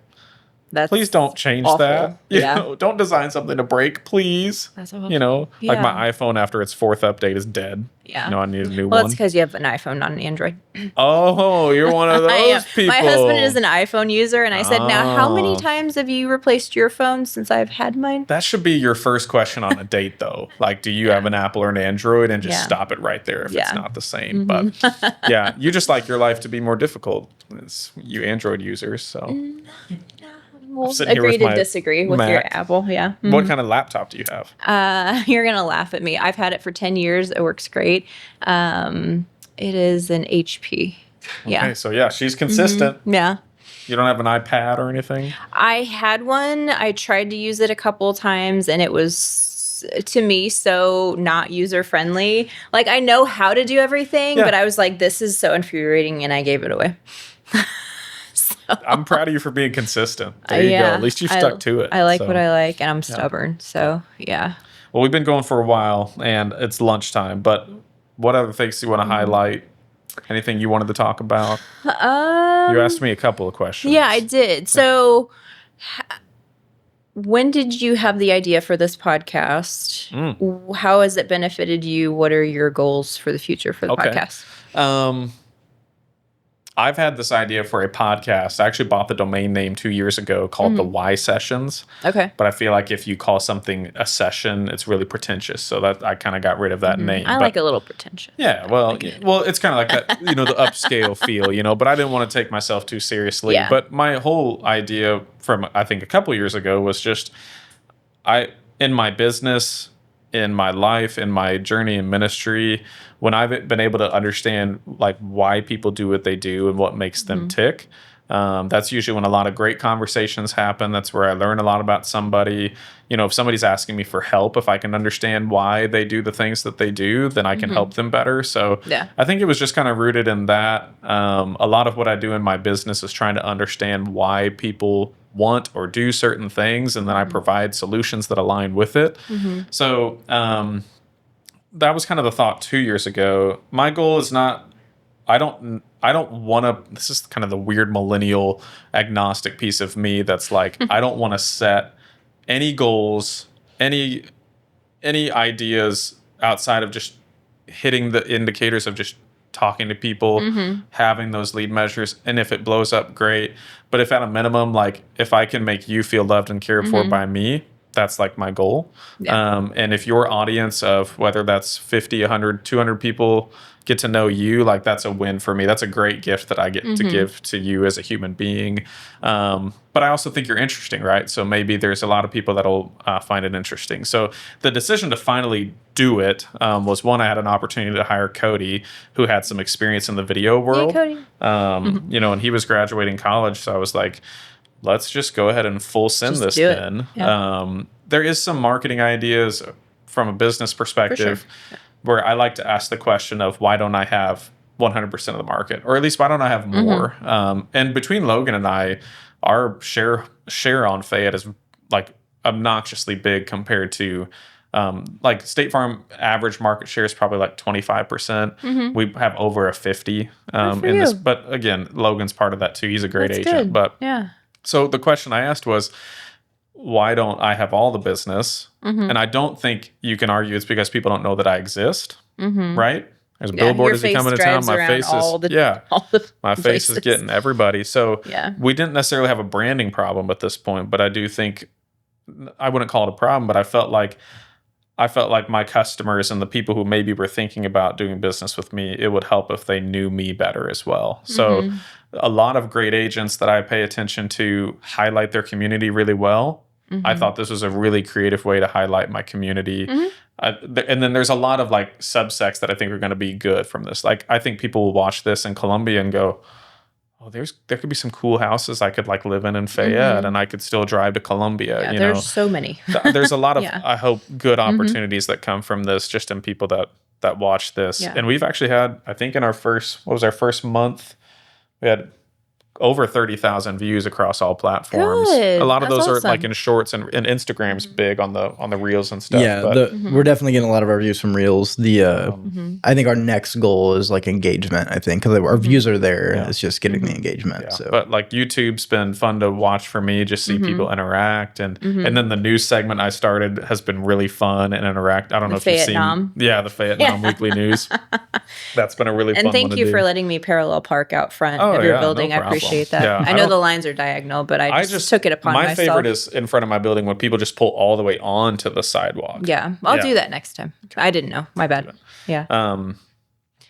please don't change awful. that. You know, don't design something to break, please. That's awful. Like my iPhone after its 4th update is dead. Yeah. I need a new well, one. it's because you have an iPhone, not an Android. Oh, you're one of those people. My husband is an iPhone user, and I said, now, how many times have you replaced your phone since I've had mine? That should be your first question on a date, though. Like, do you have an Apple or an Android? And just stop it right there if it's not the same. But you just like your life to be more difficult. It's you Android users, so... We'll agree to disagree with your Apple. Yeah. What kind of laptop do you have? You're going to laugh at me. I've had it for 10 years. It works great. It is an HP. Yeah. Okay, so she's consistent. Yeah. You don't have an iPad or anything? I had one. I tried to use it a couple of times, and it was, to me, so not user-friendly. Like, I know how to do everything, but I was like, this is so infuriating, and I gave it away. I'm proud of you for being consistent. There you go. At least you stuck to it. I like what I like, and I'm stubborn. So, yeah. Well, we've been going for a while, and it's lunchtime. But what other things do you want to highlight? Anything you wanted to talk about? You asked me a couple of questions. Yeah, I did. So, when did you have the idea for this podcast? How has it benefited you? What are your goals for the future for the podcast? I've had this idea for a podcast. I actually bought the domain name 2 years ago called the Y Sessions. Okay. But I feel like if you call something a session, it's really pretentious. So that I kind of got rid of that name. I like a little pretentious. Yeah, well, it's kind of like that, the upscale feel, but I didn't want to take myself too seriously. Yeah. But my whole idea from, I think, a couple years ago was just, in my business, in my life, in my journey in ministry, when I've been able to understand like why people do what they do and what makes them tick, that's usually when a lot of great conversations happen. That's where I learn a lot about somebody. If somebody's asking me for help, if I can understand why they do the things that they do, then I can help them better. So I think it was just kind of rooted in that. A lot of what I do in my business is trying to understand why people want or do certain things, and then I provide solutions that align with it. So that was kind of the thought 2 years ago. My goal is not, I don't want to, this is kind of the weird millennial agnostic piece of me that's like, I don't want to set any goals, any ideas outside of just hitting the indicators of just talking to people, having those lead measures. And if it blows up, great. But if at a minimum, like if I can make you feel loved and cared for by me, that's like my goal. Yeah. And if your audience of whether that's 50, 100, 200 people get to know you, like that's a win for me. That's a great gift that I get to give to you as a human being. But I also think you're interesting, right? So maybe there's a lot of people that'll find it interesting. So the decision to finally do it was one, I had an opportunity to hire Cody, who had some experience in the video world. Hey, Cody. And he was graduating college. So I was like, let's just go ahead and full send this then. Yeah. There is some marketing ideas from a business perspective where I like to ask the question of why don't I have 100% of the market, or at least why don't I have more? And between Logan and I, our share on Fayette is like obnoxiously big compared to like State Farm average market share is probably like 25%. We have over a 50 in this, but again, Logan's part of that too. He's a great agent. Good. But so the question I asked was, why don't I have all the business? And I don't think you can argue it's because people don't know that I exist, right? There's a billboard your as you face come into town. drives My around face is all the my face is places. getting everybody. So Yeah. we didn't necessarily have a branding problem at this point, but I do think I wouldn't call it a problem, but I felt like my customers and the people who maybe were thinking about doing business with me, it would help if they knew me better as well. So a lot of great agents that I pay attention to highlight their community really well. I thought this was a really creative way to highlight my community. And then there's a lot of like subsects that I think are going to be good from this. Like I think people will watch this in Columbia and go, oh, there could be some cool houses I could like live in Fayette and I could still drive to Columbia. Yeah, you there's know? so many. There's a lot of, Yeah. I hope, good opportunities that come from this just in people that watch this. Yeah. And we've actually had, I think in our first month, we had over 30,000 views across all platforms. Good. A lot of That's those awesome. are like in shorts and Instagram's big on the reels and stuff. Yeah, but we're definitely getting a lot of our views from Reels. I think our next goal is like engagement. I think because our views are there, it's just getting the engagement. yeah. So, But like YouTube's been fun to watch for me, just see people interact, and then the news segment I started has been really fun and interact. I don't know if you've seen, the Fayette weekly news. That's been a really fun And thank one you to for do. letting me parallel park out front Oh, of your yeah, building. no I problem. appreciate that. Yeah, I I know don't- the lines are diagonal, but I just took it upon my myself. favorite is in front of my building when people just pull all the way onto the sidewalk. Yeah, I'll Yeah. do that next time. I didn't know. My bad. Yeah.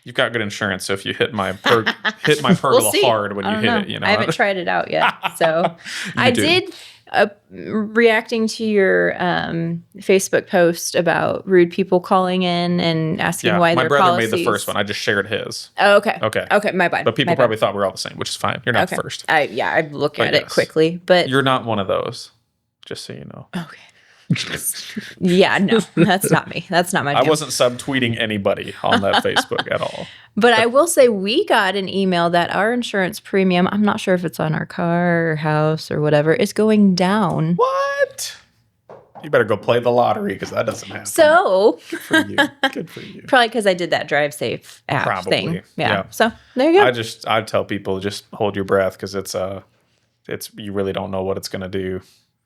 You've got good insurance, so if you hit my pergola see. hard when I you don't hit know. it, you know. I haven't tried it out yet. So I do. did reacting to your Facebook post about rude people calling in and asking Yeah, why my their brother policies. made the first one. I just shared his. Oh, okay. Okay. Okay, my bad. But people My bad. probably thought we were all the same, which is fine. You're not the first. I look But at it yes. quickly, but You're not one of those, just so you know. okay. Yeah, no, that's not me. That's not my I jam. wasn't subtweeting anybody on that Facebook at all. But I will say we got an email that our insurance premium, I'm not sure if it's on our car or house or whatever, is going down. What? You better go play the lottery because that doesn't happen. So, Good for you. Good for you. probably because I did that Drive Safe app Probably, thing. Yeah. yeah. So, there you go. I tell people just hold your breath because it's you really don't know what it's gonna do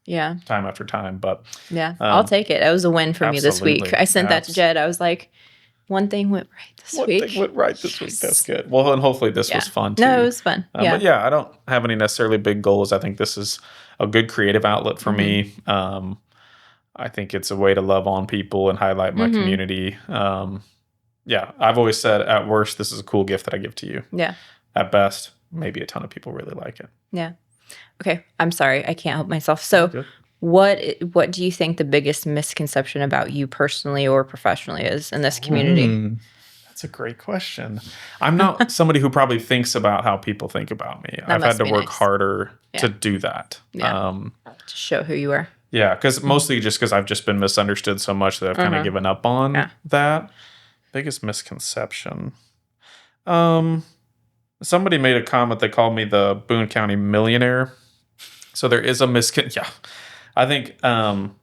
Yeah. time after time. But Yeah. I'll take it. It was a win for me this week. absolutely. I sent that to Jed. I was like, one thing went right this one week. thing went right this week. That's good. Well, and hopefully this was fun too. No, it was fun. Yeah. But yeah, I don't have any necessarily big goals. I think this is a good creative outlet for me. I think it's a way to love on people and highlight my community. Yeah, I've always said at worst, this is a cool gift that I give to you. Yeah. At best, maybe a ton of people really like it. Yeah. Okay. I'm sorry. I can't help myself. So, Good. what do you think the biggest misconception about you personally or professionally is in this community? That's a great question. I'm not somebody who probably thinks about how people think about me. I've had must to be work nice. harder Yeah. to do that. Yeah. To show who you are. Yeah, because mostly just because I've just been misunderstood so much that I've kind of given up on that. Biggest misconception. Somebody made a comment. They called me the Boone County millionaire. So there is a Yeah, I think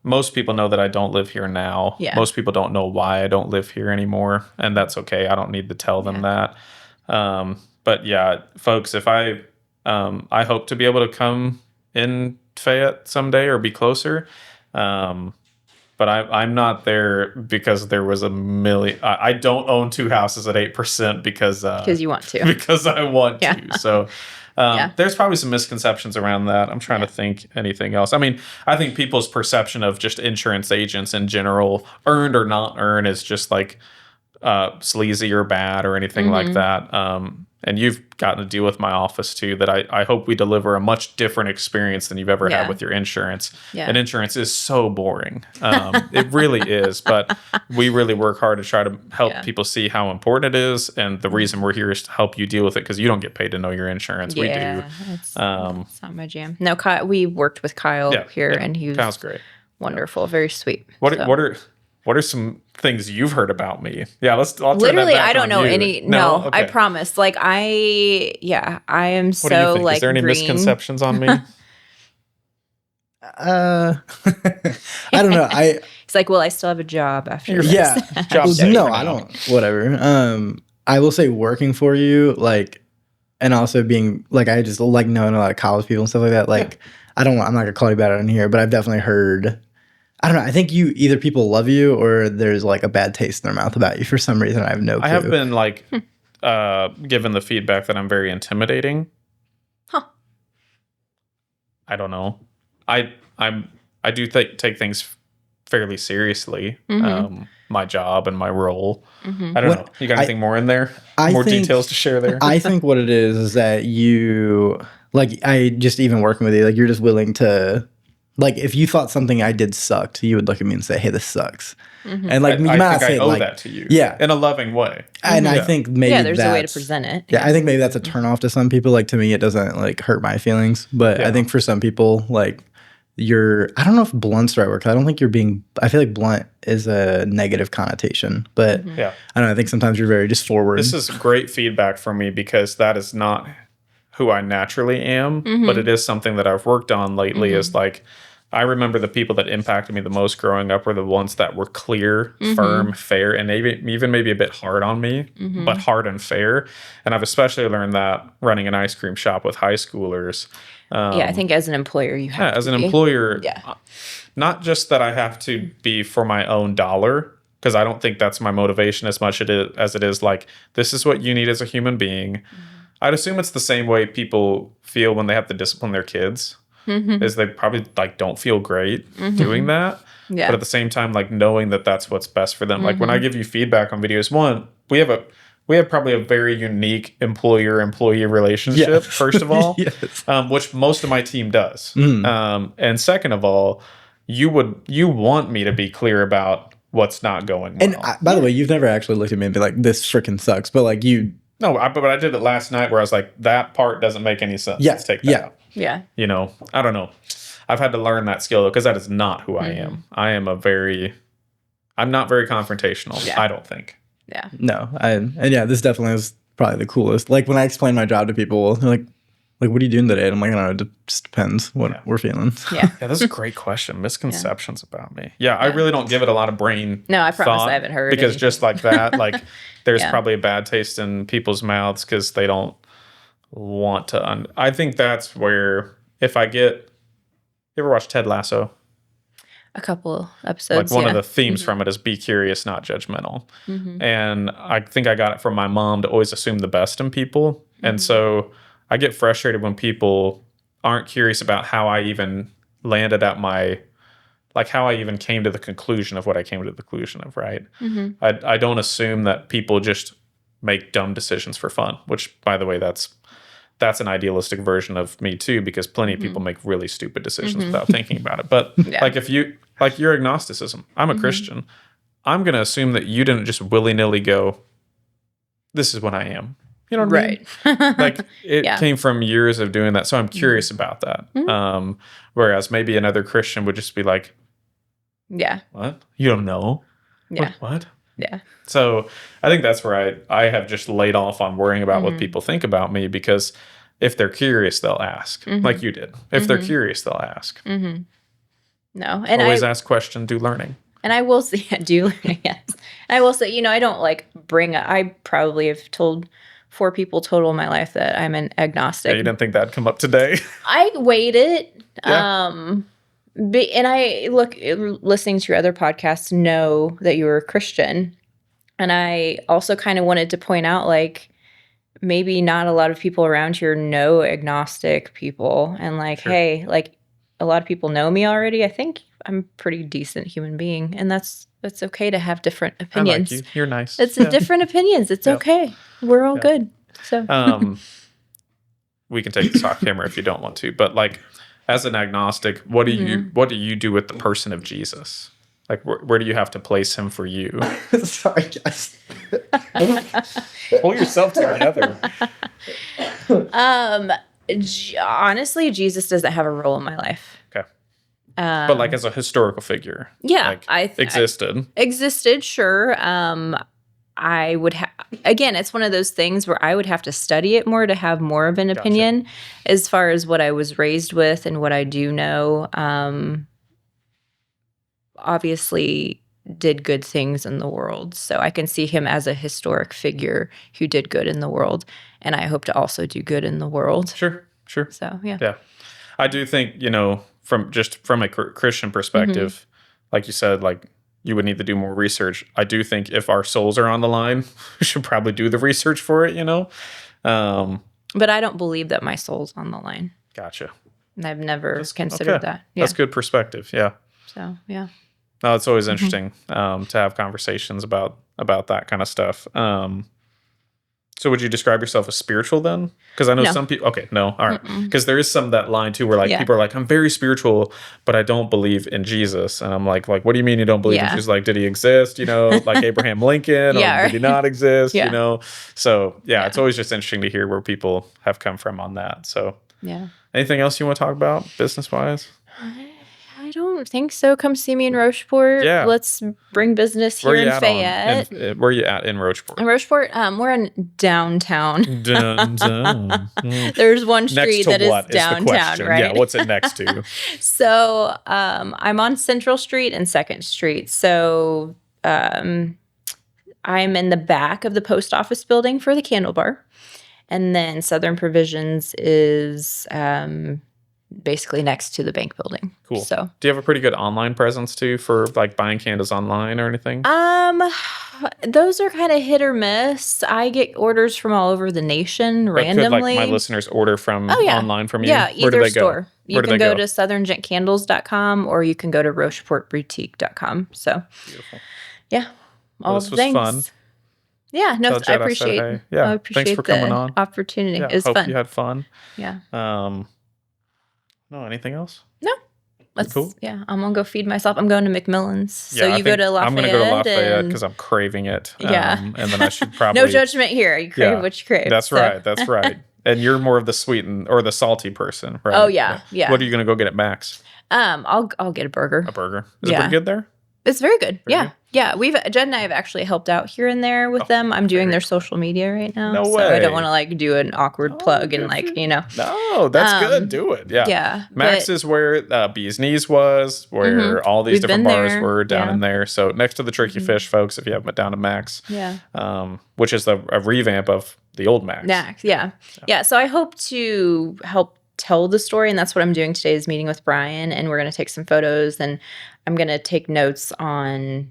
most people know that I don't live here now. Yeah. Most people don't know why I don't live here anymore, and that's okay. I don't need to tell them that. But yeah, folks, if I hope to be able to come in Fayette someday or be closer. But I'm not there because there was a million. I don't own two houses at 8% because you want to. because I want Yeah. to. So there's probably some misconceptions around that. I'm trying to think anything else. I mean, I think people's perception of just insurance agents in general, earned or not earned, is just like sleazy or bad or anything like that. And you've gotten to deal with my office too, that I hope we deliver a much different experience than you've ever had with your insurance. Yeah. And insurance is so boring. It really is. But we really work hard to try to help people see how important it is. And the reason we're here is to help you deal with it because you don't get paid to know your insurance. We do. It's not my jam. No, Kyle, we worked with Kyle here, and he was Kyle's great. wonderful, very sweet. What are some things you've heard about me? Yeah, I'll turn Literally, that back I don't on know you. any. No, I Okay. promise. Like I am What do you so think? like Is there any green. misconceptions on me? I don't know. He's like, well, I still have a job after. this. Yeah. Job Well, safe no, for I now. don't. Whatever. I will say working for you, like, and also being like, I just like knowing a lot of college people and stuff like that. Like, I'm not gonna call you about it in here, but I've definitely heard. I don't know. I think either people love you or there's like a bad taste in their mouth about you for some reason. I have no clue. I have been like given the feedback that I'm very intimidating. Huh. I don't know. I do take things fairly seriously. My job and my role. I don't know. You got anything more in there? More details to share there? I think what it is that you like. I just even working with you, like you're just willing to. Like, if you thought something I did sucked, you would look at me and say, "Hey, this sucks." And like, you might not say I owe like, that to you, yeah, in a loving way. And I think maybe there's a way to present it. Yeah, I think maybe that's a turnoff to some people. Like to me, it doesn't like hurt my feelings, but I think for some people, like I don't know if blunt's the right word. 'Cause I don't think you're being. I feel like blunt is a negative connotation, but I don't know. I think sometimes you're very just forward. This is great feedback for me because that is not who I naturally am, but it is something that I've worked on lately. Is like. I remember the people that impacted me the most growing up were the ones that were clear, firm, fair, and even maybe a bit hard on me, but hard and fair. And I've especially learned that running an ice cream shop with high schoolers. I think as an employer, you have to as an employer, not just that I have to be for my own dollar, because I don't think that's my motivation as much as it is like, this is what you need as a human being. I'd assume it's the same way people feel when they have to discipline their kids. Is they probably like don't feel great doing that, but at the same time, like knowing that that's what's best for them. Like when I give you feedback on videos, we have probably a very unique employer-employee relationship. First of all, which most of my team does, and second of all, you want me to be clear about what's not going well. And by the way, you've never actually looked at me and be like, "This freaking sucks," but like you. No, but I did it last night where I was like, that part doesn't make any sense. Let's take that out. Yeah. You know, I don't know. I've had to learn that skill because that is not who I am. I'm not very confrontational. I don't think. Yeah. No, this definitely is probably the coolest. Like when I explain my job to people, they're like, what are you doing today? And I'm like, I don't know, it just depends what we're feeling. Yeah. That's a great question. Misconceptions about me. Yeah, I really don't give it a lot of brain. No, I promise I haven't heard because anything. just like that, like there's probably a bad taste in people's mouths because they don't want to. I think that's where you ever watch Ted Lasso? A couple episodes. Like one of the themes from it is be curious, not judgmental. And I think I got it from my mom to always assume the best in people. And so I get frustrated when people aren't curious about how I even landed at how I even came to the conclusion of what I came to the conclusion of, right? I don't assume that people just make dumb decisions for fun, which, by the way, that's an idealistic version of me too, because plenty of people make really stupid decisions without thinking about it. But like if you, like your agnosticism, I'm a Christian, I'm going to assume that you didn't just willy-nilly go, this is what I am. You know what I mean? Like it came from years of doing that. So I'm curious about that. Whereas maybe another Christian would just be like, what? You don't know? Yeah. What? Yeah. So I think that's where I have just laid off on worrying about what people think about me, because if they're curious, they'll ask, like you did. If they're curious, they'll ask. No. And always ask question, do learning. And I will say, do learning, yes. And I will say, I don't like I probably have told 4 people total in my life that I'm an agnostic. Yeah, you didn't think that'd come up today? I weighed it. Yeah. And I listening to your other podcasts, know that you were a Christian. And I also kind of wanted to point out, like, maybe not a lot of people around here know agnostic people. And like, hey, like a lot of people know me already. I think I'm a pretty decent human being. And that's okay to have different opinions. I like you. You're nice. It's different opinions. It's okay. We're all good. So we can take this off camera if you don't want to, but like, as an agnostic, what do you do with the person of Jesus? Like, where do you have to place him for you? Sorry, guys. Pull yourself together. Honestly, Jesus doesn't have a role in my life. Okay. But like as a historical figure. Yeah. Like, existed. Existed, sure. I would again, it's one of those things where I would have to study it more to have more of an opinion as far as what I was raised with and what I do know. Obviously did good things in the world. So I can see him as a historic figure who did good in the world. And I hope to also do good in the world. Sure. So, yeah. Yeah. I do think, from a Christian perspective, like you said, like you would need to do more research. I do think if our souls are on the line, we should probably do the research for it, But I don't believe that my soul's on the line. Gotcha. I've never considered that. Yeah. That's good perspective. Yeah. So, yeah. No, it's always interesting to have conversations about that kind of stuff. So would you describe yourself as spiritual then? Because I know some people. Okay, no, all right. Because there is some that line too, where like people are like, I'm very spiritual, but I don't believe in Jesus, and I'm like, what do you mean you don't believe in Jesus? Like, did he exist? Like Abraham Lincoln, or did he not exist? So it's always just interesting to hear where people have come from on that. So anything else you want to talk about business wise? I don't think so. Come see me in Rocheport. Yeah. Let's bring business here in Fayette. Where are you at in Rocheport? In Rocheport, we're in downtown. Downtown. There's one street that is downtown, right? Yeah, what's it next to? So I'm on Central Street and 2nd Street. So I'm in the back of the post office building for the candle bar. And then Southern Provisions is basically next to the bank building. Cool. So, do you have a pretty good online presence too for like buying candles online or anything? Those are kind of hit or miss. I get orders from all over the nation randomly. Could my listeners order from online from you? Yeah, Where do either they store. Go? You can go to southernGentCandles.com or you can go to RocheportBoutique.com. So, beautiful. Yeah, all the things. Fun. Yeah, no, I appreciate. I appreciate thanks for coming on. Opportunity. Yeah, it was hope fun. You had fun. Yeah. No, anything else? No. Cool. Yeah, I'm gonna go feed myself. I'm going to McMillan's. So you go to Lafayette. I'm gonna go to Lafayette because I'm craving it. Yeah. And then I should probably. No judgment here. You crave what you crave. That's right. That's right. And you're more of the sweet or the salty person, right? Oh yeah. What are you gonna go get at Max? I'll get a burger. A burger. Is it pretty good there? It's very good. Yeah. Jen and I have actually helped out here and there with them. I'm doing their social media right now. No way. So I don't want to like do an awkward plug and like, No, that's good. Do it. Yeah. Yeah. Max is where Bee's Knees was, where all these different bars were down in there. So next to the Tricky Fish, folks, if you haven't been down to Max. Yeah. Which is a revamp of the old Max. Yeah. So I hope to help tell the story, and that's what I'm doing today is meeting with Brian, and we're going to take some photos, and I'm going to take notes on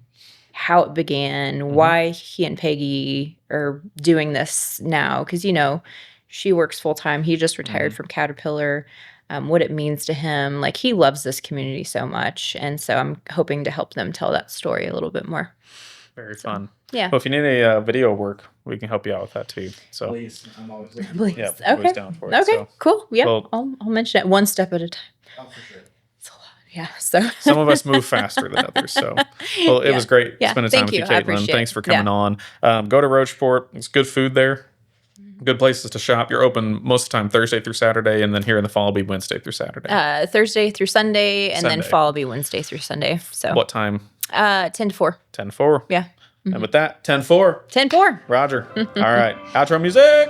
how it began, why he and Peggy are doing this now, because she works full-time. He just retired from Caterpillar, what it means to him. Like, he loves this community so much, and so I'm hoping to help them tell that story a little bit more. Very fun. Yeah. Well, if you need any video work, we can help you out with that too. So please, I'm always looking. Please. Yeah, Okay. always down for it. Okay. So. Cool. Yeah. Well, I'll mention it one step at a time. Oh, for sure. It's a lot. Yeah. So some of us move faster than others. So, well, it was great spending time with you, Caitlyn. Thanks for coming on. Go to Rocheport. It's good food there. Good places to shop. You're open most of the time Thursday through Saturday, and then here in the fall will be Wednesday through Saturday. Thursday through Sunday, and then fall will be Wednesday through Sunday. So what time? 10 to 4. 10 to 4. Yeah. And with that, 10-4. 10-4. Roger. All right. Outro music.